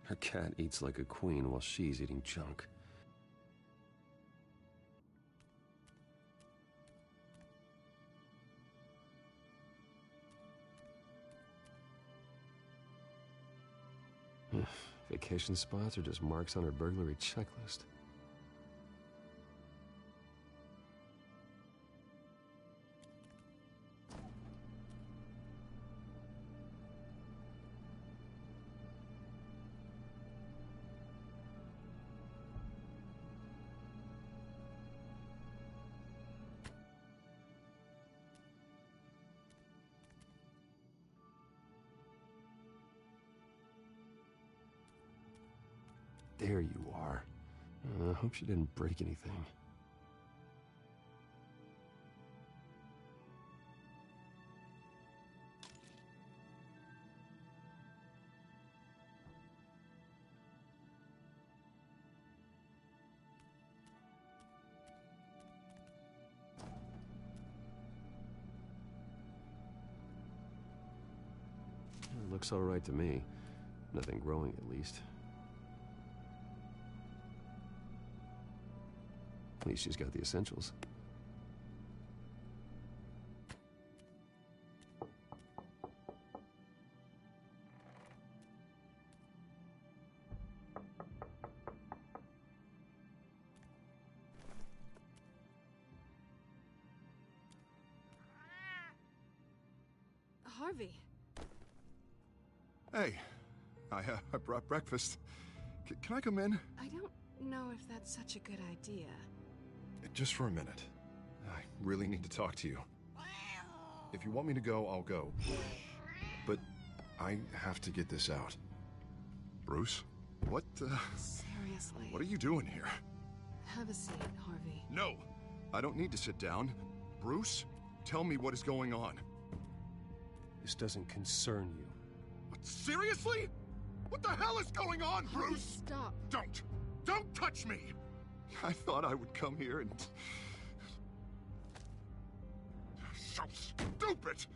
Her cat eats like a queen while she's eating junk. Vacation spots are just marks on her burglary checklist. There you are. I hope she didn't break anything. It looks all right to me. Nothing growing, at least. At least she's got the essentials. Harvey. Hey, I brought breakfast. Can I come in? I don't know if that's such a good idea. Just for a minute. I really need to talk to you. If you want me to go, I'll go. But I have to get this out. Bruce? What, Seriously. What are you doing here? Have a seat, Harvey. No! I don't need to sit down. Bruce, tell me what is going on. This doesn't concern you. What, seriously? What the hell is going on, Harvey, Bruce? stop. Don't touch me! I thought I would come here and... So stupid!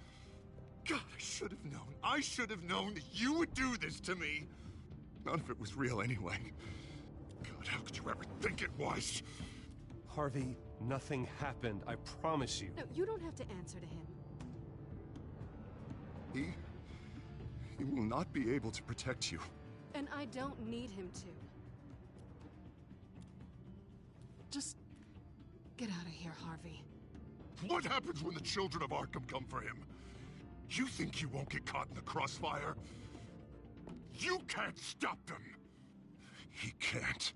God, I should have known. I should have known that you would do this to me. None of it was real anyway. God, how could you ever think it was? Harvey, nothing happened. I promise you. No, you don't have to answer to him. He will not be able to protect you. And I don't need him to. Just get out of here, Harvey. What happens when the children of Arkham come for him? You think you won't get caught in the crossfire? You can't stop them. He can't.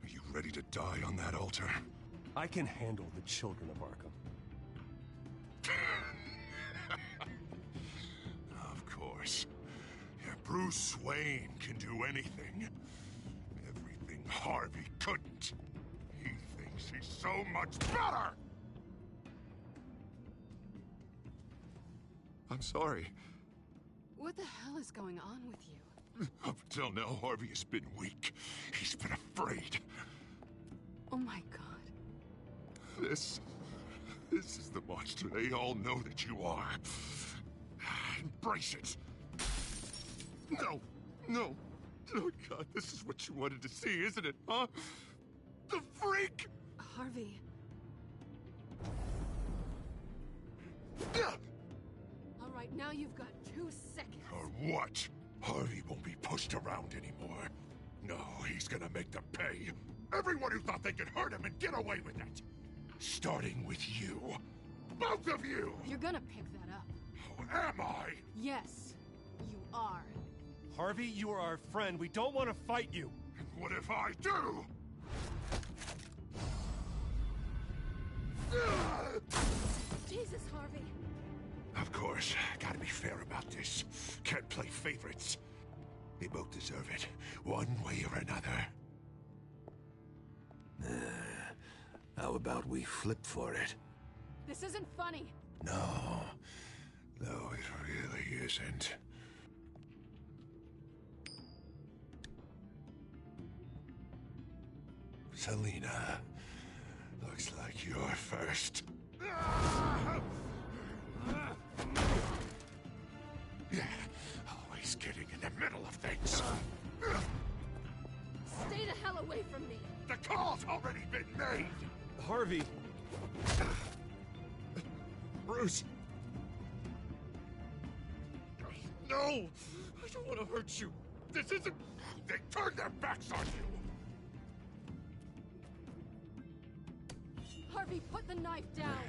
Are you ready to die on that altar? I can handle the children of Arkham. Of course. Yeah, Bruce Wayne can do anything. Everything Harvey couldn't. He thinks he's so much better! I'm sorry. What the hell is going on with you? Up until now, Harvey has been weak. He's been afraid. Oh my God. This is the monster they all know that you are. Embrace it. No. Oh God, this is what you wanted to see, isn't it, huh? The freak! Harvey. All right, now you've got 2 seconds. Or What? Harvey won't be pushed around anymore. No, he's gonna make them pay. Everyone who thought they could hurt him and get away with it. Starting with you. Both of you! You're gonna pick that up. Who am I? Yes, you are. Harvey, you are our friend. We don't want to fight you. And what if I do? Jesus, Harvey. Of course, gotta be fair about this. Can't play favorites. They both deserve it, one way or another. How about we flip for it? This isn't funny. No, it really isn't. Selina, looks like you're first. Yeah, always getting in the middle of things. Stay the hell away from me. The call's already been made. Harvey. Bruce. No, I don't want to hurt you. This isn't... They turned their backs on you. Harvey, put the knife down.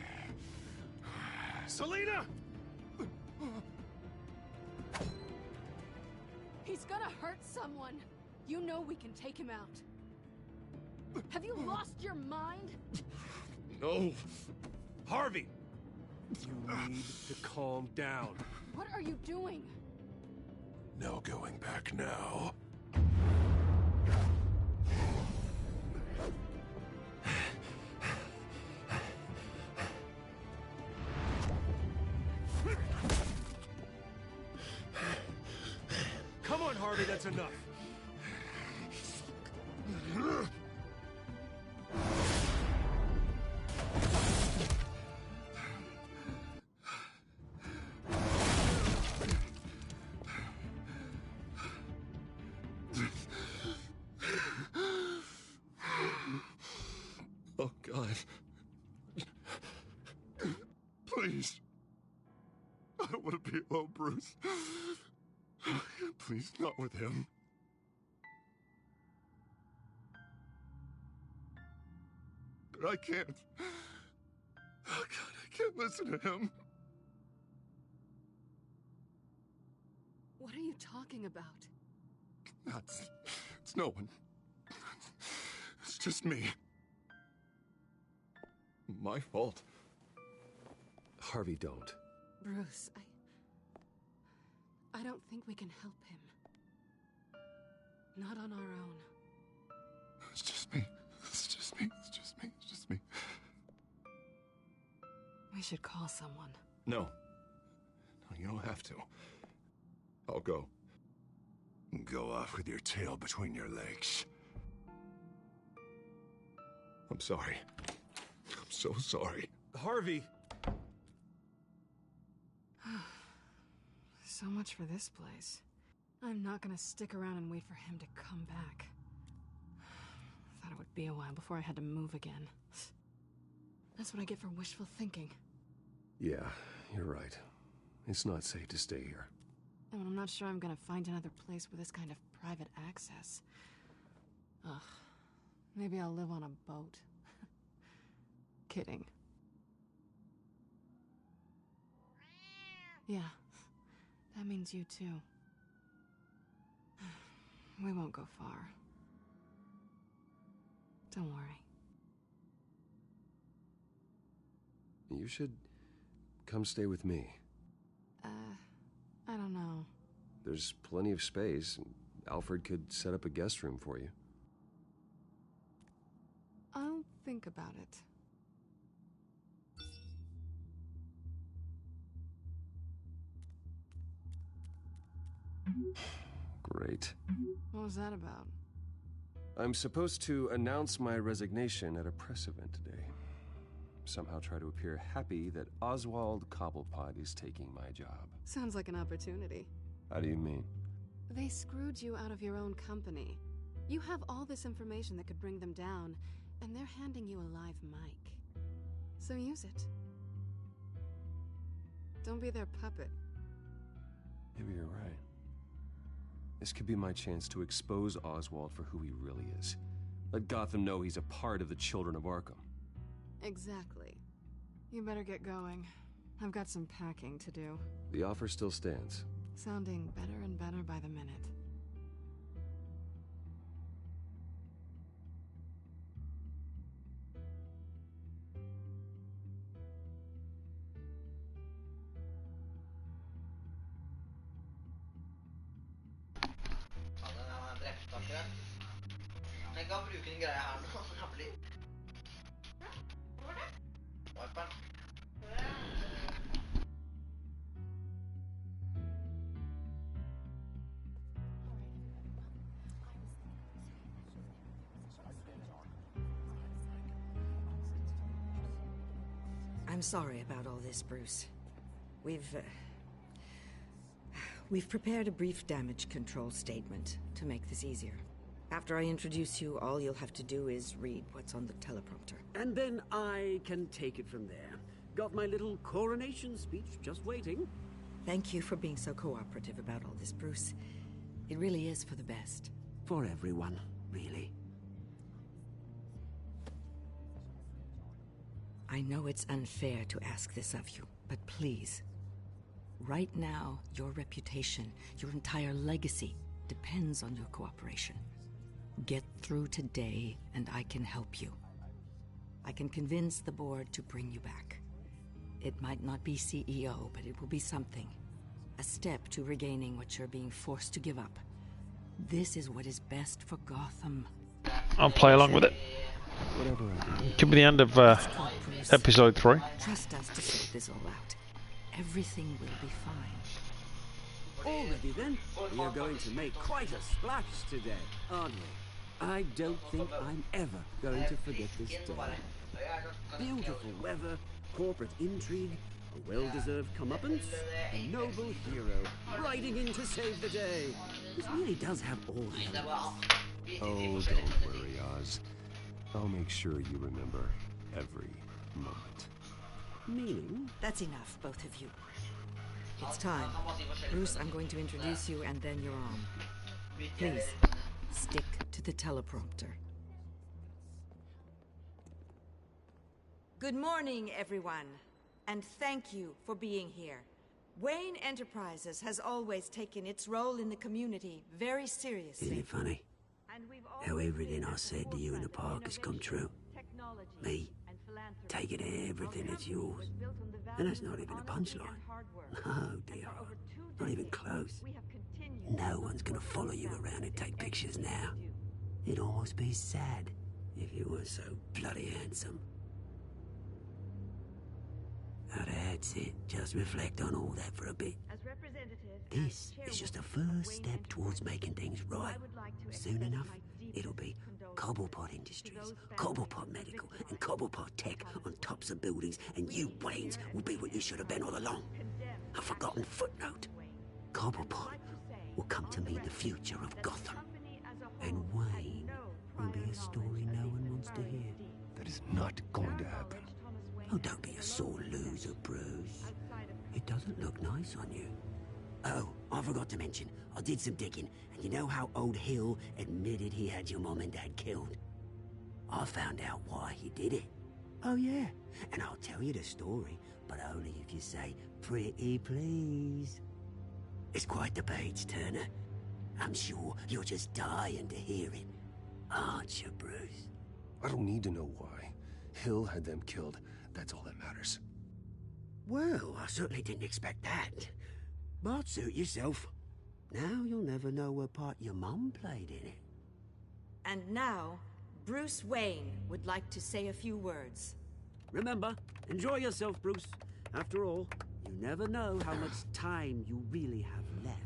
Selina! He's gonna hurt someone. You know we can take him out. Have you lost your mind? No. Harvey! You need to calm down. What are you doing? No going back now. Come on, Harvey, that's enough. Oh, God. Please. I don't want to be alone, Bruce. Please, not with him. But I can't. Oh, God, I can't listen to him. What are you talking about? It's no one. It's just me. My fault. Harvey, don't. Bruce, I don't think we can help him. Not on our own. It's just me. It's just me. It's just me. It's just me. We should call someone. No. No, you don't have to. I'll go. Go off with your tail between your legs. I'm sorry. I'm so sorry. Harvey! So much for this place. I'm not gonna stick around and wait for him to come back. Thought it would be a while before I had to move again. That's what I get for wishful thinking. Yeah, you're right. It's not safe to stay here. And I'm not sure I'm gonna find another place with this kind of private access. Ugh. Maybe I'll live on a boat. Kidding. Yeah. That means you too. We won't go far. Don't worry. You should come stay with me. I don't know. There's plenty of space. Alfred could set up a guest room for you. I'll think about it. Great. What was that about? I'm supposed to announce my resignation at a press event today. Somehow try to appear happy that Oswald Cobblepot is taking my job. Sounds like an opportunity. How do you mean? They screwed you out of your own company. You have all this information that could bring them down, and they're handing you a live mic. So use it. Don't be their puppet. Maybe you're right. This could be my chance to expose Oswald for who he really is. Let Gotham know he's a part of the Children of Arkham. Exactly. You better get going. I've got some packing to do. The offer still stands. Sounding better and better by the minute. I'm sorry about all this, Bruce. We've prepared a brief damage control statement to make this easier. After I introduce you, all you'll have to do is read what's on the teleprompter. And then I can take it from there. Got my little coronation speech just waiting. Thank you for being so cooperative about all this, Bruce. It really is for the best. For everyone, really. I know it's unfair to ask this of you, but please. Right now, your reputation, your entire legacy, depends on your cooperation. Get through today, and I can help you. I can convince the board to bring you back. It might not be CEO, but it will be something. A step to regaining what you're being forced to give up. This is what is best for Gotham. I'll play along with it. Whatever I do. Could be the end of episode 3. Trust us to sort this all out. Everything will be fine. Already then, we are going to make quite a splash today, aren't we? I don't think I'm ever going to forget this day. Beautiful weather, corporate intrigue, a well-deserved comeuppance, a noble hero riding in to save the day. This really does have all the elements. Oh, don't worry, Oz. I'll make sure you remember every moment. Meaning? That's enough, both of you. It's time. Bruce, I'm going to introduce you and then you're on. Please, stick to the teleprompter. Good morning, everyone. And thank you for being here. Wayne Enterprises has always taken its role in the community very seriously. Isn't it funny? How everything I said to you in the park has come true. Me, taking everything that's yours. And that's not even a punchline. Oh dear, not even close. No one's gonna follow you around and take pictures now. It'd almost be sad if you were so bloody handsome. Now that's it. Just reflect on all that for a bit. This is just a first step towards making things right. Soon enough, it'll be Cobblepot Industries, Cobblepot Medical, and Cobblepot Tech on tops of buildings, and you, Waynes, will be what you should have been all along. A forgotten footnote. Cobblepot will come to mean the future of Gotham. And Wayne will be a story no one wants to hear. That is not going to happen. Oh, don't be a sore loser, Bruce. It doesn't look nice on you. Oh, I forgot to mention, I did some digging, and you know how old Hill admitted he had your mom and dad killed? I found out why he did it. Oh yeah, and I'll tell you the story, but only if you say, pretty please. It's quite the page, Turner. I'm sure you're just dying to hear it, aren't you, Bruce? I don't need to know why. Hill had them killed. That's all that matters. Well, I certainly didn't expect that. But suit yourself. Now you'll never know what part your mum played in it. And now, Bruce Wayne would like to say a few words. Remember, enjoy yourself, Bruce. After all, you never know how much time you really have left.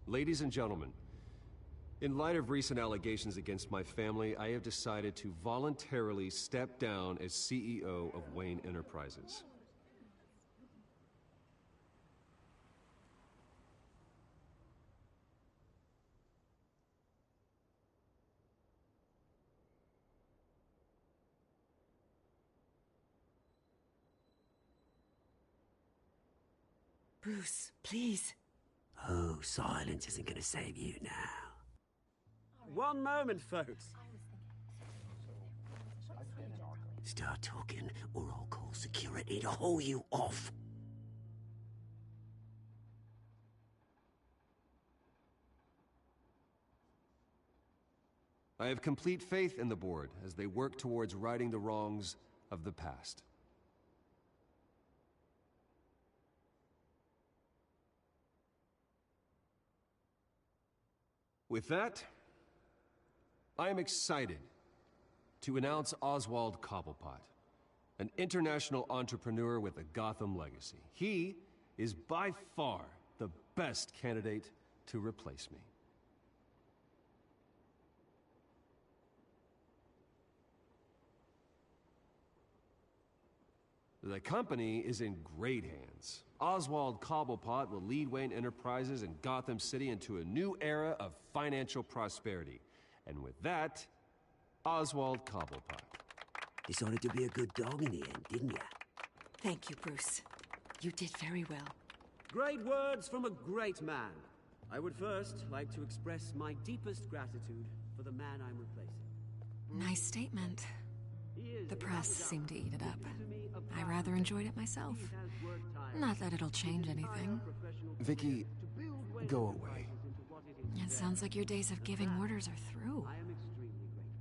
Ladies and gentlemen, in light of recent allegations against my family, I have decided to voluntarily step down as CEO of Wayne Enterprises. Bruce, please. Oh, silence isn't gonna save you now. One moment, folks. Start talking, or I'll call security to haul you off. I have complete faith in the board as they work towards righting the wrongs of the past. With that, I am excited to announce Oswald Cobblepot, an international entrepreneur with a Gotham legacy. He is by far the best candidate to replace me. The company is in great hands. Oswald Cobblepot will lead Wayne Enterprises and Gotham City into a new era of financial prosperity. And with that, Oswald Cobblepot. Decided to be a good dog in the end, didn't ya? Thank you, Bruce. You did very well. Great words from a great man. I would first like to express my deepest gratitude for the man I'm replacing. Nice statement. The press seemed to eat it up. I rather enjoyed it myself. Not that it'll change anything. Vicky, go away. It sounds like your days of giving orders are through. I am extremely grateful.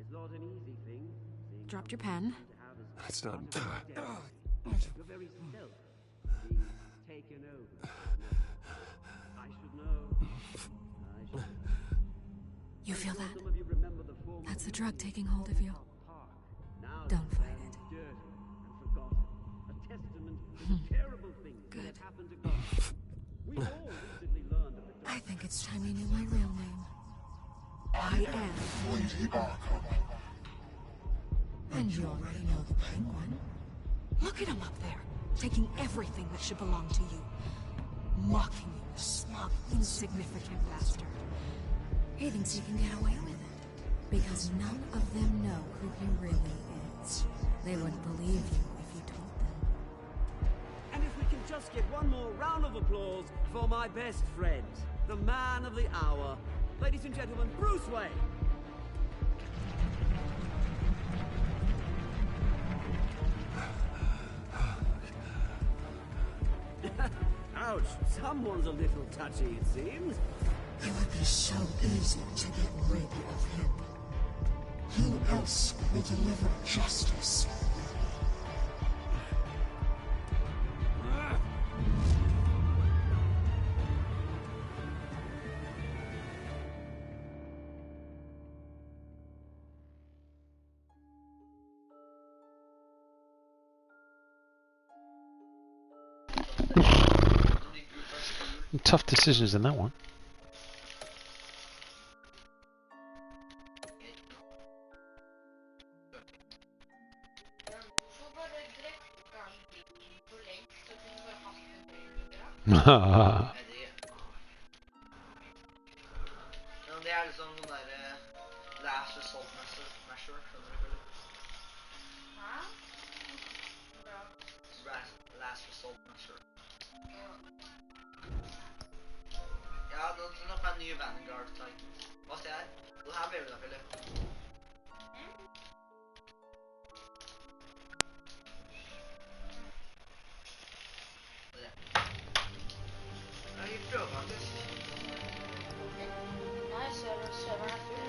It's not an easy thing. Dropped your pen. That's not... Your very self being taken over. I should know. I should know. You feel that? That's the drug taking hold of you. Don't fight it. Good. I think it's time you knew my real name. I am Lady Arkham. And you already know the Penguin. Look at him up there, taking everything that should belong to you. Mocking you, smug, insignificant bastard. He thinks he can get away with it, because none of them know who he really is. They wouldn't believe you if you told them. And if we can just get one more round of applause for my best friend, the man of the hour, ladies and gentlemen, Bruce Wayne. Ouch, someone's a little touchy, it seems. It would be so easy to get rid of him. Who else will deliver justice? Tough decisions in that one. Det er liksom noen der last result measure, skjønner du vel? Hæ? Last result measure. Ja, det er nok en ny Vanguard Titans. Hva ser jeg? Det her blir det da, Philip. Vi prøver faktisk. Nei, serveren er full.